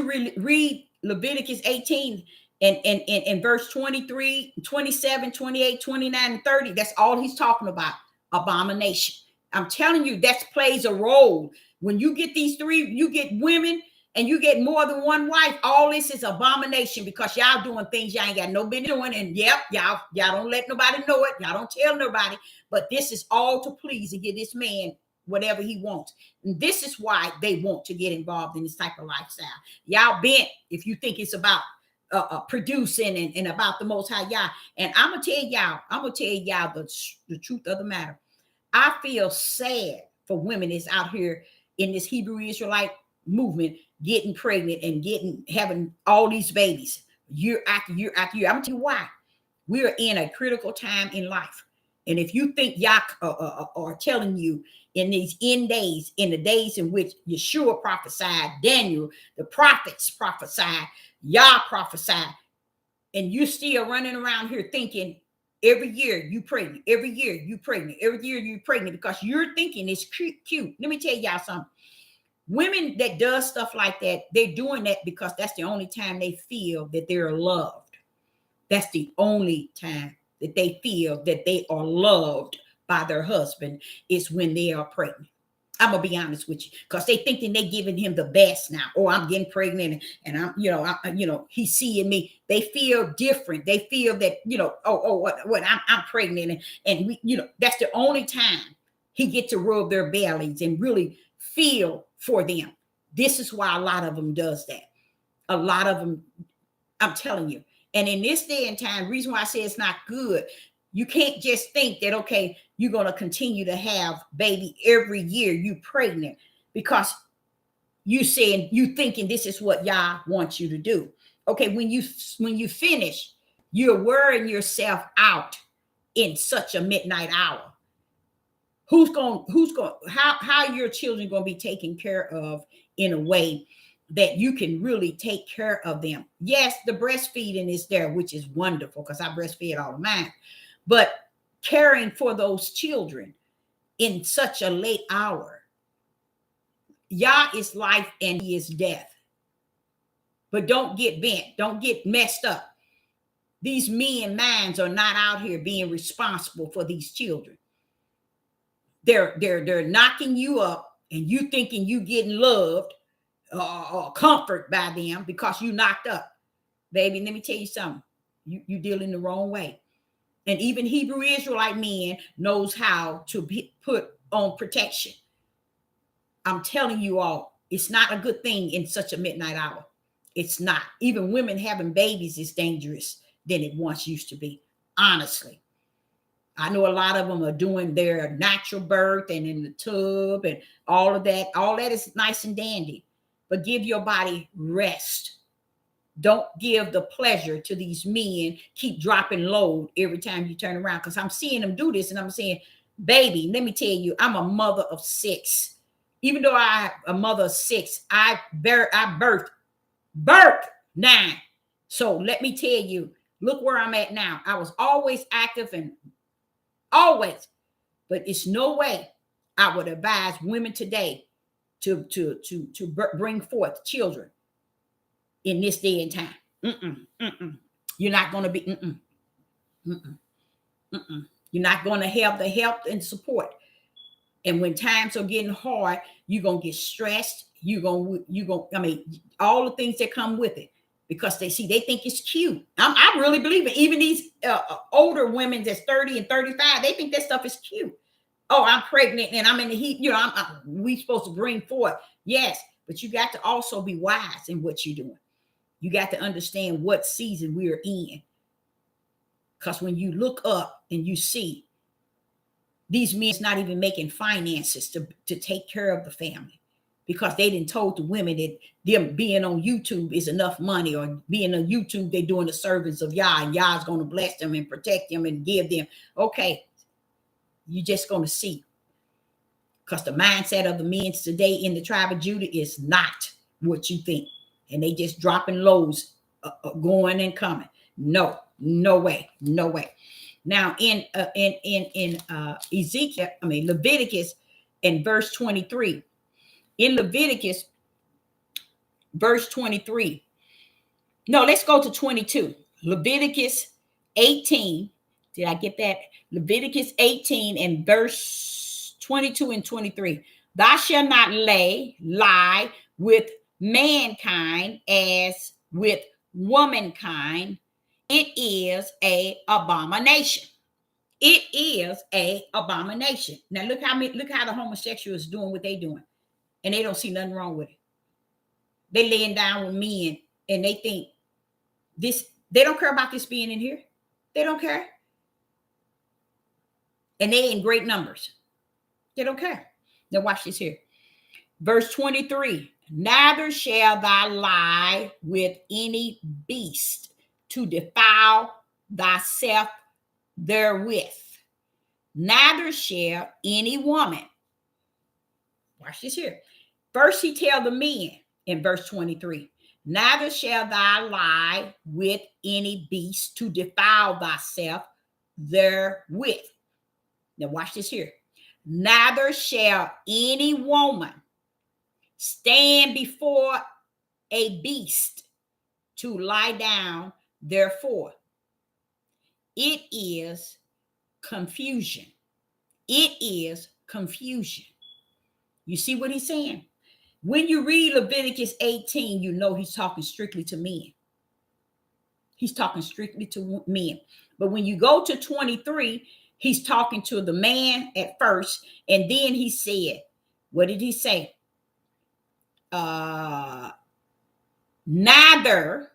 read Leviticus 18 and verse 23, 27, 28, 29, and 30, that's all he's talking about. Abomination. I'm telling you, that plays a role. When you get these three, you get women and you get more than one wife, all this is abomination because y'all doing things y'all ain't got no business doing. And yep, y'all don't let nobody know it. Y'all don't tell nobody. But this is all to please and give this man whatever he wants. And this is why they want to get involved in this type of lifestyle. Y'all bent if you think it's about producing and about the Most High Yah. And I'm gonna tell y'all the truth of the matter. I feel sad for women that's out here in this Hebrew Israelite movement getting pregnant and having all these babies year after year after year. I'm gonna tell you why. We're in a critical time in life. And if you think Yah are telling you in these end days, in the days in which Yeshua prophesied, Daniel, the prophets prophesied, Yah prophesied, and you still running around here thinking every year you pregnant, every year you pregnant, every year you pregnant because you're thinking it's cute. Let me tell y'all something. Women that does stuff like that, they're doing that because that's the only time they feel that they're loved. That's the only time that they feel that they are loved by their husband is when they are pregnant. I'm gonna be honest with you, because they thinking they giving him the best now. Oh, I'm getting pregnant, and I'm, he's seeing me. They feel different. They feel that, what I'm pregnant, and we, that's the only time he get to rub their bellies and really feel for them. This is why a lot of them does that. A lot of them, I'm telling you. And in this day and time, reason why I say it's not good, you can't just think that, okay, you're going to continue to have baby every year you pregnant because you thinking this is what Yah wants you to do. Okay, when you finish, you're wearing yourself out in such a midnight hour. How your children going to be taken care of in a way that you can really take care of them? Yes, the breastfeeding is there, which is wonderful because I breastfeed all of mine. But caring for those children in such a late hour, Yah is life and he is death. But don't get bent. Don't get messed up. These men minds are not out here being responsible for these children. They're knocking you up and you thinking you getting loved or comfort by them because you knocked up. Baby, let me tell you something. You dealing the wrong way. And even Hebrew Israelite men knows how to put on protection. I'm telling you all, it's not a good thing in such a midnight hour. It's not. Even women having babies is dangerous than it once used to be. Honestly. I know a lot of them are doing their natural birth and in the tub and all of that. All that is nice and dandy. But give your body rest. Don't give the pleasure to these men keep dropping load every time you turn around, because I'm seeing them do this and I'm saying, baby, let me tell you, I'm a mother of 6. Even though I'm a mother of 6, I birthed 9. So let me tell you, Look where I'm at now. I was always active and always, but it's no way I would advise women today to bring forth children in this day and time. You're not going to be. You're not going to have the help and support. And when times are getting hard, you're going to get stressed. I mean, all the things that come with it, because they think it's cute. I really believe it. Even these older women that's 30 and 35, they think that stuff is cute. Oh, I'm pregnant and I'm in the heat. We supposed to bring forth. Yes, but you got to also be wise in what you're doing. You got to understand what season we're in. Because when you look up and you see these men not even making finances to take care of the family, because they didn't told the women that them being on YouTube is enough money, or being on YouTube, they're doing the service of Yah, and Yah's going to bless them and protect them and give them. Okay, you're just going to see. Because the mindset of the men today in the tribe of Judah is not what you think. And they just dropping lows, going and coming. No way. Now in Ezekiel, Leviticus, in verse 23. In Leviticus, verse 23. No, let's go to 22. Leviticus 18. Did I get that? Leviticus 18 and verse 22 and 23. Thou shalt not lie with mankind as with womankind. It is a abomination. It is a abomination. Now look how the homosexuals doing what they doing, and they don't see nothing wrong with it. They laying down with men, and they think this. They don't care about this being in here. They don't care, and they in great numbers. They don't care. Now watch this here, verse 23. Neither shall thou lie with any beast to defile thyself therewith. Neither shall any woman. Watch this here. First he tell the men in verse 23. Neither shall thou lie with any beast to defile thyself therewith. Now watch this here. Neither shall any woman stand before a beast to lie down therefore. It is confusion. It is confusion. You see what he's saying? When you read Leviticus 18, you know he's talking strictly to men. He's talking strictly to men. But when you go to 23, he's talking to the man at first. And then he said, what did he say? Neither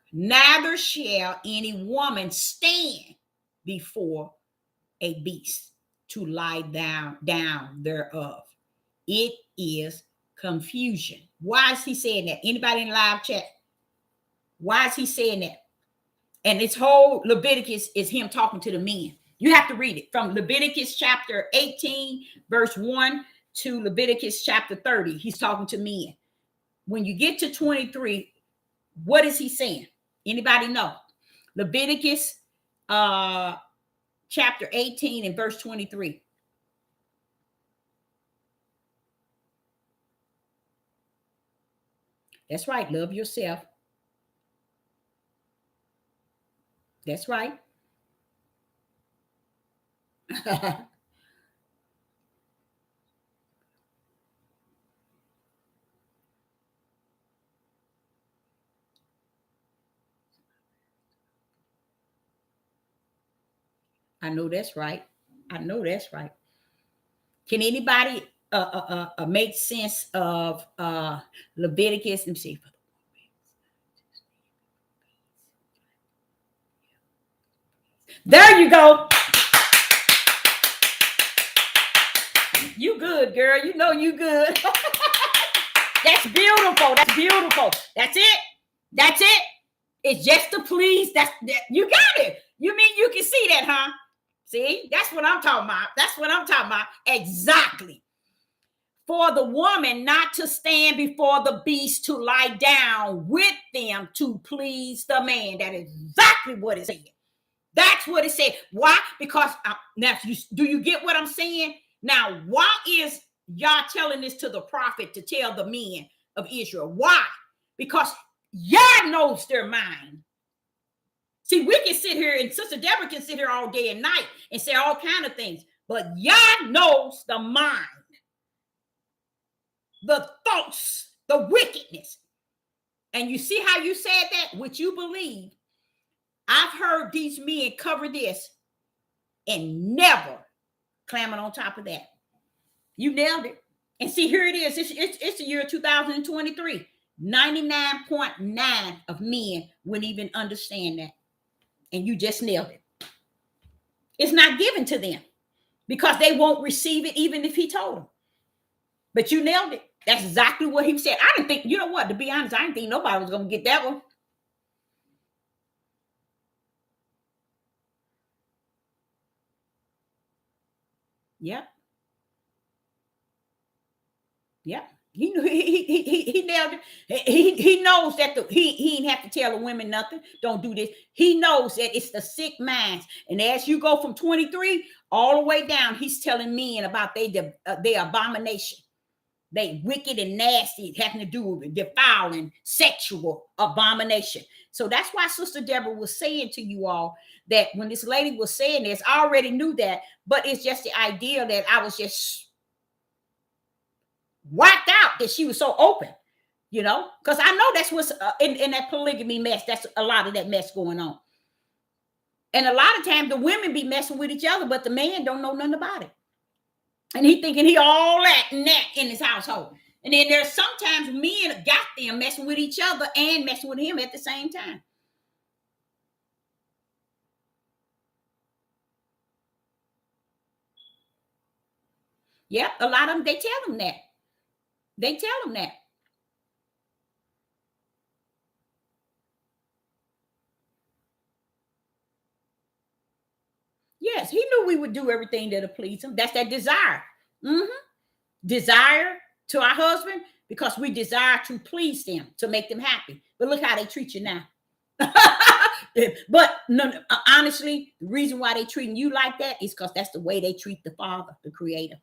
shall any woman stand before a beast to lie down thereof. It is confusion. Why is he saying that? Anybody in the live chat? Why is he saying that? And this whole Leviticus is him talking to the men. You have to read it from Leviticus chapter 18, verse 1 to Leviticus chapter 30. He's talking to men. When you get to 23, what is he saying? Anybody know? Leviticus chapter 18 and verse 23. That's right. Love yourself. That's right. I know that's right. I know that's right. Can anybody make sense of Leviticus? Let me see. There you go. You good, girl. You know you good. That's beautiful. That's beautiful. That's it. That's it. It's just to please. You got it. You mean you can see that, huh? See, that's what I'm talking about. That's what I'm talking about. Exactly. For the woman not to stand before the beast to lie down with them to please the man. That is exactly what it said. That's what it said. Why? Because now, do you get what I'm saying? Now, why is Yah telling this to the prophet to tell the men of Israel? Why? Because Yah knows their mind. See, we can sit here, and Sister Deborah can sit here all day and night and say all kind of things, but Yah knows the mind, the thoughts, the wickedness. And you see how you said that, which you believe. I've heard these men cover this and never climbing on top of that. You nailed it. And see, here it is. It's the year 2023. 99.9 of men wouldn't even understand that. And you just nailed it. It's not given to them because they won't receive it even if he told them. But you nailed it. That's exactly what he said. I didn't think, you know what, to be honest, I didn't think nobody was going to get that one. Yep. Yep. He nailed it. He knows that he ain't have to tell the women nothing. Don't do this. He knows that it's the sick minds. And as you go from 23 all the way down, he's telling men about their abomination. They wicked and nasty, having to do with defiling, sexual abomination. So that's why Sister Deborah was saying to you all that when this lady was saying this, I already knew that, but it's just the idea that I was just wiped out that she was so open, you know, because I know that's what's in that polygamy mess. That's a lot of that mess going on. And a lot of times the women be messing with each other, but the man don't know nothing about it. And he thinking he all that and that in his household. And then there's sometimes men got them messing with each other and messing with him at the same time. Yep, a lot of them, they tell them that. They tell them that. Yes, he knew we would do everything that'll please him. That's that desire. Desire to our husband because we desire to please them, to make them happy. But look how they treat you now. But no, honestly, the reason why they treating you like that is because that's the way they treat the Father, the Creator.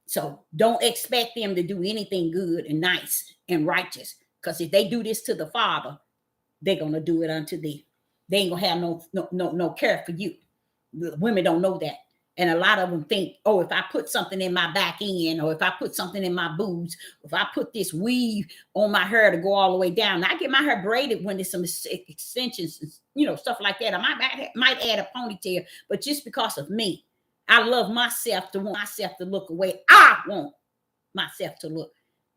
So don't expect them to do anything good and nice and righteous, because if they do this to the Father, they're gonna do it unto thee. They ain't gonna have no care for you. Women don't know that. And a lot of them think, oh, if I put something in my back end, or if I put something in my boobs, if I put this weave on my hair to go all the way down, I get my hair braided when there's some extensions, you know, stuff like that. I might add a ponytail, but just because of me, I love myself to want myself to look the way I want myself to look.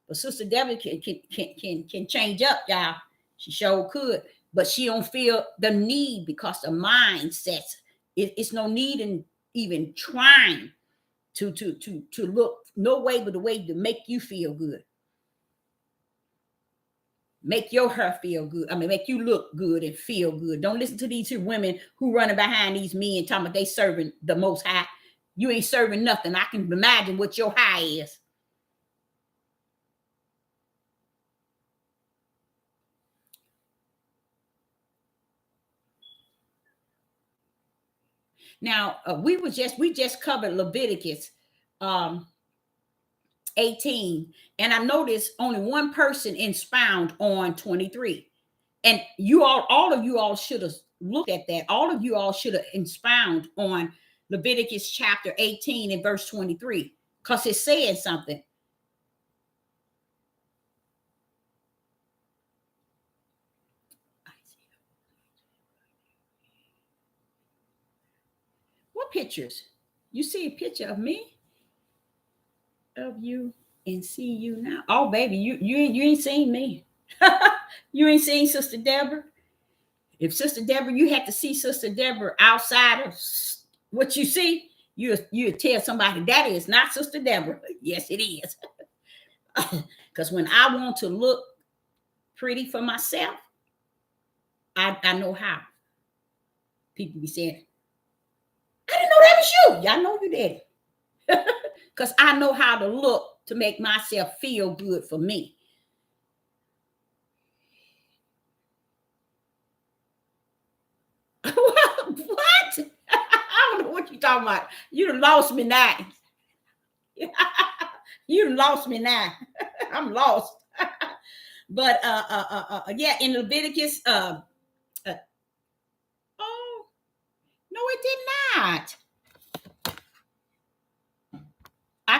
But Sister Debbie can change up, y'all. She sure could, but she don't feel the need because the mindsets. It's no need in even trying to look no way but the way to make you feel good, make your hair feel good. I mean, make you look good and feel good. Don't listen to these two women who running behind these men talking about they serving the Most High. You ain't serving nothing. I can imagine what your high is. Now we just covered Leviticus 18, and I noticed only one person expound on 23. And all of you all should have looked at that. All of you all should have expound on Leviticus chapter 18 and verse 23, because it's saying something. What pictures? You see a picture of me, of you, and see you now. Oh, baby, you ain't seen me. You ain't seen Sister Deborah. If Sister Deborah, you had to see Sister Deborah outside of what you see, you tell somebody that is not Sister Deborah. Yes, it is. Because when I want to look pretty for myself, I know how. People be saying, I didn't know that was you. Y'all know you did. Because I know how to look to make myself feel good for me. What you talking about? You done lost me now. You done lost me now. I'm lost. But yeah, in Leviticus, oh no, it did not. I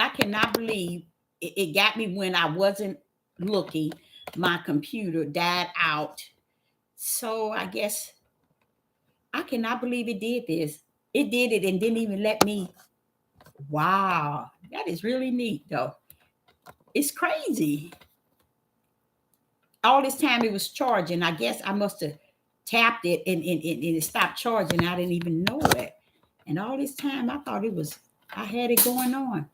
cannot believe it got me when I wasn't looking. My computer died out. So I guess I cannot believe it did this. It did it and didn't even let me. Wow, that is really neat though. It's crazy. All this time it was charging. I guess I must have tapped it and it stopped charging. I didn't even know it. And all this time I thought I had it going on.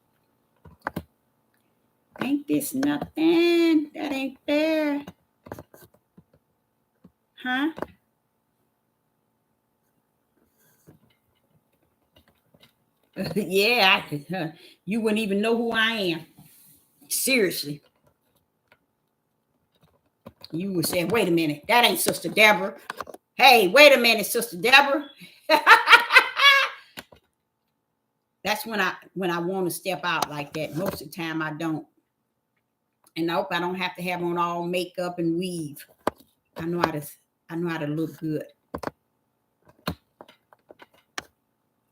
Ain't this nothing? That ain't fair. Huh? Yeah, you wouldn't even know who I am. Seriously. You would say, wait a minute, that ain't Sister Deborah. Hey, wait a minute, Sister Deborah. That's when I want to step out like that. Most of the time I don't. And I hope I don't have to have on all makeup and weave. I know how to look good.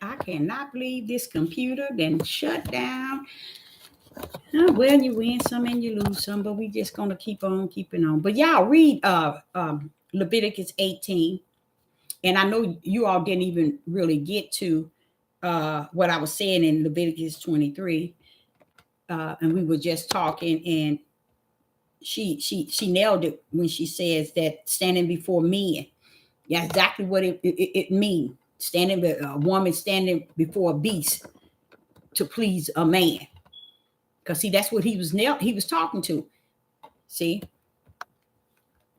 I cannot believe this computer then shut down. Oh, well, you win some and you lose some, but we just gonna keep on keeping on. But y'all read Leviticus 18. And I know you all didn't even really get to what I was saying in Leviticus 23. And we were just talking, and she nailed it when she says that standing before men. Yeah, exactly what it means. A woman standing before a beast to please a man. Because see, that's what he was talking to. See?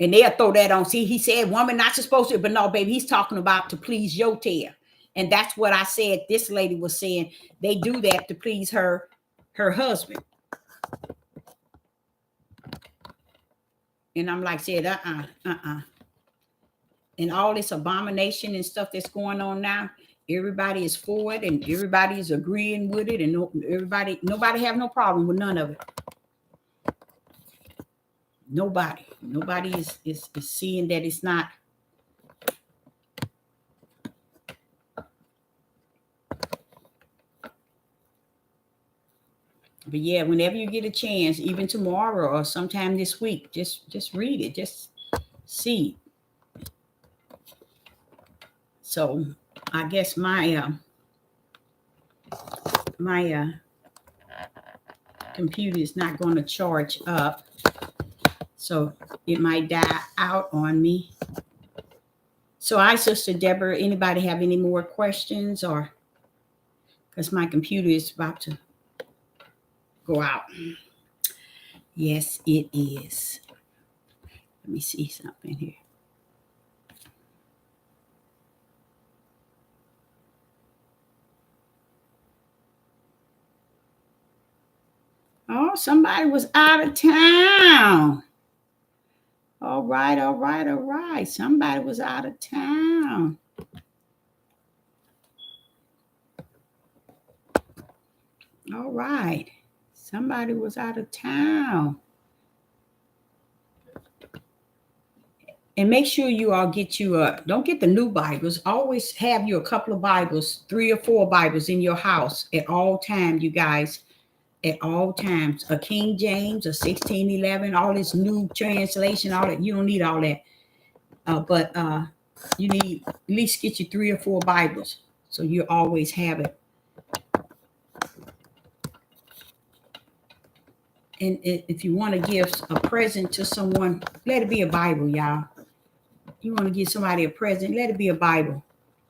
And they'll throw that on. See, he said woman not supposed to, but no, baby, he's talking about to please your tail. And that's what I said. This lady was saying they do that to please her husband. And I'm like, said, And all this abomination and stuff that's going on now, everybody is for it and everybody is agreeing with it. And nobody have no problem with none of it. Nobody is seeing that it's not. But yeah, whenever you get a chance, even tomorrow or sometime this week, just read it, just see. So I guess my computer is not going to charge up, so it might die out on me. So Sister Deborah, anybody have any more questions, or because my computer is about to go out? Yes, it is. Let me see something here. Oh, somebody was out of town. All right. Somebody was out of town. All right. Somebody was out of town. And make sure you all get don't get the new Bibles. Always have you a couple of Bibles, 3 or 4 Bibles in your house at all times, you guys. At all times. A King James, a 1611, all this new translation, all that. You don't need all that. But you need at least get you 3 or 4 Bibles. So you always have it. And if you want to give a present to someone, let it be a Bible, y'all. You want to give somebody a present, let it be a Bible.